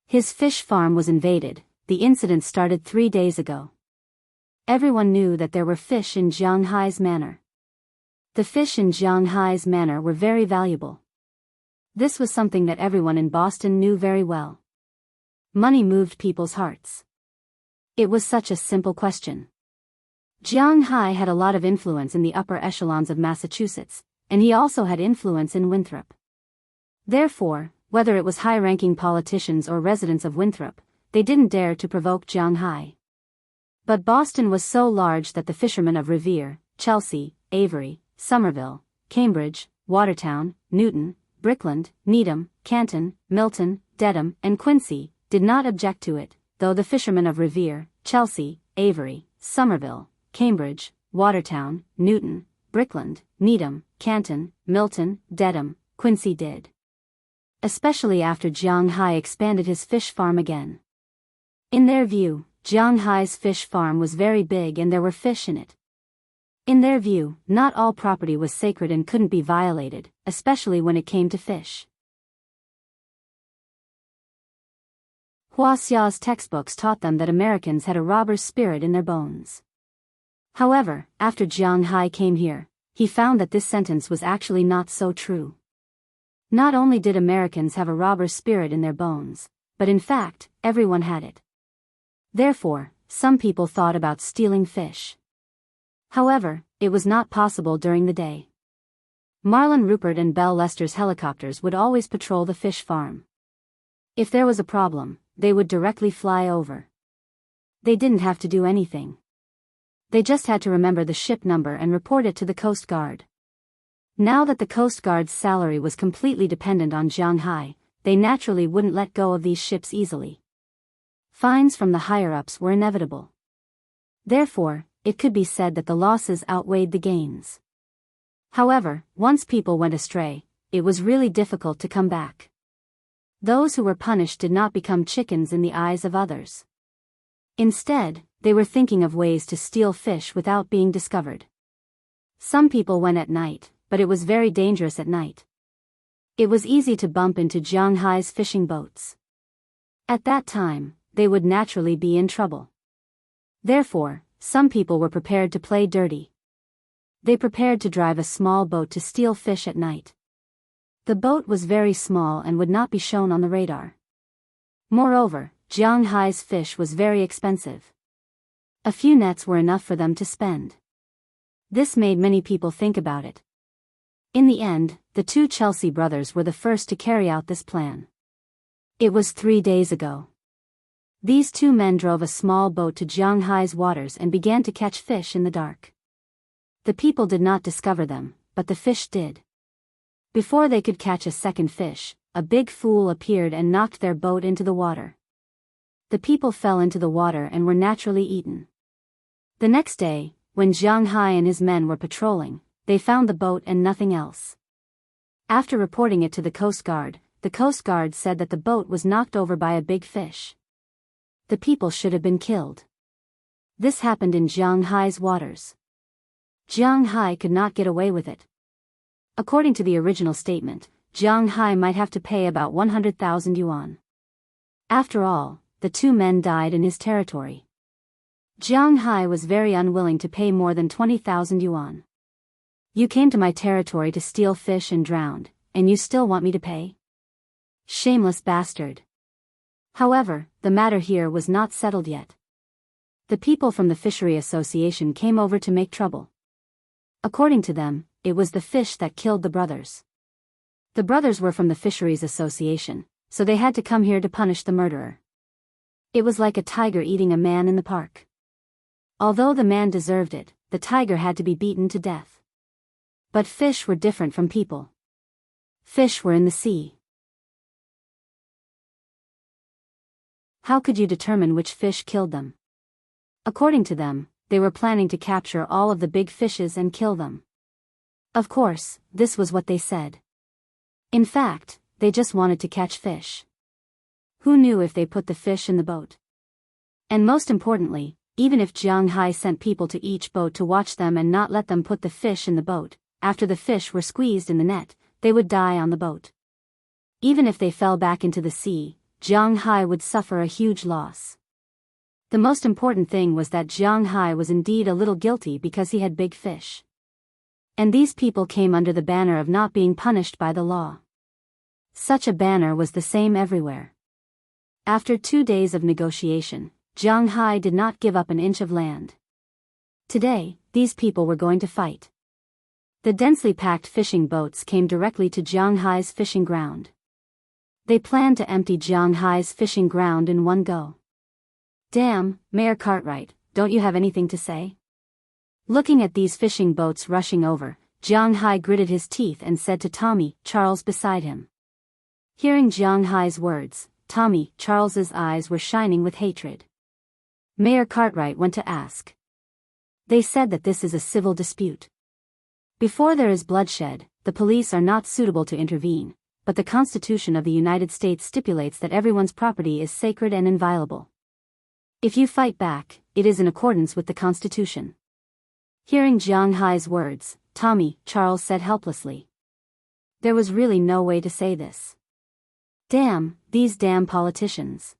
His fish farm was invaded. The incident started 3 days ago. Everyone knew that there were fish in Jianghu's manor. The fish in Jianghu's manor were very valuable. This was something that everyone in Boston knew very well. Money moved people's hearts. It was such a simple question. Jianghu had a lot of influence in the upper echelons of Massachusetts, and he also had influence in Winthrop. Therefore, whether it was high-ranking politicians or residents of Winthrop, they didn't dare to provoke Jianghu. But Boston was so large that the fishermen of Revere, Chelsea, Avery, Somerville, Cambridge, Watertown, Newton, Brickland, Needham, Canton, Milton, Dedham, and Quincy did not object to it, though the fishermen of Revere, Chelsea, Avery, Somerville, Cambridge, Watertown, Newton, Brickland, Needham, Canton, Milton, Dedham, Quincy did. Especially after Jianghu expanded his fish farm again. In their view, Jianghu's fish farm was very big and there were fish in it. In their view, not all property was sacred and couldn't be violated, especially when it came to fish. Wuxia's textbooks taught them that Americans had a robber's spirit in their bones. However, after Jianghu came here, he found that this sentence was actually not so true. Not only did Americans have a robber's spirit in their bones, but in fact, everyone had it. Therefore, some people thought about stealing fish. However, it was not possible during the day. Marlon Rupert and Bell Lester's helicopters would always patrol the fish farm. If there was a problem, they would directly fly over. They didn't have to do anything. They just had to remember the ship number and report it to the Coast Guard. Now that the Coast Guard's salary was completely dependent on Jianghu, they naturally wouldn't let go of these ships easily. Fines from the higher-ups were inevitable. Therefore, it could be said that the losses outweighed the gains. However, once people went astray, it was really difficult to come back. Those who were punished did not become chickens in the eyes of others. Instead, they were thinking of ways to steal fish without being discovered. Some people went at night, but it was very dangerous at night. It was easy to bump into Jianghu's fishing boats. At that time, they would naturally be in trouble. Therefore, some people were prepared to play dirty. They prepared to drive a small boat to steal fish at night. The boat was very small and would not be shown on the radar. Moreover, Jianghu's fish was very expensive. A few nets were enough for them to spend. This made many people think about it. In the end, the two Chelsea brothers were the first to carry out this plan. It was 3 days ago. These two men drove a small boat to Jianghu's waters and began to catch fish in the dark. The people did not discover them, but the fish did. Before they could catch a second fish, a big fool appeared and knocked their boat into the water. The people fell into the water and were naturally eaten. The next day, when Jianghu and his men were patrolling, they found the boat and nothing else. After reporting it to the Coast Guard said that the boat was knocked over by a big fish. The people should have been killed. This happened in Jianghu's waters. Jianghu could not get away with it. According to the original statement, Jianghu might have to pay about 100,000 yuan. After all, the two men died in his territory. Jianghu was very unwilling to pay more than 20,000 yuan. You came to my territory to steal fish and drowned, and you still want me to pay? Shameless bastard. However, the matter here was not settled yet. The people from the Fishery Association came over to make trouble. According to them, it was the fish that killed the brothers. The brothers were from the Fisheries Association, so they had to come here to punish the murderer. It was like a tiger eating a man in the park. Although the man deserved it, the tiger had to be beaten to death. But fish were different from people. Fish were in the sea. How could you determine which fish killed them? According to them, they were planning to capture all of the big fishes and kill them. Of course, this was what they said. In fact, they just wanted to catch fish. Who knew if they put the fish in the boat? And most importantly, even if Jianghu sent people to each boat to watch them and not let them put the fish in the boat, after the fish were squeezed in the net, they would die on the boat. Even if they fell back into the sea, Jianghu would suffer a huge loss. The most important thing was that Jianghu was indeed a little guilty because he had big fish. And these people came under the banner of not being punished by the law. Such a banner was the same everywhere. After 2 days of negotiation, Jianghu did not give up an inch of land. Today, these people were going to fight. The densely packed fishing boats came directly to Jianghu's fishing ground. They planned to empty Jianghai's fishing ground in one go. Damn, Mayor Cartwright, don't you have anything to say? Looking at these fishing boats rushing over, Jianghai gritted his teeth and said to Tommy Charles beside him. Hearing Jianghai's words, Tommy Charles's eyes were shining with hatred. Mayor Cartwright went to ask. They said that this is a civil dispute. Before there is bloodshed, the police are not suitable to intervene, but the Constitution of the United States stipulates that everyone's property is sacred and inviolable. If you fight back, it is in accordance with the Constitution. Hearing Jianghai's words, Tommy Charles said helplessly. There was really no way to say this. Damn, these damn politicians.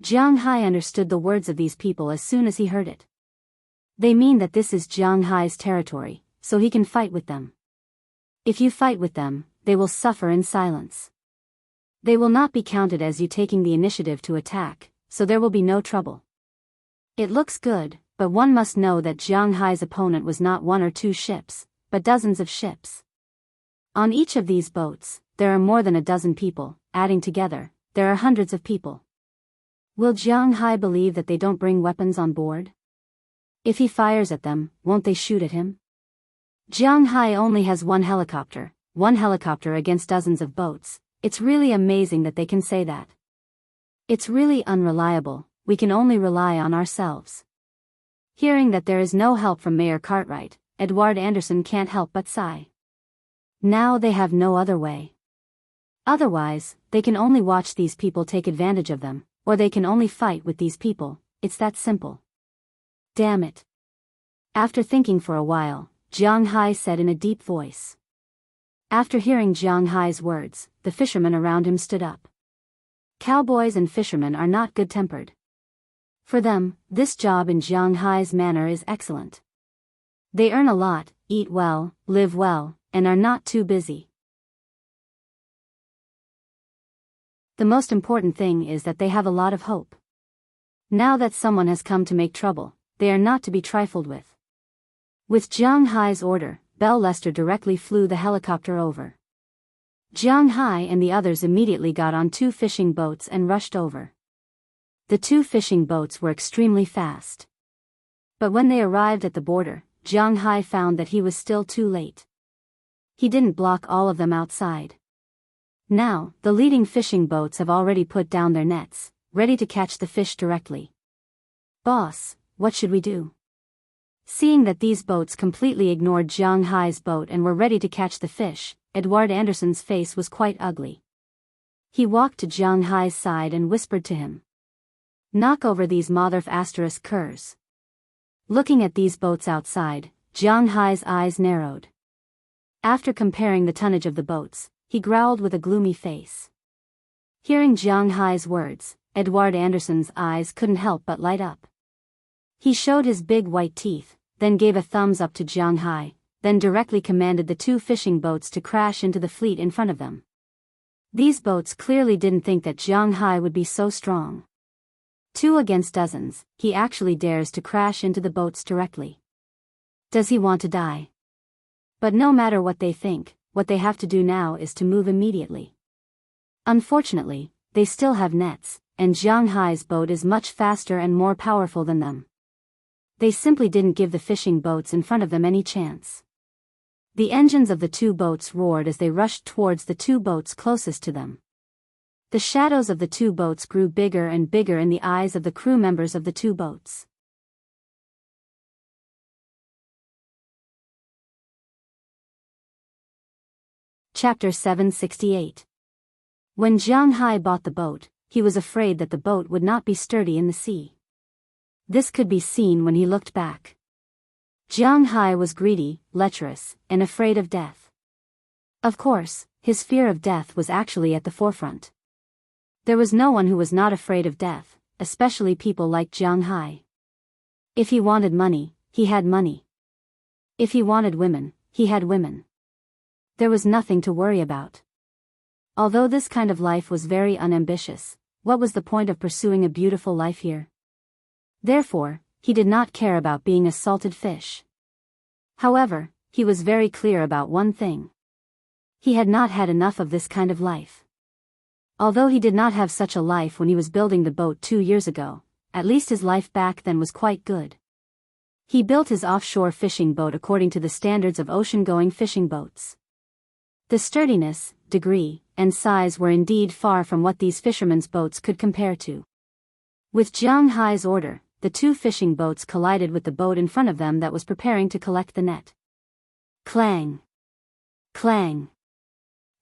Jianghai understood the words of these people as soon as he heard it. They mean that this is Jianghai's territory, so he can fight with them. If you fight with them, they will suffer in silence. They will not be counted as you taking the initiative to attack, so there will be no trouble. It looks good, but one must know that Jianghai's opponent was not one or two ships, but dozens of ships. On each of these boats, there are more than a dozen people, adding together, there are hundreds of people. Will Jianghai believe that they don't bring weapons on board? If he fires at them, won't they shoot at him? Jianghai only has one helicopter against dozens of boats. It's really amazing that they can say that. It's really unreliable, we can only rely on ourselves. Hearing that there is no help from Mayor Cartwright, Edward Anderson can't help but sigh. Now they have no other way. Otherwise, they can only watch these people take advantage of them, or they can only fight with these people, it's that simple. Damn it. After thinking for a while, Jianghai said in a deep voice. After hearing Jianghai's words, the fishermen around him stood up. Cowboys and fishermen are not good-tempered. For them, this job in Jianghai's manner is excellent. They earn a lot, eat well, live well, and are not too busy. The most important thing is that they have a lot of hope. Now that someone has come to make trouble, they are not to be trifled with. With Jianghai's order, Bell Lester directly flew the helicopter over. Jianghai and the others immediately got on two fishing boats and rushed over. The two fishing boats were extremely fast. But when they arrived at the border, Jianghai found that he was still too late. He didn't block all of them outside. Now, the leading fishing boats have already put down their nets, ready to catch the fish directly. Boss, what should we do? Seeing that these boats completely ignored Jianghai's boat and were ready to catch the fish, Edward Anderson's face was quite ugly. He walked to Jianghai's side and whispered to him. Knock over these mother*** curs. Looking at these boats outside, Jianghai's eyes narrowed. After comparing the tonnage of the boats, he growled with a gloomy face. Hearing Jianghai's words, Edward Anderson's eyes couldn't help but light up. He showed his big white teeth, then gave a thumbs up to Jianghai, then directly commanded the two fishing boats to crash into the fleet in front of them. These boats clearly didn't think that Jianghai would be so strong. Two against dozens, he actually dares to crash into the boats directly. Does he want to die? But no matter what they think, what they have to do now is to move immediately. Unfortunately, they still have nets, and Jianghai's boat is much faster and more powerful than them. They simply didn't give the fishing boats in front of them any chance. The engines of the two boats roared as they rushed towards the two boats closest to them. The shadows of the two boats grew bigger and bigger in the eyes of the crew members of the two boats. Chapter 768. When Jianghai bought the boat, he was afraid that the boat would not be sturdy in the sea. This could be seen when he looked back. Jianghai was greedy, lecherous, and afraid of death. Of course, his fear of death was actually at the forefront. There was no one who was not afraid of death, especially people like Jianghai. If he wanted money, he had money. If he wanted women, he had women. There was nothing to worry about. Although this kind of life was very unambitious, what was the point of pursuing a beautiful life here? Therefore, he did not care about being a salted fish. However, he was very clear about one thing. He had not had enough of this kind of life. Although he did not have such a life when he was building the boat 2 years ago, at least his life back then was quite good. He built his offshore fishing boat according to the standards of ocean-going fishing boats. The sturdiness, degree, and size were indeed far from what these fishermen's boats could compare to. With Jiang Hai's order, the two fishing boats collided with the boat in front of them that was preparing to collect the net. Clang! Clang!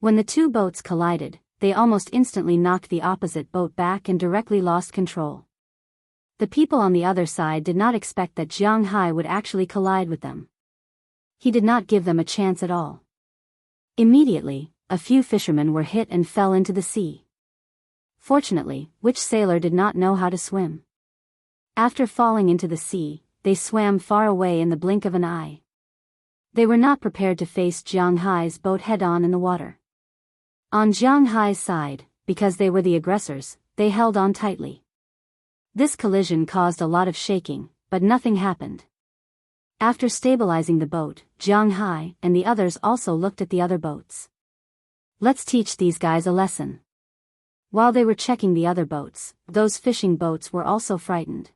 When the two boats collided, they almost instantly knocked the opposite boat back and directly lost control. The people on the other side did not expect that Jiang Hai would actually collide with them. He did not give them a chance at all. Immediately, a few fishermen were hit and fell into the sea. Fortunately, which sailor did not know how to swim? After falling into the sea, they swam far away in the blink of an eye. They were not prepared to face Jiang Hai's boat head-on in the water. On Jiang Hai's side, because they were the aggressors, they held on tightly. This collision caused a lot of shaking, but nothing happened. After stabilizing the boat, Jiang Hai and the others also looked at the other boats. Let's teach these guys a lesson. While they were checking the other boats, those fishing boats were also frightened.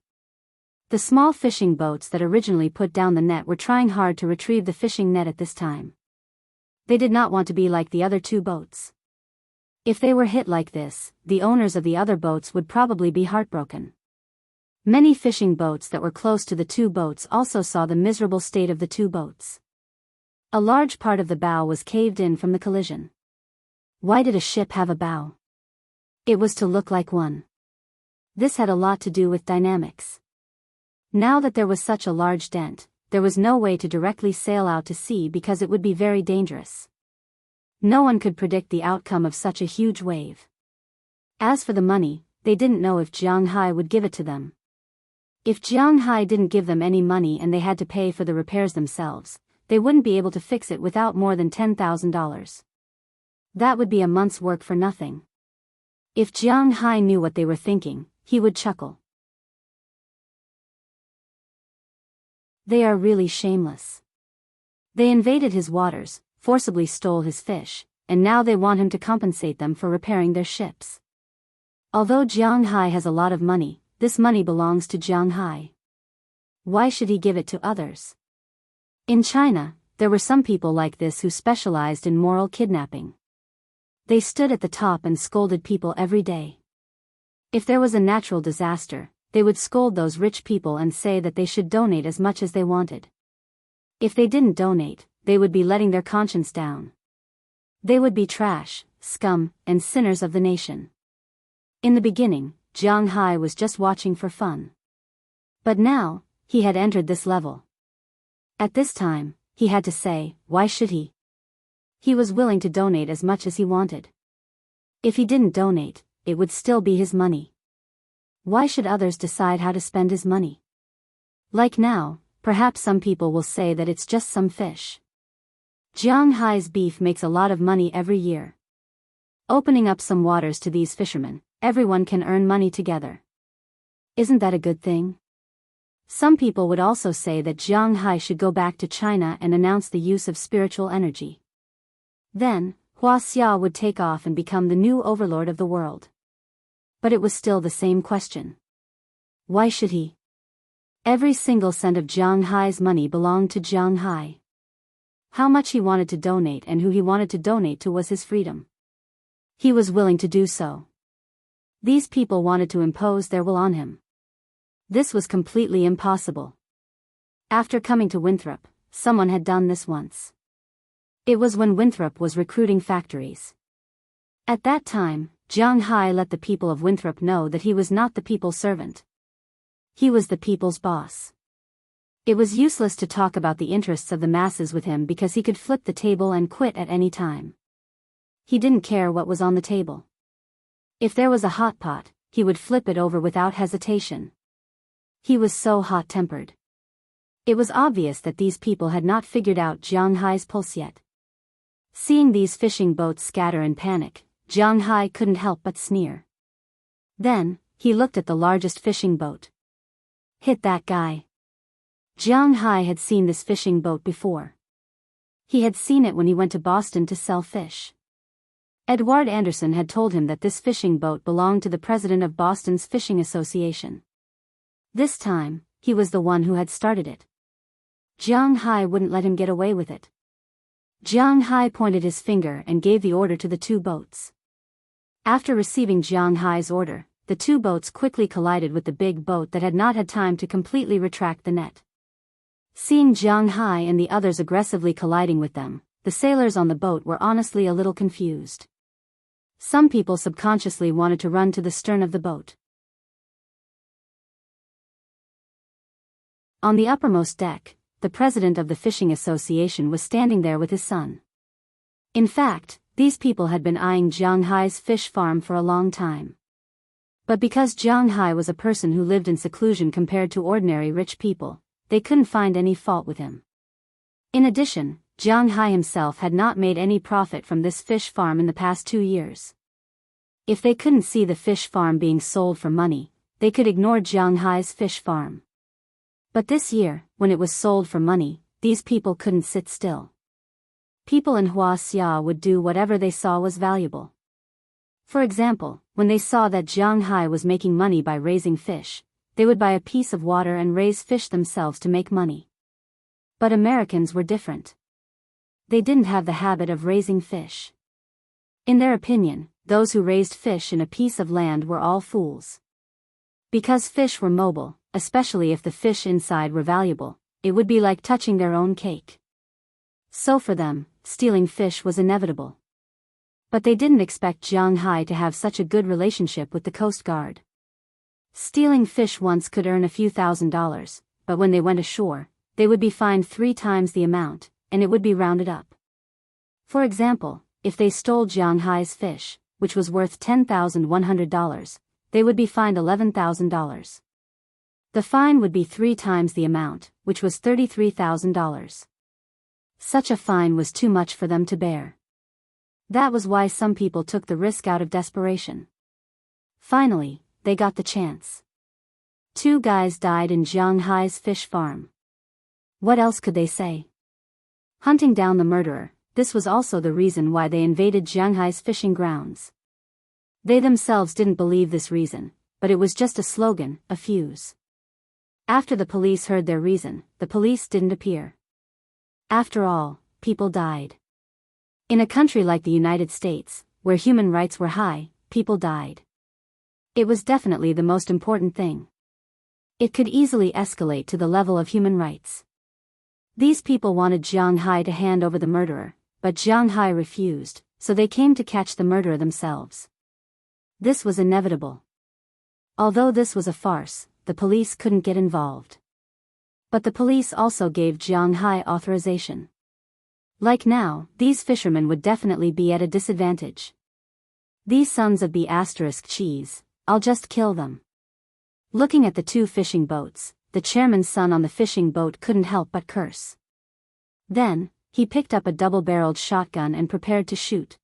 The small fishing boats that originally put down the net were trying hard to retrieve the fishing net at this time. They did not want to be like the other two boats. If they were hit like this, the owners of the other boats would probably be heartbroken. Many fishing boats that were close to the two boats also saw the miserable state of the two boats. A large part of the bow was caved in from the collision. Why did a ship have a bow? It was to look like one. This had a lot to do with dynamics. Now that there was such a large dent, there was no way to directly sail out to sea because it would be very dangerous. No one could predict the outcome of such a huge wave. As for the money, they didn't know if Jiang Hai would give it to them. If Jiang Hai didn't give them any money and they had to pay for the repairs themselves, they wouldn't be able to fix it without more than $10,000. That would be a month's work for nothing. If Jiang Hai knew what they were thinking, he would chuckle. They are really shameless. They invaded his waters, forcibly stole his fish, and now they want him to compensate them for repairing their ships. Although Jiang Hai has a lot of money, this money belongs to Jiang Hai. Why should he give it to others? In China, there were some people like this who specialized in moral kidnapping. They stood at the top and scolded people every day. If there was a natural disaster, they would scold those rich people and say that they should donate as much as they wanted. If they didn't donate, they would be letting their conscience down. They would be trash, scum, and sinners of the nation. In the beginning, Jiang Hai was just watching for fun. But now, he had entered this level. At this time, he had to say, why should he? He was willing to donate as much as he wanted. If he didn't donate, it would still be his money. Why should others decide how to spend his money? Like now, perhaps some people will say that it's just some fish. Jiang Hai's beef makes a lot of money every year. Opening up some waters to these fishermen, everyone can earn money together. Isn't that a good thing? Some people would also say that Jiang Hai should go back to China and announce the use of spiritual energy. Then, Wuxia would take off and become the new overlord of the world. But it was still the same question. Why should he? Every single cent of Jiang Hai's money belonged to Jiang Hai. How much he wanted to donate and who he wanted to donate to was his freedom. He was willing to do so. These people wanted to impose their will on him. This was completely impossible. After coming to Winthrop, someone had done this once. It was when Winthrop was recruiting factories. At that time, Jiang Hai let the people of Winthrop know that he was not the people's servant. He was the people's boss. It was useless to talk about the interests of the masses with him because he could flip the table and quit at any time. He didn't care what was on the table. If there was a hot pot, he would flip it over without hesitation. He was so hot-tempered. It was obvious that these people had not figured out Jiang Hai's pulse yet. Seeing these fishing boats scatter in panic, Jiang Hai couldn't help but sneer. Then, he looked at the largest fishing boat. Hit that guy. Jiang Hai had seen this fishing boat before. He had seen it when he went to Boston to sell fish. Edward Anderson had told him that this fishing boat belonged to the president of Boston's Fishing Association. This time, he was the one who had started it. Jianghu wouldn't let him get away with it. Jianghu pointed his finger and gave the order to the two boats. After receiving Jianghu's order, the two boats quickly collided with the big boat that had not had time to completely retract the net. Seeing Jianghu and the others aggressively colliding with them, the sailors on the boat were honestly a little confused. Some people subconsciously wanted to run to the stern of the boat. On the uppermost deck, the president of the Fishing Association was standing there with his son. In fact, these people had been eyeing Jianghu's fish farm for a long time. But because Jianghu was a person who lived in seclusion compared to ordinary rich people, they couldn't find any fault with him. In addition, Jianghu himself had not made any profit from this fish farm in the past 2 years. If they couldn't see the fish farm being sold for money, they could ignore Jianghu's fish farm. But this year, when it was sold for money, these people couldn't sit still. People in Wuxia would do whatever they saw was valuable. For example, when they saw that Jianghu was making money by raising fish, they would buy a piece of water and raise fish themselves to make money. But Americans were different. They didn't have the habit of raising fish. In their opinion, those who raised fish in a piece of land were all fools. Because fish were mobile, especially if the fish inside were valuable, it would be like touching their own cake. So for them, stealing fish was inevitable. But they didn't expect Jianghu to have such a good relationship with the Coast Guard. Stealing fish once could earn a few $1,000s, but when they went ashore, they would be fined 3 times the amount, and it would be rounded up. For example, if they stole Jianghu's fish, which was worth $10,100, they would be fined $11,000. The fine would be 3 times the amount, which was $33,000. Such a fine was too much for them to bear. That was why some people took the risk out of desperation. Finally, they got the chance. 2 guys died in Jianghu's fish farm. What else could they say? Hunting down the murderer, this was also the reason why they invaded Jianghu's fishing grounds. They themselves didn't believe this reason, but it was just a slogan, a fuse. After the police heard their reason, the police didn't appear. After all, people died. In a country like the United States, where human rights were high, people died. It was definitely the most important thing. It could easily escalate to the level of human rights. These people wanted Jianghu to hand over the murderer, but Jianghu refused, so they came to catch the murderer themselves. This was inevitable. Although this was a farce, the police couldn't get involved. But the police also gave Jianghu authorization. Like now, these fishermen would definitely be at a disadvantage. These sons of B*cheese, I'll just kill them. Looking at the 2 fishing boats, the chairman's son on the fishing boat couldn't help but curse. Then, he picked up a double-barreled shotgun and prepared to shoot.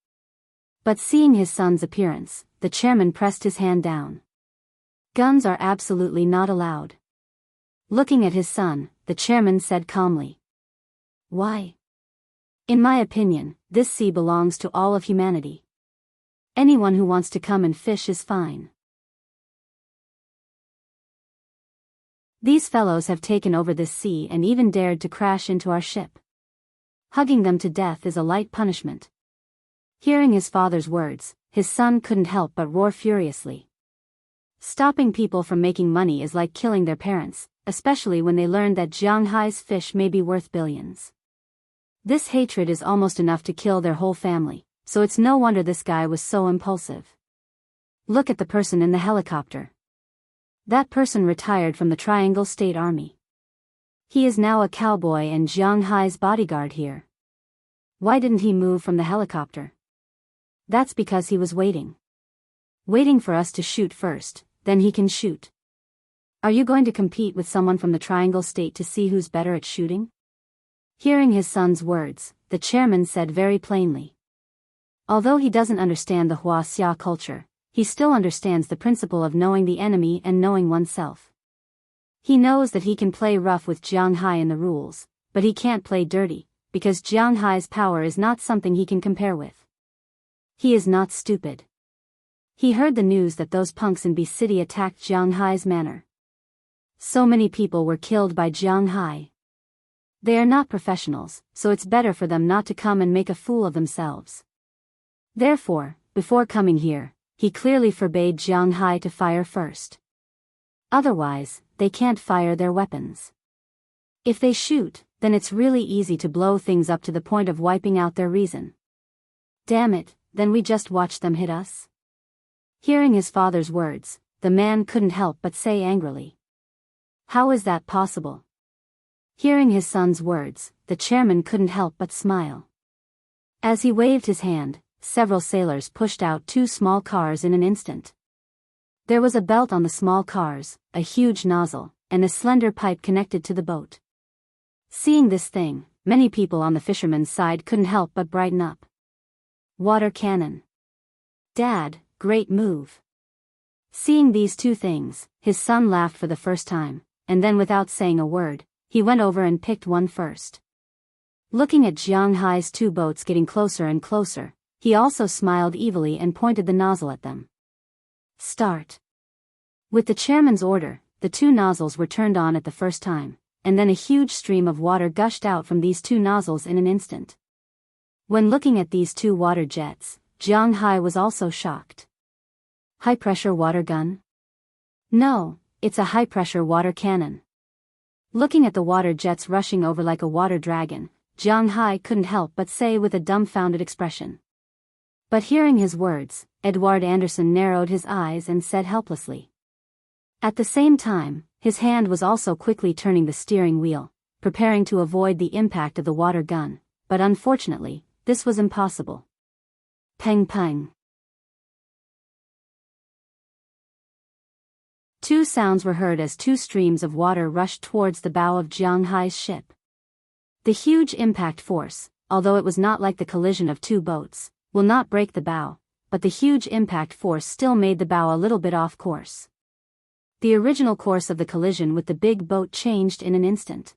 But seeing his son's appearance, the chairman pressed his hand down. Guns are absolutely not allowed. Looking at his son, the chairman said calmly. Why? In my opinion, this sea belongs to all of humanity. Anyone who wants to come and fish is fine. These fellows have taken over this sea and even dared to crash into our ship. Hugging them to death is a light punishment. Hearing his father's words, his son couldn't help but roar furiously. Stopping people from making money is like killing their parents, especially when they learn that Jianghu's fish may be worth billions. This hatred is almost enough to kill their whole family, so it's no wonder this guy was so impulsive. Look at the person in the helicopter. That person retired from the Triangle State Army. He is now a cowboy and Jianghu's bodyguard here. Why didn't he move from the helicopter? That's because he was waiting. Waiting for us to shoot first, then he can shoot. Are you going to compete with someone from the Triangle State to see who's better at shooting? Hearing his son's words, the chairman said very plainly. Although he doesn't understand the Wuxia culture, he still understands the principle of knowing the enemy and knowing oneself. He knows that he can play rough with Jianghu in the rules, but he can't play dirty, because Jianghu's power is not something he can compare with. He is not stupid. He heard the news that those punks in B City attacked Jianghai's manor. So many people were killed by Jianghai. They are not professionals, so it's better for them not to come and make a fool of themselves. Therefore, before coming here, he clearly forbade Jianghai to fire first. Otherwise, they can't fire their weapons. If they shoot, then it's really easy to blow things up to the point of wiping out their reason. Damn it, then we just watch them hit us? Hearing his father's words, the man couldn't help but say angrily. How is that possible? Hearing his son's words, the chairman couldn't help but smile. As he waved his hand, several sailors pushed out 2 small cars in an instant. There was a belt on the small cars, a huge nozzle, and a slender pipe connected to the boat. Seeing this thing, many people on the fisherman's side couldn't help but brighten up. Water cannon. Dad, great move. Seeing these 2 things, his son laughed for the first time, and then without saying a word, he went over and picked one first. Looking at Jianghai's 2 boats getting closer and closer, he also smiled evilly and pointed the nozzle at them. Start. With the chairman's order, the 2 nozzles were turned on at the first time, and then a huge stream of water gushed out from these 2 nozzles in an instant. When looking at these 2 water jets, Jianghai was also shocked. High-pressure water gun? No, it's a high-pressure water cannon. Looking at the water jets rushing over like a water dragon, Jianghai couldn't help but say with a dumbfounded expression. But hearing his words, Edward Anderson narrowed his eyes and said helplessly. At the same time, his hand was also quickly turning the steering wheel, preparing to avoid the impact of the water gun, but unfortunately, this was impossible. Peng peng. 2 sounds were heard as 2 streams of water rushed towards the bow of Jianghai's ship. The huge impact force, although it was not like the collision of 2 boats, will not break the bow, but the huge impact force still made the bow a little bit off course. The original course of the collision with the big boat changed in an instant.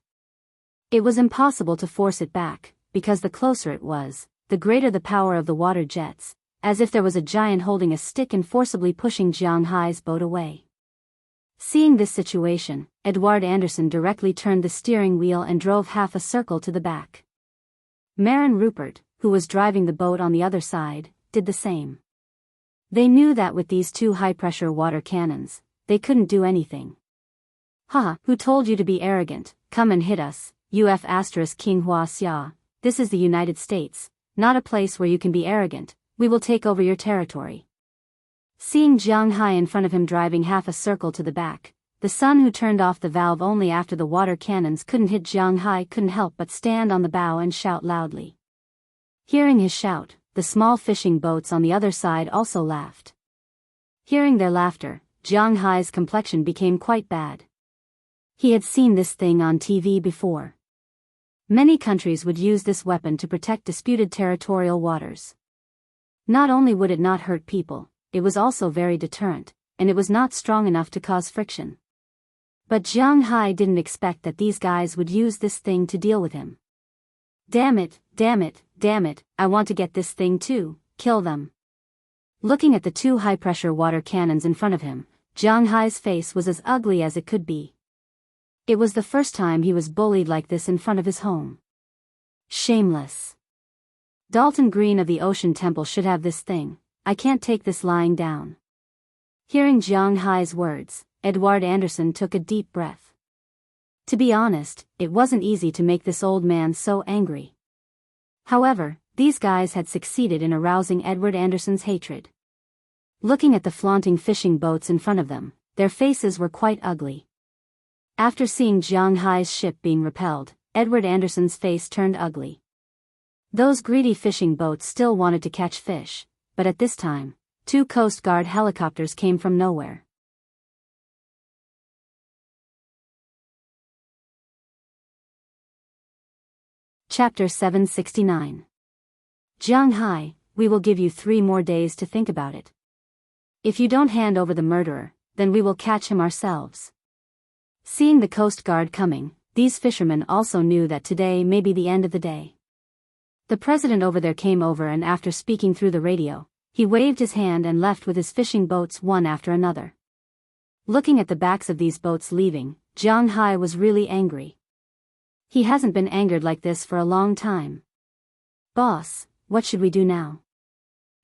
It was impossible to force it back, because the closer it was, the greater the power of the water jets, as if there was a giant holding a stick and forcibly pushing Jianghai's boat away. Seeing this situation, Edward Anderson directly turned the steering wheel and drove half a circle to the back. Marin Rupert, who was driving the boat on the other side, did the same. They knew that with these 2 high-pressure water cannons, they couldn't do anything. Ha, who told you to be arrogant? Come and hit us, UF King Hua Xia. This is the United States, not a place where you can be arrogant. We will take over your territory. Seeing Jianghai in front of him driving half a circle to the back, the son who turned off the valve only after the water cannons couldn't hit Jianghai couldn't help but stand on the bow and shout loudly. Hearing his shout, the small fishing boats on the other side also laughed. Hearing their laughter, Jianghai's complexion became quite bad. He had seen this thing on TV before. Many countries would use this weapon to protect disputed territorial waters. Not only would it not hurt people, it was also very deterrent, and it was not strong enough to cause friction. But Jianghai didn't expect that these guys would use this thing to deal with him. Damn it, damn it, damn it, I want to get this thing too, kill them. Looking at the 2 high-pressure water cannons in front of him, Jianghai's face was as ugly as it could be. It was the first time he was bullied like this in front of his home. Shameless. Dalton Green of the Ocean Temple should have this thing. I can't take this lying down. Hearing Jianghai's words, Edward Anderson took a deep breath. To be honest, it wasn't easy to make this old man so angry. However, these guys had succeeded in arousing Edward Anderson's hatred. Looking at the flaunting fishing boats in front of them, their faces were quite ugly. After seeing Jianghai's ship being repelled, Edward Anderson's face turned ugly. Those greedy fishing boats still wanted to catch fish, but at this time, 2 Coast Guard helicopters came from nowhere. Chapter 769. Jianghai, we will give you 3 more days to think about it. If you don't hand over the murderer, then we will catch him ourselves. Seeing the Coast Guard coming, these fishermen also knew that today may be the end of the day. The president over there came over and after speaking through the radio, He waved his hand and left with his fishing boats one after another. Looking at the backs of these boats leaving, Jianghu was really angry. He hasn't been angered like this for a long time. Boss, what should we do now?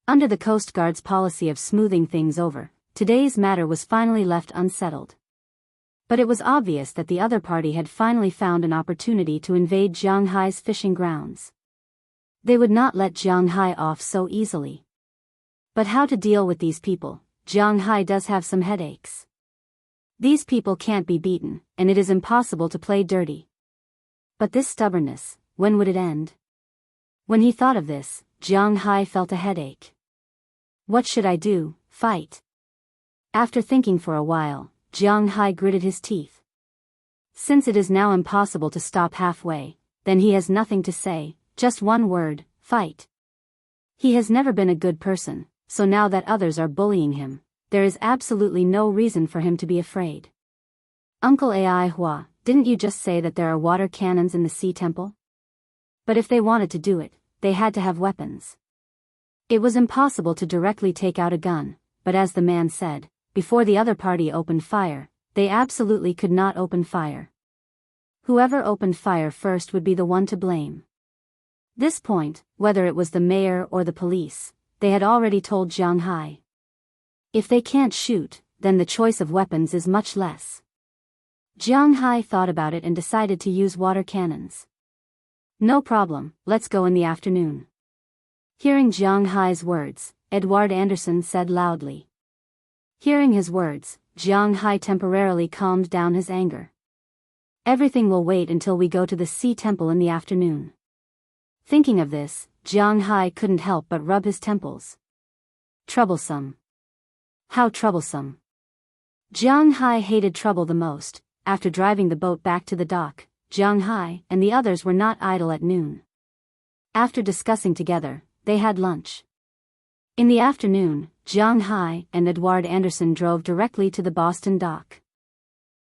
Under the Coast Guard's policy of smoothing things over, today's matter was finally left unsettled. But it was obvious that the other party had finally found an opportunity to invade Jianghu's fishing grounds. They would not let Jianghu off so easily. But how to deal with these people? Jianghu does have some headaches. These people can't be beaten, and it is impossible to play dirty. But this stubbornness, when would it end? When he thought of this, Jianghu felt a headache. What should I do? Fight? After thinking for a while, Jianghu gritted his teeth. Since it is now impossible to stop halfway, then he has nothing to say, just one word, fight. He has never been a good person, so now that others are bullying him, there is absolutely no reason for him to be afraid. Uncle Ai Hua, didn't you just say that there are water cannons in the sea temple? But if they wanted to do it, they had to have weapons. It was impossible to directly take out a gun, but as the man said, before the other party opened fire, they absolutely could not open fire. Whoever opened fire first would be the one to blame. This point, whether it was the mayor or the police, they had already told Jianghu. If they can't shoot, then the choice of weapons is much less. Jianghu thought about it and decided to use water cannons. No problem, let's go in the afternoon. Hearing Jianghu's words, Edward Anderson said loudly. Hearing his words, Jianghu temporarily calmed down his anger. Everything will wait until we go to the sea temple in the afternoon. Thinking of this, Jianghu couldn't help but rub his temples. Troublesome. How troublesome. Jianghu hated trouble the most. After driving the boat back to the dock, Jianghu and the others were not idle at noon. After discussing together, they had lunch. In the afternoon, Jianghu and Edward Anderson drove directly to the Boston dock.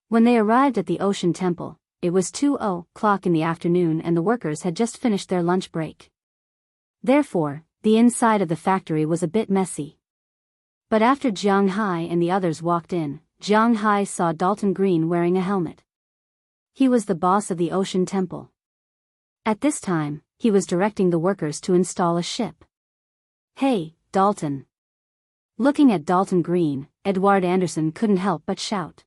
When they arrived at the Ocean Temple, it was 2:00 in the afternoon and the workers had just finished their lunch break. Therefore, the inside of the factory was a bit messy. But after Jianghu and the others walked in, Jianghu saw Dalton Green wearing a helmet. He was the boss of the Ocean Temple. At this time, he was directing the workers to install a ship. Hey, Dalton. Looking at Dalton Green, Edward Anderson couldn't help but shout.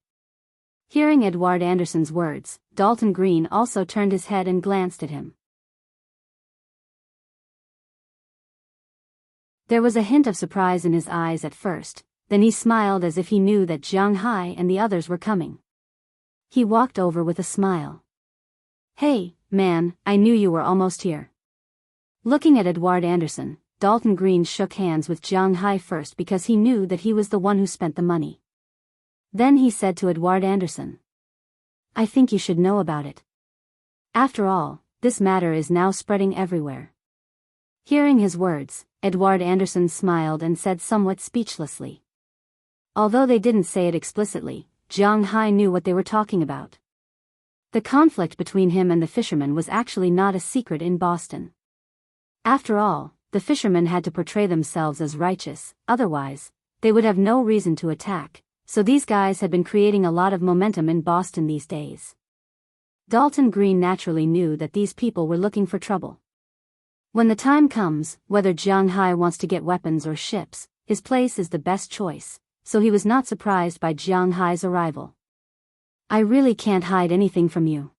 Hearing Edward Anderson's words, Dalton Green also turned his head and glanced at him. There was a hint of surprise in his eyes at first, then he smiled as if he knew that Jianghu and the others were coming. He walked over with a smile. Hey, man, I knew you were almost here. Looking at Edward Anderson, Dalton Green shook hands with Jianghu first because he knew that he was the one who spent the money. Then he said to Edward Anderson, I think you should know about it. After all, this matter is now spreading everywhere. Hearing his words, Edward Anderson smiled and said somewhat speechlessly. Although they didn't say it explicitly, Jianghu knew what they were talking about. The conflict between him and the fishermen was actually not a secret in Boston. After all, the fishermen had to portray themselves as righteous, otherwise, they would have no reason to attack, so these guys had been creating a lot of momentum in Boston these days. Dalton Green naturally knew that these people were looking for trouble. When the time comes, whether Jianghu wants to get weapons or ships, his place is the best choice, so he was not surprised by Jianghu's arrival. I really can't hide anything from you.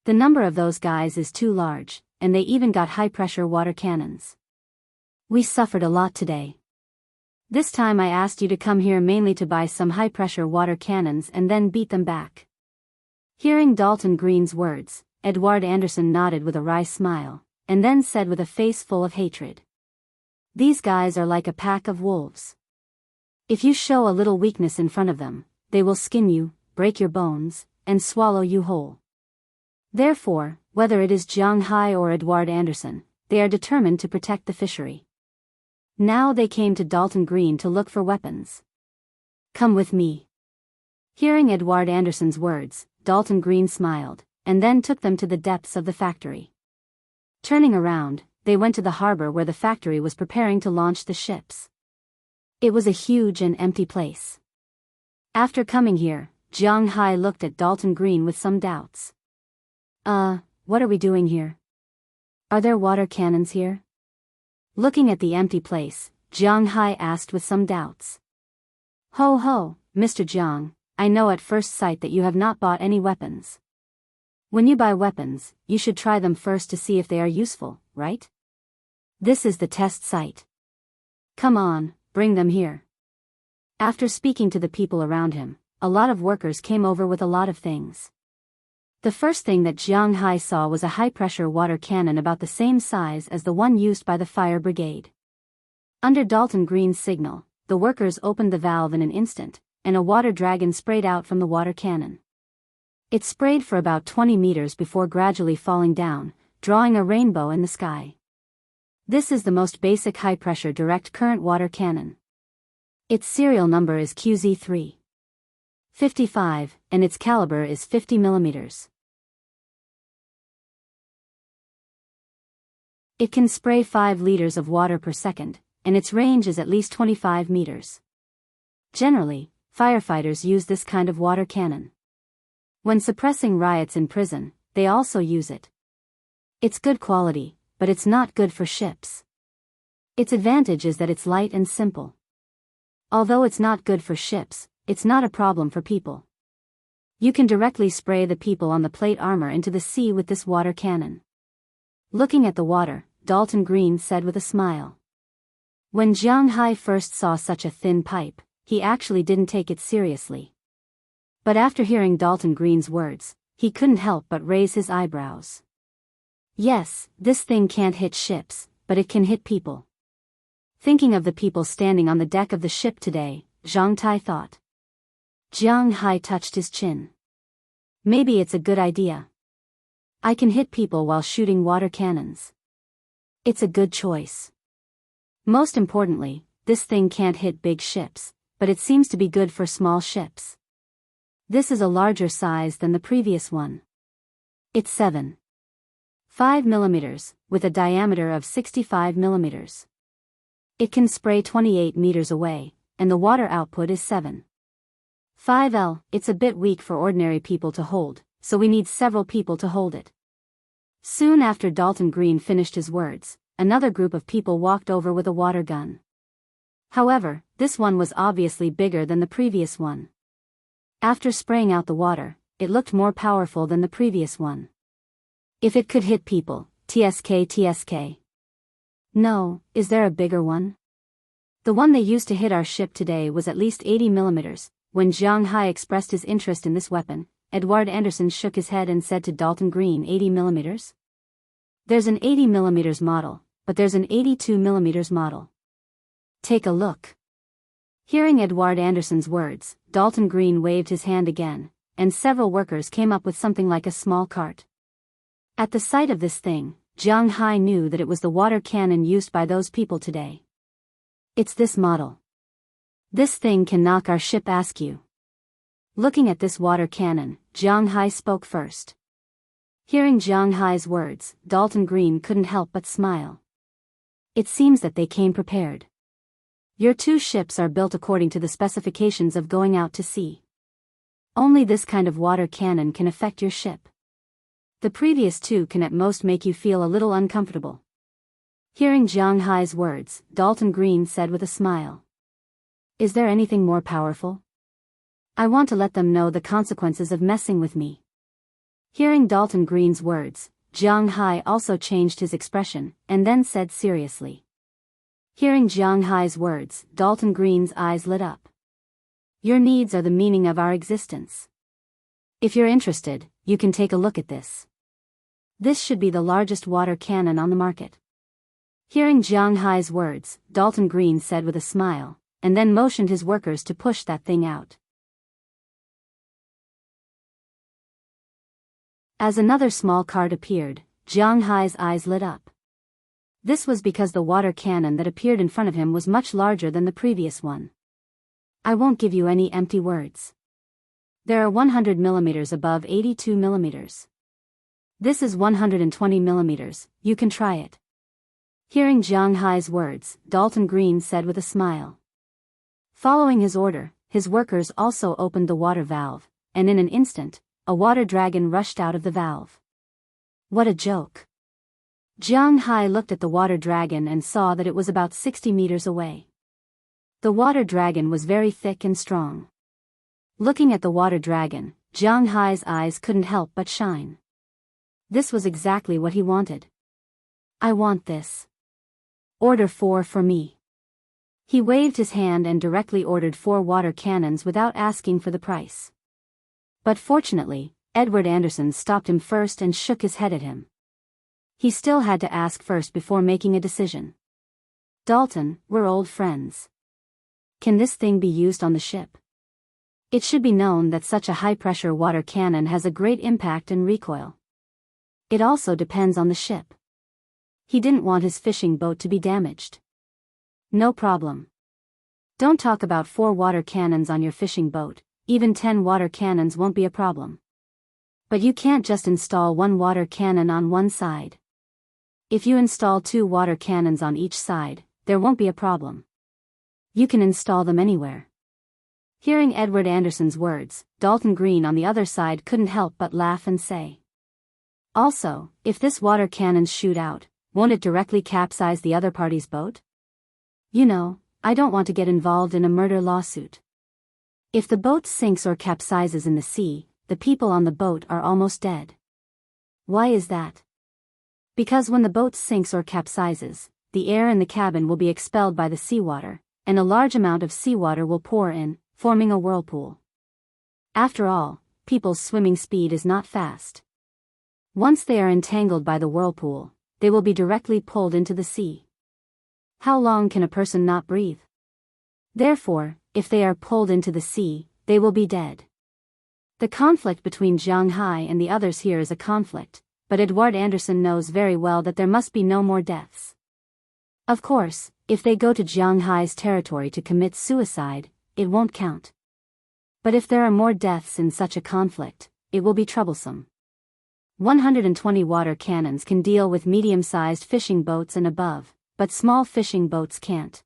The number of those guys is too large, and they even got high-pressure water cannons. We suffered a lot today. This time I asked you to come here mainly to buy some high-pressure water cannons and then beat them back. Hearing Dalton Green's words, Edward Anderson nodded with a wry smile, and then said with a face full of hatred. These guys are like a pack of wolves. If you show a little weakness in front of them, they will skin you, break your bones, and swallow you whole. Therefore, whether it is Jianghu or Edward Anderson, they are determined to protect the fishery. Now they came to Dalton Green to look for weapons. Come with me. Hearing Edward Anderson's words, Dalton Green smiled, and then took them to the depths of the factory. Turning around, they went to the harbor where the factory was preparing to launch the ships. It was a huge and empty place. After coming here, Jianghu looked at Dalton Green with some doubts. What are we doing here? Are there water cannons here? Looking at the empty place, Jianghu asked with some doubts. Ho ho, Mr. Jiang, I know at first sight that you have not bought any weapons. When you buy weapons, you should try them first to see if they are useful, right? This is the test site. Come on, bring them here. After speaking to the people around him, a lot of workers came over with a lot of things. The first thing that Jianghu saw was a high-pressure water cannon about the same size as the one used by the fire brigade. Under Dalton Green's signal, the workers opened the valve in an instant, and a water dragon sprayed out from the water cannon. It sprayed for about 20 meters before gradually falling down, drawing a rainbow in the sky. This is the most basic high-pressure direct current water cannon. Its serial number is QZ355, and its caliber is 50 millimeters. It can spray 5 liters of water per second, and its range is at least 25 meters. Generally, firefighters use this kind of water cannon. When suppressing riots in prison, they also use it. It's good quality, but it's not good for ships. Its advantage is that it's light and simple. Although it's not good for ships, it's not a problem for people. You can directly spray the people on the plate armor into the sea with this water cannon. Looking at the water, Dalton Green said with a smile. When Jianghu first saw such a thin pipe, he actually didn't take it seriously. But after hearing Dalton Green's words, he couldn't help but raise his eyebrows. Yes, this thing can't hit ships, but it can hit people. Thinking of the people standing on the deck of the ship today, Zhang Tai thought. Jianghu touched his chin. Maybe it's a good idea. I can hit people while shooting water cannons. It's a good choice. Most importantly, this thing can't hit big ships, but it seems to be good for small ships. This is a larger size than the previous one. It's 7.5 millimeters, with a diameter of 65 millimeters. It can spray 28 meters away, and the water output is 7.5 L. It's a bit weak for ordinary people to hold, so we need several people to hold it. Soon after Dalton Green finished his words, another group of people walked over with a water gun. However, this one was obviously bigger than the previous one. After spraying out the water, it looked more powerful than the previous one. If it could hit people, TSK. No, is there a bigger one? The one they used to hit our ship today was at least 80 millimeters. When Jianghu expressed his interest in this weapon, Edward Anderson shook his head and said to Dalton Green, 80 millimeters? There's an 80 millimeters model, but there's an 82 millimeters model. Take a look. Hearing Edward Anderson's words, Dalton Green waved his hand again, and several workers came up with something like a small cart. At the sight of this thing, Jianghu knew that it was the water cannon used by those people today. It's this model. This thing can knock our ship askew. Looking at this water cannon, Jianghu spoke first. Hearing Jianghu's words, Dalton Green couldn't help but smile. It seems that they came prepared. Your 2 ships are built according to the specifications of going out to sea. Only this kind of water cannon can affect your ship. The previous 2 can at most make you feel a little uncomfortable. Hearing Jianghu's words, Dalton Green said with a smile. Is there anything more powerful? I want to let them know the consequences of messing with me. Hearing Dalton Green's words, Jianghu also changed his expression, and then said seriously. Hearing Jianghu's words, Dalton Green's eyes lit up. Your needs are the meaning of our existence. If you're interested, you can take a look at this. This should be the largest water cannon on the market. Hearing Jianghu's words, Dalton Green said with a smile, and then motioned his workers to push that thing out. As another small cart appeared, Jianghu's eyes lit up. This was because the water cannon that appeared in front of him was much larger than the previous one. I won't give you any empty words. There are 100 millimeters above 82 millimeters. This is 120 millimeters, you can try it. Hearing Jiang Hai's words, Dalton Green said with a smile. Following his order, his workers also opened the water valve, and in an instant, a water dragon rushed out of the valve. What a joke! Jiang Hai looked at the water dragon and saw that it was about 60 meters away. The water dragon was very thick and strong. Looking at the water dragon, Jiang Hai's eyes couldn't help but shine. This was exactly what he wanted. I want this. Order 4 for me. He waved his hand and directly ordered 4 water cannons without asking for the price. But fortunately, Edward Anderson stopped him first and shook his head at him. He still had to ask first before making a decision. Dalton, we're old friends. Can this thing be used on the ship? It should be known that such a high-pressure water cannon has a great impact and recoil. It also depends on the ship. He didn't want his fishing boat to be damaged. No problem. Don't talk about 4 water cannons on your fishing boat, even 10 water cannons won't be a problem. But you can't just install 1 water cannon on one side. If you install 2 water cannons on each side, there won't be a problem. You can install them anywhere. Hearing Edward Anderson's words, Dalton Green on the other side couldn't help but laugh and say. Also, if this water cannons shoot out, won't it directly capsize the other party's boat? You know, I don't want to get involved in a murder lawsuit. If the boat sinks or capsizes in the sea, the people on the boat are almost dead. Why is that? Because when the boat sinks or capsizes, the air in the cabin will be expelled by the seawater, and a large amount of seawater will pour in, forming a whirlpool. After all, people's swimming speed is not fast. Once they are entangled by the whirlpool, they will be directly pulled into the sea. How long can a person not breathe? Therefore, if they are pulled into the sea, they will be dead. The conflict between Jiang Hai and the others here is a conflict, but Edward Anderson knows very well that there must be no more deaths. Of course, if they go to Jiang Hai's territory to commit suicide, it won't count. But if there are more deaths in such a conflict, it will be troublesome. 120 water cannons can deal with medium-sized fishing boats and above, but small fishing boats can't.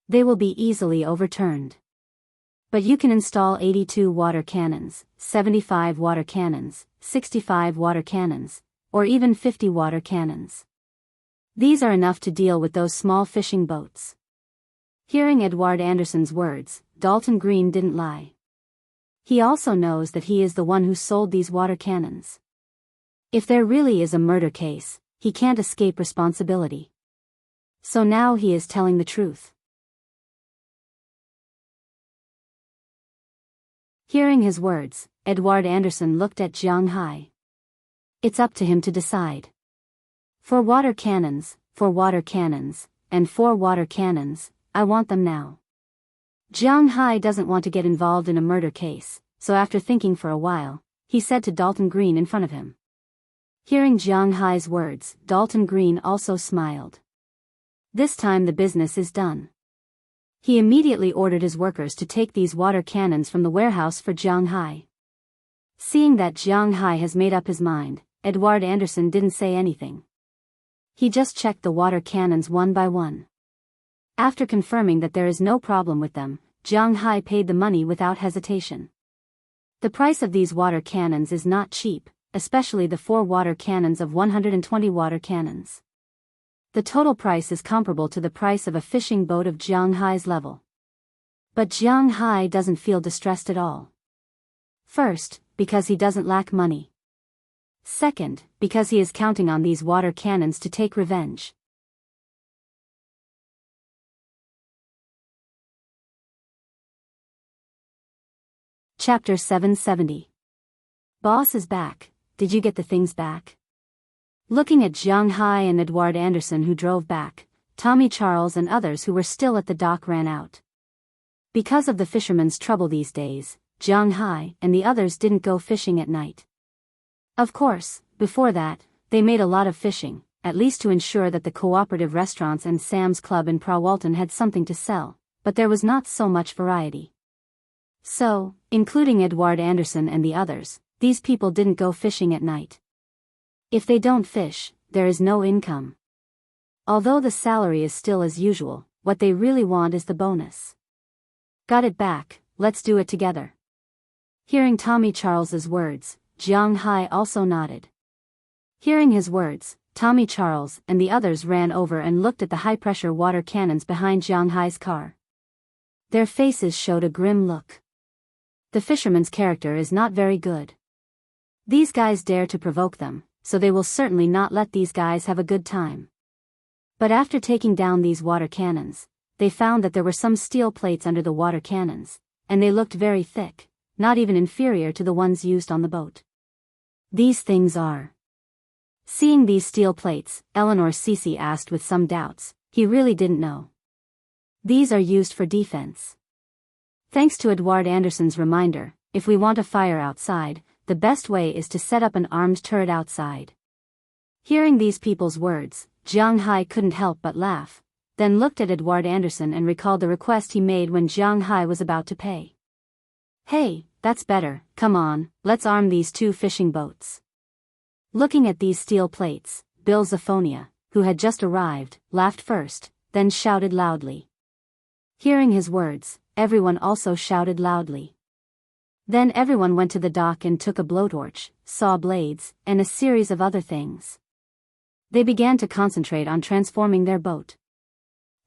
They will be easily overturned. But you can install 82 water cannons, 75 water cannons, 65 water cannons, or even 50 water cannons. These are enough to deal with those small fishing boats. Hearing Edward Anderson's words, Dalton Green didn't lie. He also knows that he is the one who sold these water cannons. If there really is a murder case, he can't escape responsibility. So now he is telling the truth. Hearing his words, Edward Anderson looked at Jiang Hai. It's up to him to decide. 4 water cannons, 4 water cannons, and 4 water cannons, I want them now. Jiang Hai doesn't want to get involved in a murder case, so after thinking for a while, he said to Dalton Green in front of him. Hearing Jiang Hai's words, Dalton Green also smiled. This time the business is done. He immediately ordered his workers to take these water cannons from the warehouse for Jiang Hai. Seeing that Jiang Hai has made up his mind, Edward Anderson didn't say anything. He just checked the water cannons one by one. After confirming that there is no problem with them, Jiang Hai paid the money without hesitation. The price of these water cannons is not cheap, especially the 4 water cannons of 120 water cannons. The total price is comparable to the price of a fishing boat of Jiang Hai's level. But Jiang Hai doesn't feel distressed at all. First, because he doesn't lack money. Second, because he is counting on these water cannons to take revenge. Chapter 770. Boss is back. Did you get the things back? Looking at Jiang Hai and Edward Anderson who drove back, Tommy Charles and others who were still at the dock ran out. Because of the fishermen's trouble these days, Jiang Hai and the others didn't go fishing at night. Of course, before that, they made a lot of fishing, at least to ensure that the cooperative restaurants and Sam's Club in Prawalton had something to sell, but there was not so much variety. So, including Edward Anderson and the others, these people didn't go fishing at night. If they don't fish, there is no income. Although the salary is still as usual, what they really want is the bonus. Got it back, let's do it together. Hearing Tommy Charles's words, Jiang Hai also nodded. Hearing his words, Tommy Charles and the others ran over and looked at the high-pressure water cannons behind Jiang Hai's car. Their faces showed a grim look. The fisherman's character is not very good. These guys dare to provoke them, so they will certainly not let these guys have a good time. But after taking down these water cannons, they found that there were some steel plates under the water cannons, and they looked very thick, not even inferior to the ones used on the boat. These things are. Seeing these steel plates, Eleanor Cece asked with some doubts. He really didn't know. These are used for defense. Thanks to Edward Anderson's reminder, if we want a fire outside, the best way is to set up an armed turret outside. Hearing these people's words, Jiang Hai couldn't help but laugh, then looked at Edward Anderson and recalled the request he made when Jiang Hai was about to pay. Hey, that's better, come on, let's arm these 2 fishing boats. Looking at these steel plates, Bill Zaphonia, who had just arrived, laughed first, then shouted loudly. Hearing his words, everyone also shouted loudly. Then everyone went to the dock and took a blowtorch, saw blades, and a series of other things. They began to concentrate on transforming their boat.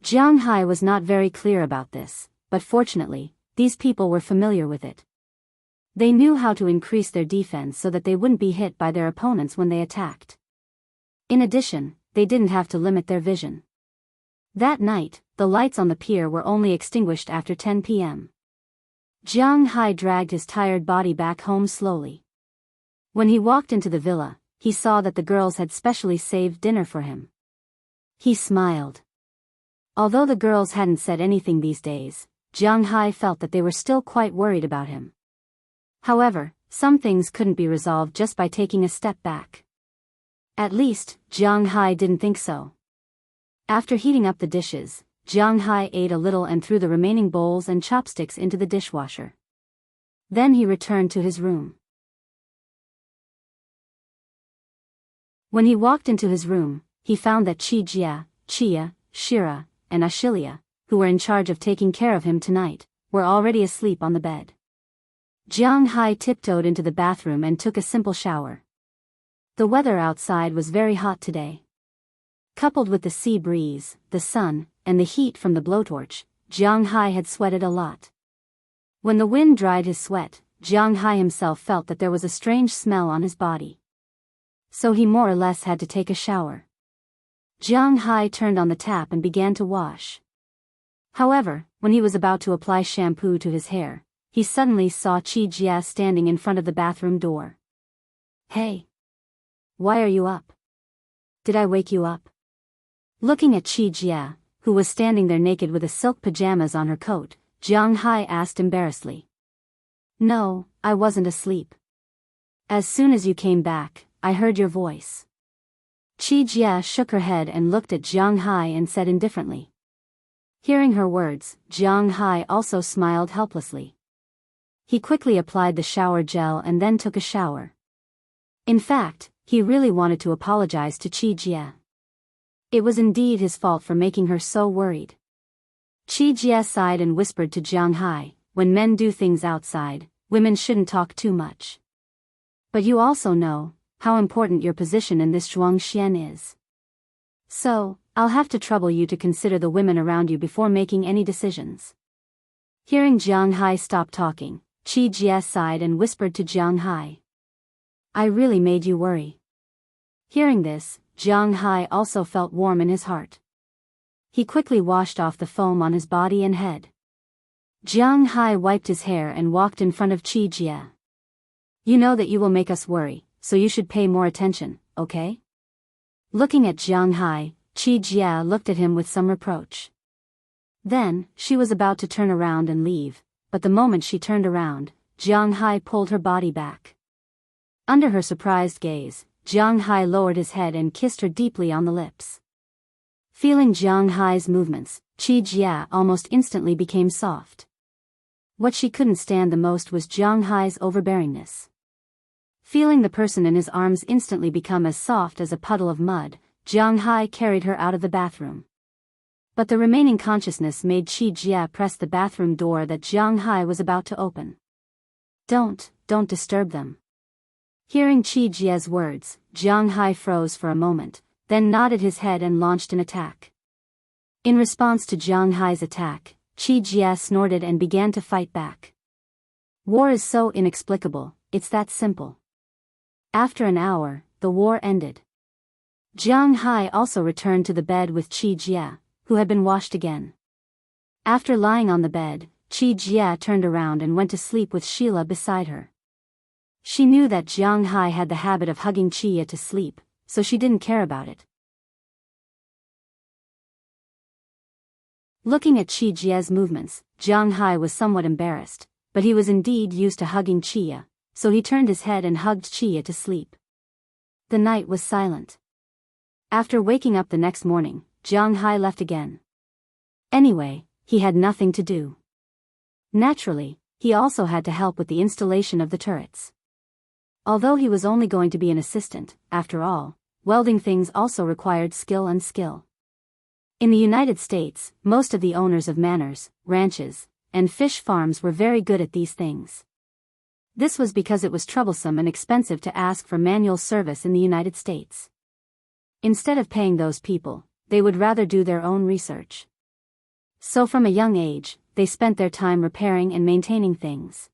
Jiang Hai was not very clear about this, but fortunately, these people were familiar with it. They knew how to increase their defense so that they wouldn't be hit by their opponents when they attacked. In addition, they didn't have to limit their vision. That night, the lights on the pier were only extinguished after 10 p.m. Jiang Hai dragged his tired body back home slowly. When he walked into the villa, he saw that the girls had specially saved dinner for him. He smiled. Although the girls hadn't said anything these days, Jiang Hai felt that they were still quite worried about him. However, some things couldn't be resolved just by taking a step back. At least, Jiang Hai didn't think so. After heating up the dishes, Jiang Hai ate a little and threw the remaining bowls and chopsticks into the dishwasher. Then he returned to his room. When he walked into his room, he found that Jia, Chia, Shira, and Ashilia, who were in charge of taking care of him tonight, were already asleep on the bed. Jiang Hai tiptoed into the bathroom and took a simple shower. The weather outside was very hot today. Coupled with the sea breeze, the sun, and the heat from the blowtorch, Jiang Hai had sweated a lot. When the wind dried his sweat, Jiang Hai himself felt that there was a strange smell on his body. So he more or less had to take a shower. Jiang Hai turned on the tap and began to wash. However, when he was about to apply shampoo to his hair, he suddenly saw Jia standing in front of the bathroom door. Hey! Why are you up? Did I wake you up? Looking at Jia, who was standing there naked with a silk pajamas on her coat, Jiang Hai asked embarrassedly. No, I wasn't asleep. As soon as you came back, I heard your voice. Jia shook her head and looked at Jiang Hai and said indifferently. Hearing her words, Jiang Hai also smiled helplessly. He quickly applied the shower gel and then took a shower. In fact, he really wanted to apologize to Jia. It was indeed his fault for making her so worried. Jia sighed and whispered to Jiang Hai, when men do things outside, women shouldn't talk too much. But you also know how important your position in this Zhuangxian is. So, I'll have to trouble you to consider the women around you before making any decisions. Hearing Jiang Hai stop talking, Jia sighed and whispered to Jiang Hai. I really made you worry. Hearing this, Jiang Hai also felt warm in his heart. He quickly washed off the foam on his body and head. Jiang Hai wiped his hair and walked in front of Jia. You know that you will make us worry, so you should pay more attention, okay? Looking at Jiang Hai, Jia looked at him with some reproach. Then, she was about to turn around and leave, but the moment she turned around, Jiang Hai pulled her body back. Under her surprised gaze, Jiang Hai lowered his head and kissed her deeply on the lips. Feeling Jiang Hai's movements, Jia almost instantly became soft. What she couldn't stand the most was Jiang Hai's overbearingness. Feeling the person in his arms instantly become as soft as a puddle of mud, Jiang Hai carried her out of the bathroom. But the remaining consciousness made Qi Jie press the bathroom door that Jiang Hai was about to open. Don't disturb them." Hearing Qi Jie's words, Jiang Hai froze for a moment, then nodded his head and launched an attack. In response to Jiang Hai's attack, Qi Jie snorted and began to fight back. War is so inexplicable, it's that simple. After an hour, the war ended. Jiang Hai also returned to the bed with Qi Jie, who had been washed again. After lying on the bed, Qi Jie turned around and went to sleep with Sheila beside her. She knew that Jiang Hai had the habit of hugging Qi to sleep, so she didn't care about it. Looking at Qi Jie's movements, Jiang Hai was somewhat embarrassed, but he was indeed used to hugging Qi, so he turned his head and hugged Qi to sleep. The night was silent. After waking up the next morning, Jiang Hai left again. Anyway, he had nothing to do. Naturally, he also had to help with the installation of the turrets. Although he was only going to be an assistant, after all, welding things also required skill. In the United States, most of the owners of manors, ranches, and fish farms were very good at these things. This was because it was troublesome and expensive to ask for manual service in the United States. Instead of paying those people, they would rather do their own research. So from a young age, they spent their time repairing and maintaining things.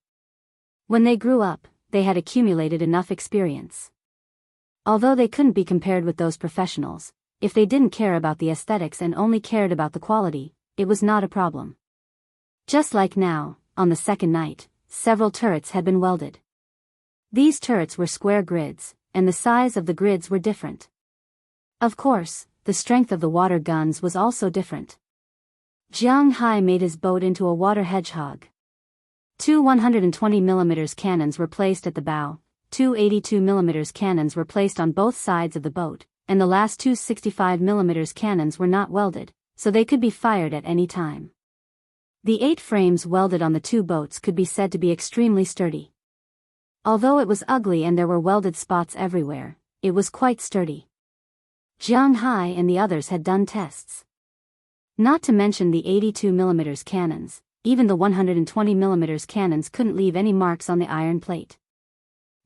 When they grew up, they had accumulated enough experience. Although they couldn't be compared with those professionals, if they didn't care about the aesthetics and only cared about the quality, it was not a problem. Just like now, on the second night, several turrets had been welded. These turrets were square grids, and the size of the grids were different. Of course, the strength of the water guns was also different. Jiang Hai made his boat into a water hedgehog. Two 120mm cannons were placed at the bow, two 82mm cannons were placed on both sides of the boat, and the last two 65mm cannons were not welded, so they could be fired at any time. The 8 frames welded on the 2 boats could be said to be extremely sturdy. Although it was ugly and there were welded spots everywhere, it was quite sturdy. Jiang Hai and the others had done tests. Not to mention the 82mm cannons, even the 120mm cannons couldn't leave any marks on the iron plate.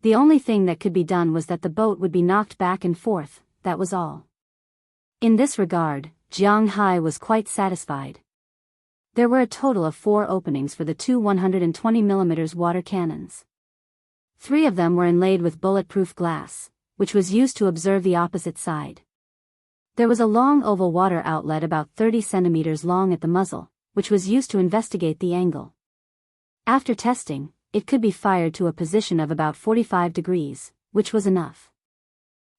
The only thing that could be done was that the boat would be knocked back and forth, that was all. In this regard, Jiang Hai was quite satisfied. There were a total of 4 openings for the two 120mm water cannons. 3 of them were inlaid with bulletproof glass, which was used to observe the opposite side. There was a long oval water outlet about 30 centimeters long at the muzzle, which was used to investigate the angle. After testing, it could be fired to a position of about 45 degrees, which was enough.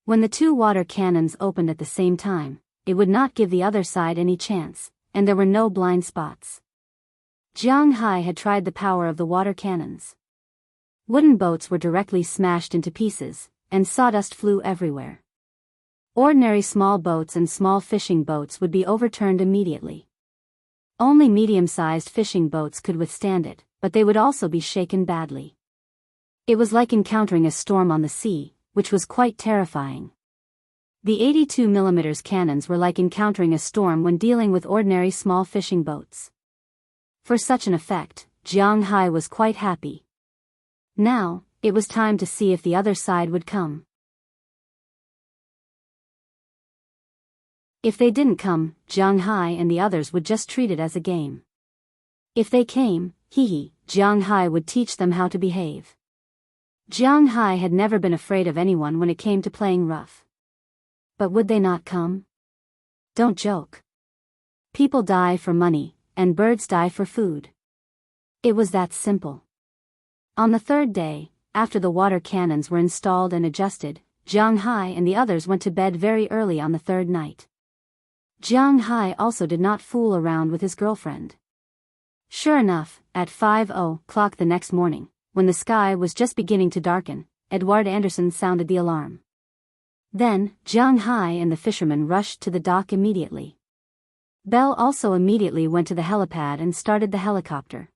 When the 2 water cannons opened at the same time, it would not give the other side any chance, and there were no blind spots. Jiang Hai had tried the power of the water cannons. Wooden boats were directly smashed into pieces, and sawdust flew everywhere. Ordinary small boats and small fishing boats would be overturned immediately. Only medium-sized fishing boats could withstand it, but they would also be shaken badly. It was like encountering a storm on the sea, which was quite terrifying. The 82mm cannons were like encountering a storm when dealing with ordinary small fishing boats. For such an effect, Jiang Hai was quite happy. Now, it was time to see if the other side would come. If they didn't come, Jiang Hai and the others would just treat it as a game. If they came, Jiang Hai would teach them how to behave. Jiang Hai had never been afraid of anyone when it came to playing rough. But would they not come? Don't joke. People die for money, and birds die for food. It was that simple. On the 3rd day, after the water cannons were installed and adjusted, Jiang Hai and the others went to bed very early on the 3rd night. Jiang Hai also did not fool around with his girlfriend. Sure enough, at 5:00 the next morning, when the sky was just beginning to darken, Edward Anderson sounded the alarm. Then, Jiang Hai and the fishermen rushed to the dock immediately. Belle also immediately went to the helipad and started the helicopter.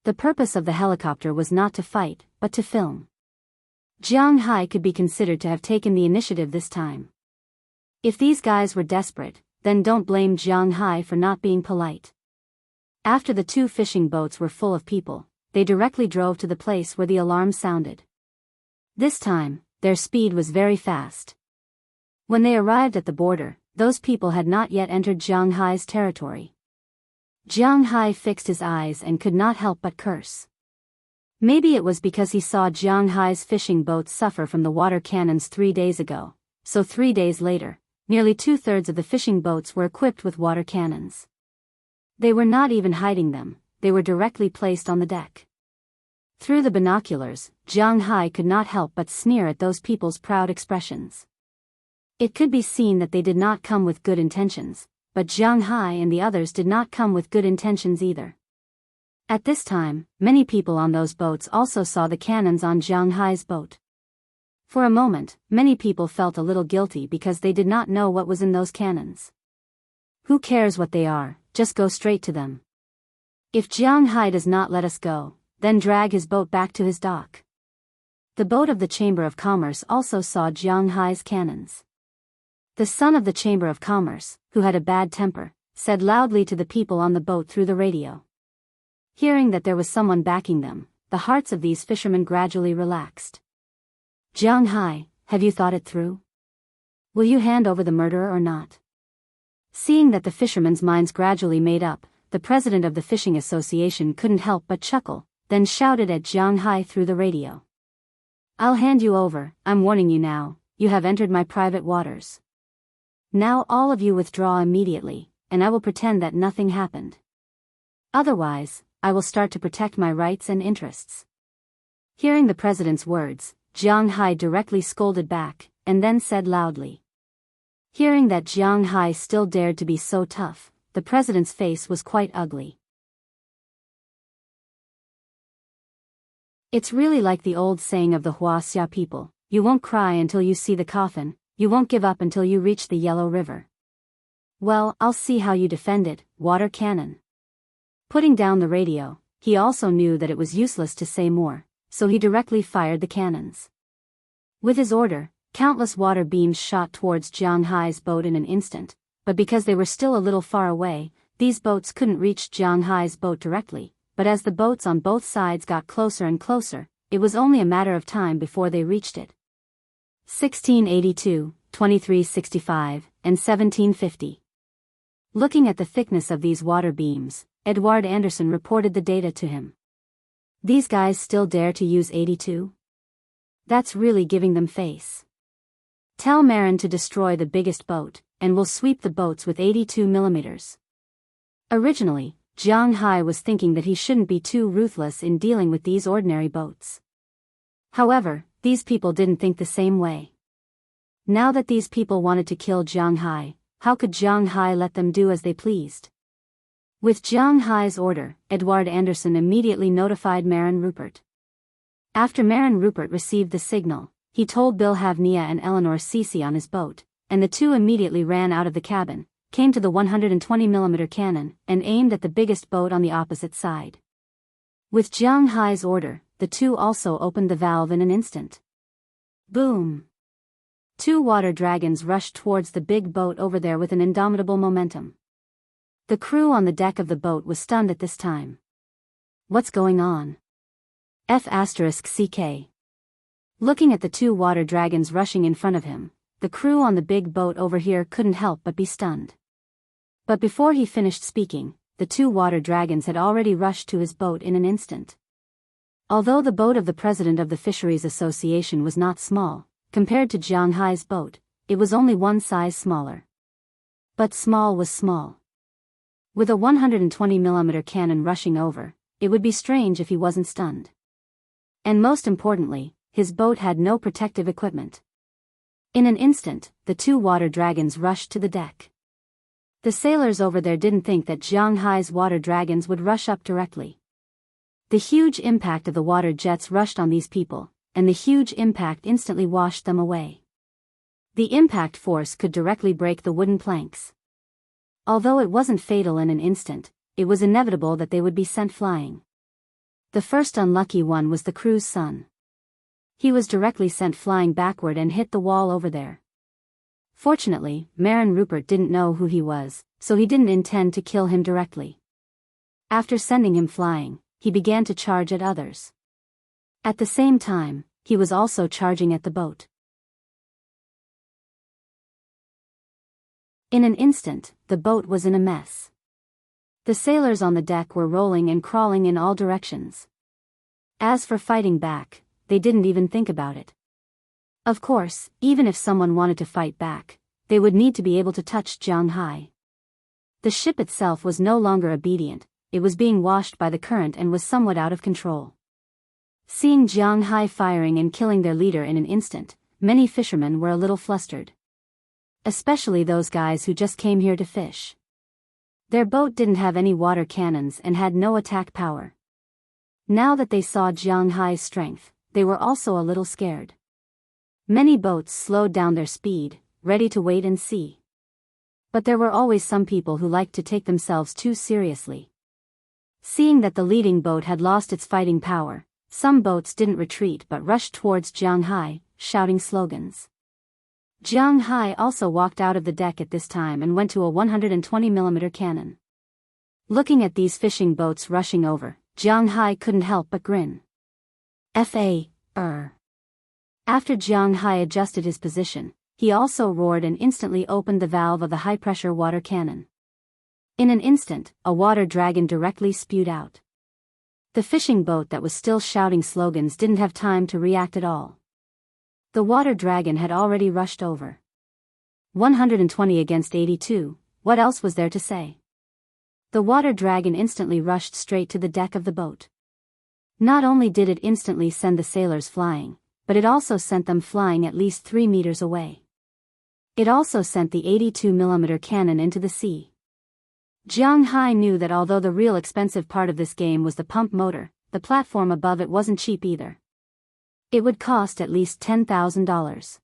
The purpose of the helicopter was not to fight, but to film. Jiang Hai could be considered to have taken the initiative this time. If these guys were desperate, then don't blame Jianghu for not being polite. After the 2 fishing boats were full of people, they directly drove to the place where the alarm sounded. This time, their speed was very fast. When they arrived at the border, those people had not yet entered Jianghu's territory. Jianghu fixed his eyes and could not help but curse. Maybe it was because he saw Jianghu's fishing boats suffer from the water cannons 3 days ago, so 3 days later, nearly 2/3 of the fishing boats were equipped with water cannons. They were not even hiding them, they were directly placed on the deck. Through the binoculars, Jianghu could not help but sneer at those people's proud expressions. It could be seen that they did not come with good intentions, but Jianghu and the others did not come with good intentions either. At this time, many people on those boats also saw the cannons on Jianghu's boat. For a moment, many people felt a little guilty because they did not know what was in those cannons. Who cares what they are, just go straight to them. If Jianghu does not let us go, then drag his boat back to his dock. The boat of the Chamber of Commerce also saw Jianghu's cannons. The son of the Chamber of Commerce, who had a bad temper, said loudly to the people on the boat through the radio. Hearing that there was someone backing them, the hearts of these fishermen gradually relaxed. Jianghu, have you thought it through? Will you hand over the murderer or not? Seeing that the fishermen's minds gradually made up, the president of the Fishing Association couldn't help but chuckle, then shouted at Jianghu through the radio. I'll hand you over, I'm warning you now, you have entered my private waters. Now all of you withdraw immediately, and I will pretend that nothing happened. Otherwise, I will start to protect my rights and interests. Hearing the president's words, Jianghu directly scolded back, and then said loudly. Hearing that Jianghu still dared to be so tough, the president's face was quite ugly. It's really like the old saying of the Wuxia people, you won't cry until you see the coffin, you won't give up until you reach the Yellow River. Well, I'll see how you defend it, water cannon. Putting down the radio, he also knew that it was useless to say more, so he directly fired the cannons. With his order, countless water beams shot towards Jianghu's boat in an instant, but because they were still a little far away, these boats couldn't reach Jianghu's boat directly, but as the boats on both sides got closer and closer, it was only a matter of time before they reached it. 1682, 2365, and 1750. Looking at the thickness of these water beams, Edward Anderson reported the data to him. These guys still dare to use 82? That's really giving them face. Tell Marin to destroy the biggest boat, and we'll sweep the boats with 82 millimeters. Originally, Jianghu was thinking that he shouldn't be too ruthless in dealing with these ordinary boats. However, these people didn't think the same way. Now that these people wanted to kill Jianghu, how could Jianghu let them do as they pleased? With Jianghu's order, Edward Anderson immediately notified Marin Rupert. After Marin Rupert received the signal, he told Bill have Nia and Eleanor Cece on his boat, and the two immediately ran out of the cabin, came to the 120mm cannon, and aimed at the biggest boat on the opposite side. With Jianghu's order, the two also opened the valve in an instant. Boom! 2 water dragons rushed towards the big boat over there with an indomitable momentum. The crew on the deck of the boat was stunned at this time. What's going on? F***CK. Looking at the 2 water dragons rushing in front of him, the crew on the big boat over here couldn't help but be stunned. But before he finished speaking, the 2 water dragons had already rushed to his boat in an instant. Although the boat of the president of the Fisheries Association was not small, compared to Jianghu's boat, it was only 1 size smaller. But small was small. With a 120mm cannon rushing over, it would be strange if he wasn't stunned. And most importantly, his boat had no protective equipment. In an instant, the 2 water dragons rushed to the deck. The sailors over there didn't think that Jianghu's water dragons would rush up directly. The huge impact of the water jets rushed on these people, and the huge impact instantly washed them away. The impact force could directly break the wooden planks. Although it wasn't fatal in an instant, it was inevitable that they would be sent flying. The first unlucky one was the crew's son. He was directly sent flying backward and hit the wall over there. Fortunately, Marin Rupert didn't know who he was, so he didn't intend to kill him directly. After sending him flying, he began to charge at others. At the same time, he was also charging at the boat. In an instant, the boat was in a mess. The sailors on the deck were rolling and crawling in all directions. As for fighting back, they didn't even think about it. Of course, even if someone wanted to fight back, they would need to be able to touch Jianghu. The ship itself was no longer obedient, it was being washed by the current and was somewhat out of control. Seeing Jianghu firing and killing their leader in an instant, many fishermen were a little flustered. Especially those guys who just came here to fish. Their boat didn't have any water cannons and had no attack power. Now that they saw Jianghu's strength, they were also a little scared. Many boats slowed down their speed, ready to wait and see. But there were always some people who liked to take themselves too seriously. Seeing that the leading boat had lost its fighting power, some boats didn't retreat but rushed towards Jianghu, shouting slogans. Jianghu also walked out of the deck at this time and went to a 120mm cannon. Looking at these fishing boats rushing over, Jianghu couldn't help but grin. After Jianghu adjusted his position, he also roared and instantly opened the valve of the high-pressure water cannon. In an instant, a water dragon directly spewed out. The fishing boat that was still shouting slogans didn't have time to react at all. The water dragon had already rushed over. 120 against 82, what else was there to say? The water dragon instantly rushed straight to the deck of the boat. Not only did it instantly send the sailors flying, but it also sent them flying at least 3 meters away. It also sent the 82mm cannon into the sea. Jianghu knew that although the real expensive part of this game was the pump motor, the platform above it wasn't cheap either. It would cost at least $10,000.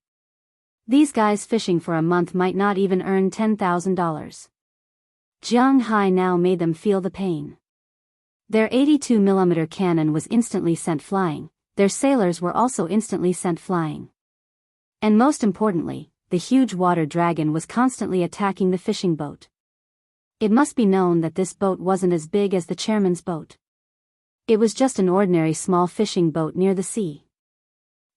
These guys fishing for a month might not even earn $10,000. Jianghu now made them feel the pain. Their 82mm cannon was instantly sent flying, their sailors were also instantly sent flying. And most importantly, the huge water dragon was constantly attacking the fishing boat. It must be known that this boat wasn't as big as the chairman's boat. It was just an ordinary small fishing boat near the sea.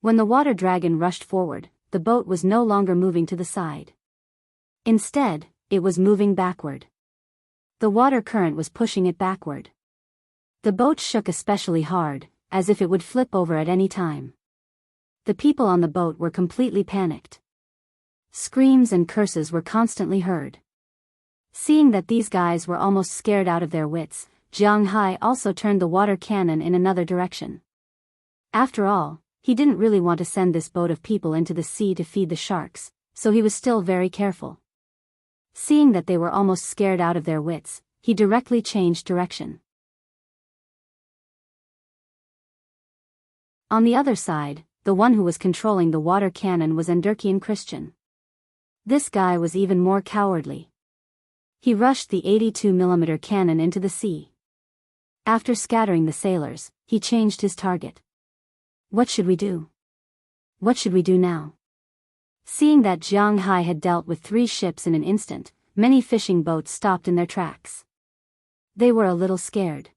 When the water dragon rushed forward, the boat was no longer moving to the side. Instead, it was moving backward. The water current was pushing it backward. The boat shook especially hard, as if it would flip over at any time. The people on the boat were completely panicked. Screams and curses were constantly heard. Seeing that these guys were almost scared out of their wits, Jianghu also turned the water cannon in another direction. After all, he didn't really want to send this boat of people into the sea to feed the sharks, so he was still very careful. Seeing that they were almost scared out of their wits, he directly changed direction. On the other side, the one who was controlling the water cannon was Endurkian Christian. This guy was even more cowardly. He rushed the 82mm cannon into the sea. After scattering the sailors, he changed his target. What should we do? What should we do now? Seeing that Jianghu had dealt with 3 ships in an instant, many fishing boats stopped in their tracks. They were a little scared.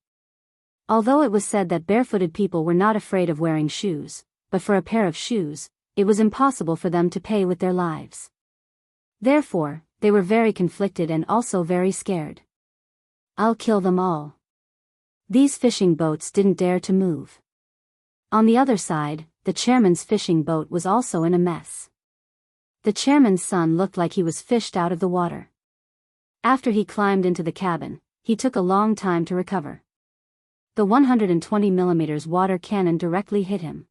Although it was said that barefooted people were not afraid of wearing shoes, but for a pair of shoes, it was impossible for them to pay with their lives. Therefore, they were very conflicted and also very scared. I'll kill them all. These fishing boats didn't dare to move. On the other side, the chairman's fishing boat was also in a mess. The chairman's son looked like he was fished out of the water. After he climbed into the cabin, he took a long time to recover. The 120mm water cannon directly hit him.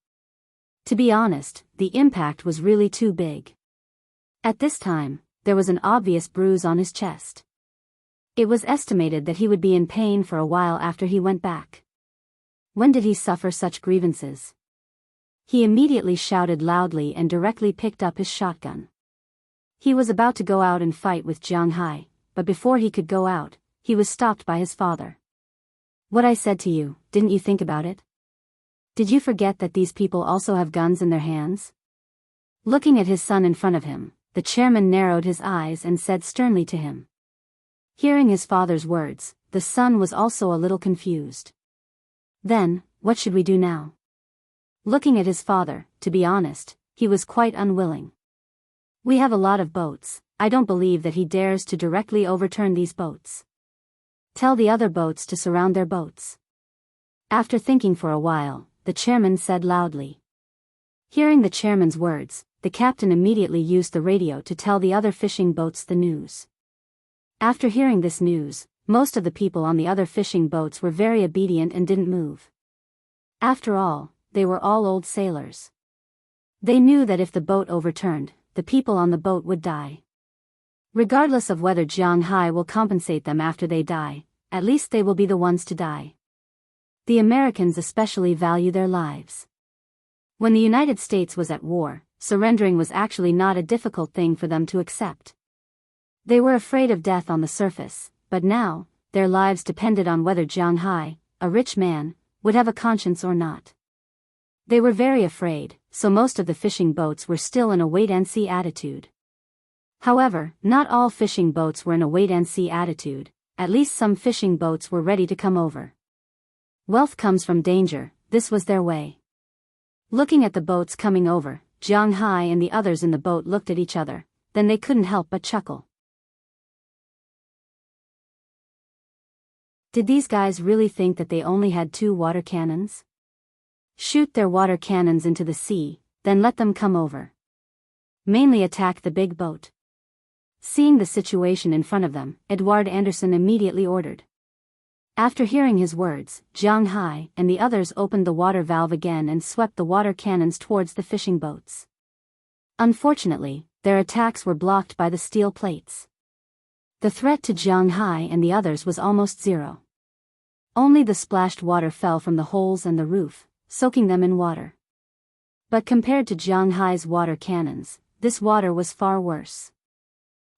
To be honest, the impact was really too big. At this time, there was an obvious bruise on his chest. It was estimated that he would be in pain for a while after he went back. When did he suffer such grievances? He immediately shouted loudly and directly picked up his shotgun. He was about to go out and fight with Jianghu, but before he could go out, he was stopped by his father. What I said to you, didn't you think about it? Did you forget that these people also have guns in their hands? Looking at his son in front of him, the chairman narrowed his eyes and said sternly to him. Hearing his father's words, the son was also a little confused. Then, what should we do now? Looking at his father, to be honest, he was quite unwilling. We have a lot of boats, I don't believe that he dares to directly overturn these boats. Tell the other boats to surround their boats. After thinking for a while, the chairman said loudly. Hearing the chairman's words, the captain immediately used the radio to tell the other fishing boats the news. After hearing this news, most of the people on the other fishing boats were very obedient and didn't move. After all, they were all old sailors. They knew that if the boat overturned, the people on the boat would die. Regardless of whether Jianghu will compensate them after they die, at least they will be the ones to die. The Americans especially value their lives. When the United States was at war, surrendering was actually not a difficult thing for them to accept. They were afraid of death on the surface, but now, their lives depended on whether Jianghu, a rich man, would have a conscience or not. They were very afraid, so most of the fishing boats were still in a wait-and-see attitude. However, not all fishing boats were in a wait-and-see attitude, at least some fishing boats were ready to come over. Wealth comes from danger, this was their way. Looking at the boats coming over, Jianghu and the others in the boat looked at each other, then they couldn't help but chuckle. Did these guys really think that they only had 2 water cannons? Shoot their water cannons into the sea, then let them come over. Mainly attack the big boat. Seeing the situation in front of them, Edward Anderson immediately ordered. After hearing his words, Jianghu and the others opened the water valve again and swept the water cannons towards the fishing boats. Unfortunately, their attacks were blocked by the steel plates. The threat to Jianghu and the others was almost zero. Only the splashed water fell from the holes and the roof, soaking them in water. But compared to Jianghu's water cannons, this water was far worse.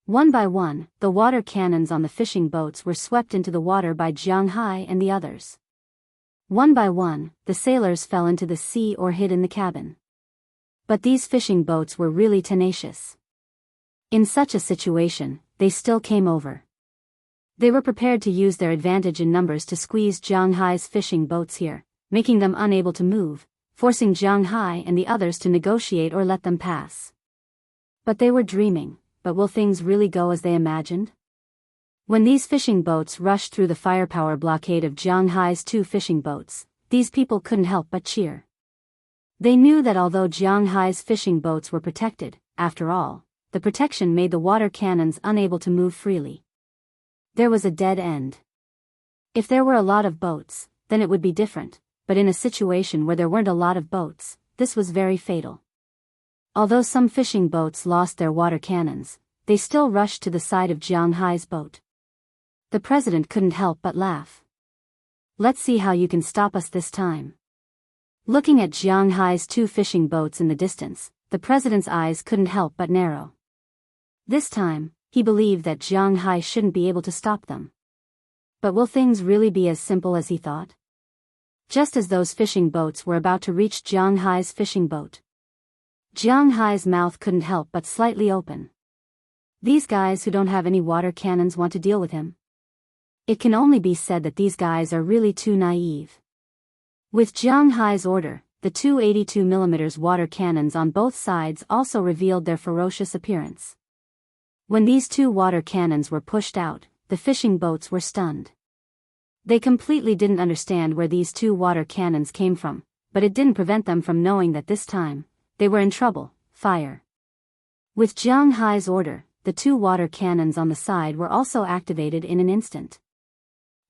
One by one, the water cannons on the fishing boats were swept into the water by Jianghu and the others. One by one, the sailors fell into the sea or hid in the cabin. But these fishing boats were really tenacious. In such a situation, they still came over. They were prepared to use their advantage in numbers to squeeze Jianghu's fishing boats here, making them unable to move, forcing Jianghu and the others to negotiate or let them pass. But they were dreaming, but will things really go as they imagined? When these fishing boats rushed through the firepower blockade of Jianghu's 2 fishing boats, these people couldn't help but cheer. They knew that although Jianghu's fishing boats were protected, after all, the protection made the water cannons unable to move freely. There was a dead end. If there were a lot of boats, then it would be different, but in a situation where there weren't a lot of boats, this was very fatal. Although some fishing boats lost their water cannons, they still rushed to the side of Jianghu's boat. The president couldn't help but laugh. Let's see how you can stop us this time. Looking at Jianghu's 2 fishing boats in the distance, the president's eyes couldn't help but narrow. This time, he believed that Jianghu shouldn't be able to stop them. But will things really be as simple as he thought? Just as those fishing boats were about to reach Jianghu's fishing boat, Jianghu's mouth couldn't help but slightly open. These guys who don't have any water cannons want to deal with him? It can only be said that these guys are really too naive. With Jianghu's order, the 2 82mm water cannons on both sides also revealed their ferocious appearance. When these 2 water cannons were pushed out, the fishing boats were stunned. They completely didn't understand where these 2 water cannons came from, but it didn't prevent them from knowing that this time, they were in trouble. Fire. With Jianghu's order, the 2 water cannons on the side were also activated in an instant.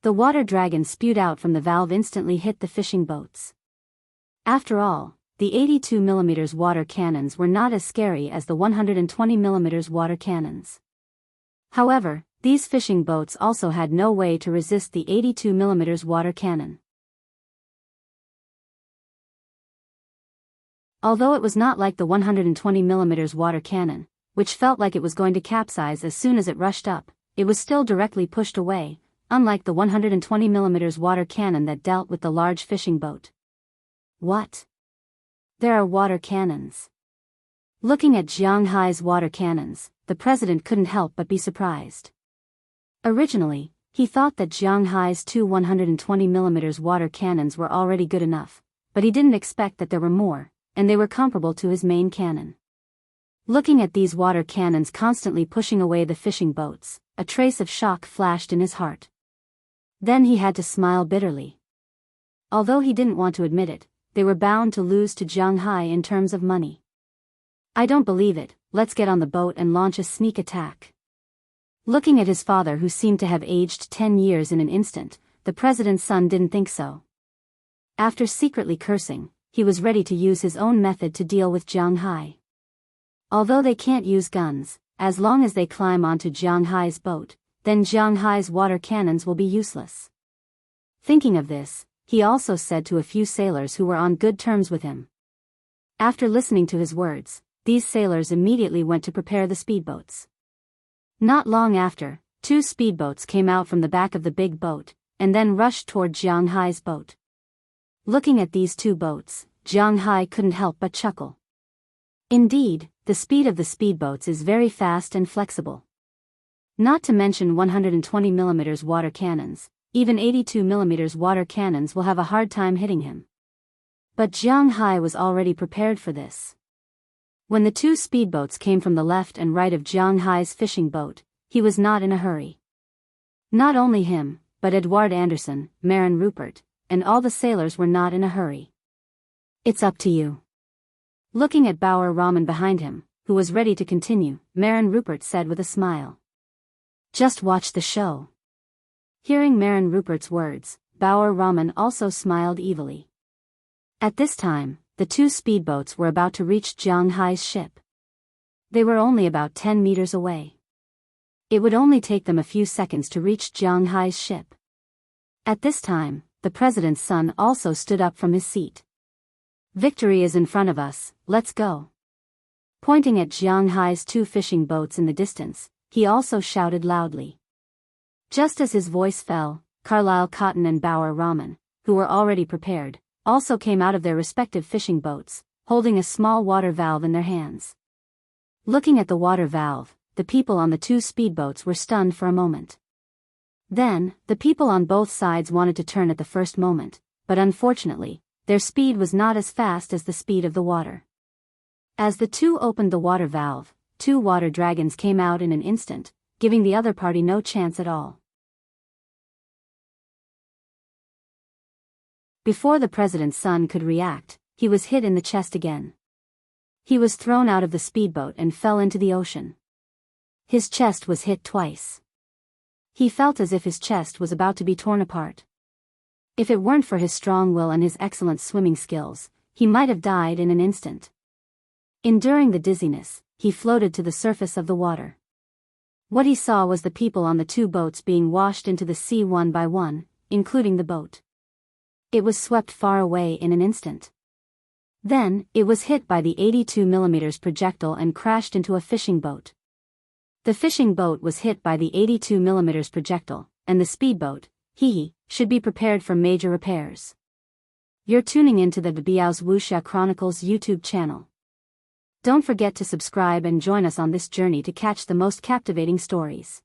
The water dragon spewed out from the valve instantly hit the fishing boats. After all, the 82mm water cannons were not as scary as the 120mm water cannons. However, these fishing boats also had no way to resist the 82mm water cannon. Although it was not like the 120mm water cannon, which felt like it was going to capsize as soon as it rushed up, it was still directly pushed away, unlike the 120mm water cannon that dealt with the large fishing boat. What? There are water cannons. Looking at Jianghai's water cannons, the president couldn't help but be surprised. Originally, he thought that Jianghai's two 120mm water cannons were already good enough, but he didn't expect that there were more, and they were comparable to his main cannon. Looking at these water cannons constantly pushing away the fishing boats, a trace of shock flashed in his heart. Then he had to smile bitterly. Although he didn't want to admit it, they were bound to lose to Jianghai in terms of money. I don't believe it, let's get on the boat and launch a sneak attack. Looking at his father, who seemed to have aged 10 years in an instant, the president's son didn't think so. After secretly cursing, he was ready to use his own method to deal with Jianghai. Although they can't use guns, as long as they climb onto Jianghai's boat, then Jianghai's water cannons will be useless. Thinking of this, he also said to a few sailors who were on good terms with him. After listening to his words, these sailors immediately went to prepare the speedboats. Not long after, two speedboats came out from the back of the big boat, and then rushed toward Jianghai's boat. Looking at these two boats, Jianghai couldn't help but chuckle. Indeed, the speed of the speedboats is very fast and flexible. Not to mention 120mm water cannons, even 82mm water cannons will have a hard time hitting him. But Jianghai was already prepared for this. When the two speedboats came from the left and right of Jianghai's fishing boat, he was not in a hurry. Not only him, but Edward Anderson, Marin Rupert, and all the sailors were not in a hurry. It's up to you. Looking at Bauer Rahman behind him, who was ready to continue, Marin Rupert said with a smile. Just watch the show. Hearing Marin Rupert's words, Bauer Rahman also smiled evilly. At this time, the two speedboats were about to reach Jianghai's ship. They were only about 10 meters away. It would only take them a few seconds to reach Jianghai's ship. At this time, the president's son also stood up from his seat. Victory is in front of us, let's go. Pointing at Jianghai's two fishing boats in the distance, he also shouted loudly. Just as his voice fell, Carlyle Cotton and Bauer Rahman, who were already prepared, also came out of their respective fishing boats, holding a small water valve in their hands. Looking at the water valve, the people on the two speedboats were stunned for a moment. Then, the people on both sides wanted to turn at the first moment, but unfortunately, their speed was not as fast as the speed of the water. As the two opened the water valve, two water dragons came out in an instant, giving the other party no chance at all. Before the president's son could react, he was hit in the chest again. He was thrown out of the speedboat and fell into the ocean. His chest was hit twice. He felt as if his chest was about to be torn apart. If it weren't for his strong will and his excellent swimming skills, he might have died in an instant. Enduring the dizziness, he floated to the surface of the water. What he saw was the people on the two boats being washed into the sea one by one, including the boat. It was swept far away in an instant. Then, it was hit by the 82mm projectile and crashed into a fishing boat. The fishing boat was hit by the 82mm projectile, and the speedboat, should be prepared for major repairs. You're tuning into the Biyao's Wuxia Chronicles YouTube channel. Don't forget to subscribe and join us on this journey to catch the most captivating stories.